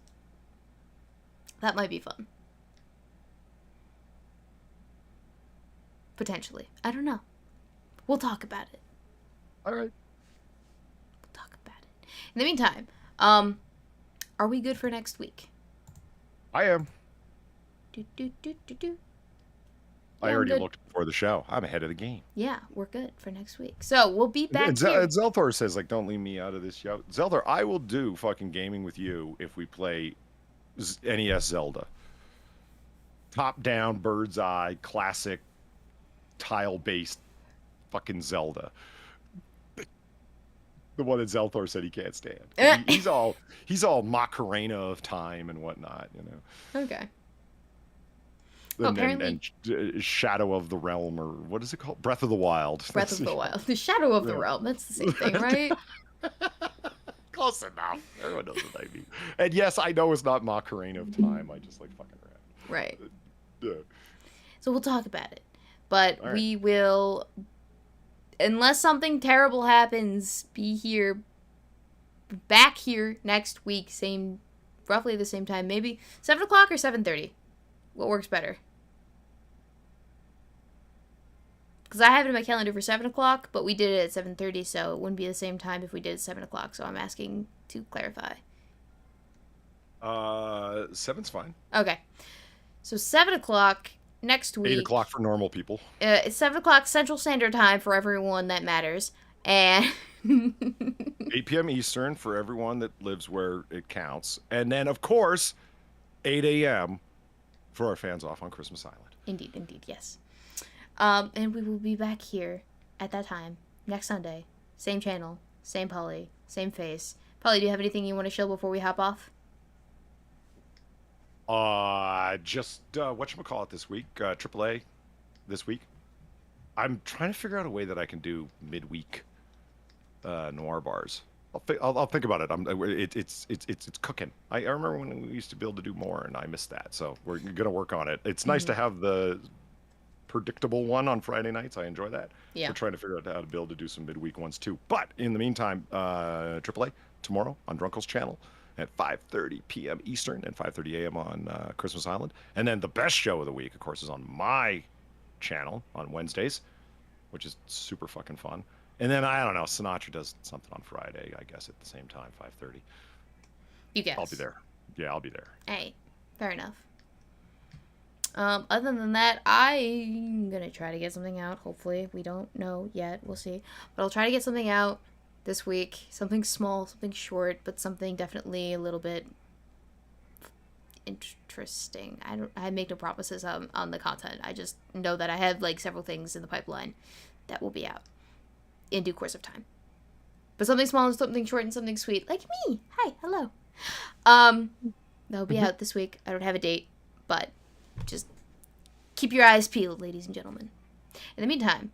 That might be fun. Potentially. I don't know. We'll talk about it. All right. We'll talk about it. In the meantime, are we good for next week? I am. I Yeah, already looked before the show. I'm ahead of the game. Yeah, we're good for next week. So we'll be back And here. Zelthor says, like, don't leave me out of this show. Zelthor, I will do fucking gaming with you if we play NES Zelda. Top-down, bird's eye, classic, tile-based fucking Zelda. The one that Zelthor said he can't stand. He's all Macarena of time and whatnot, Okay. And Shadow of the Realm, or what is it called? Breath of the Wild. Breath of the Wild. The Shadow of the Realm. That's the same thing, right? Close enough. Everyone knows what I mean. And yes, I know it's not Macarena of time. I just like fucking around. Right. Yeah. So we'll talk about it. But All right. we will, unless something terrible happens, back here next week, roughly the same time, maybe 7 o'clock or 7:30. What works better? Because I have it in my calendar for 7 o'clock, but we did it at 7:30, so it wouldn't be the same time if we did it at 7 o'clock. So I'm asking to clarify. 7's fine. Okay. So 7 o'clock next week. 8 o'clock for normal people. It's 7 o'clock Central Standard Time for everyone that matters. And 8 p.m. Eastern for everyone that lives where it counts. And then, of course, 8 a.m. for our fans off on Christmas Island. Indeed, yes. And we will be back here at that time next Sunday. Same channel, same Polly, same face. Polly, do you have anything you want to show before we hop off? Just whatchamacallit this week, AAA this week. I'm trying to figure out a way that I can do midweek noir bars. I'll think about it. It's cooking. I remember when we used to be able to do more, and I missed that. So we're gonna work on it. It's nice to have the predictable one on Friday nights. I enjoy that. Yeah. We're trying to figure out how to be able to do some midweek ones too. But in the meantime, AAA tomorrow on Drunkle's channel at 5:30 p.m. Eastern and 5:30 a.m. on Christmas Island. And then the best show of the week, of course, is on my channel on Wednesdays, which is super fucking fun. And then I don't know, Sinatra does something on Friday, I guess, at the same time, 5:30. You guess. I'll be there. Yeah, I'll be there. Hey, fair enough. Other than that, I'm gonna try to get something out. Hopefully, we don't know yet. We'll see. But I'll try to get something out this week. Something small, something short, but something definitely a little bit interesting. I make no promises on the content. I just know that I have like several things in the pipeline that will be out in due course of time. But something small and something short and something sweet, like me. Hi, hello. That'll be out this week. I don't have a date, but just keep your eyes peeled, ladies and gentlemen. In the meantime,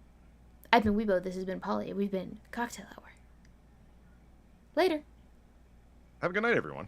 I've been Weebo. This has been Polly. We've been Cocktail Hour. Later. Have a good night, everyone.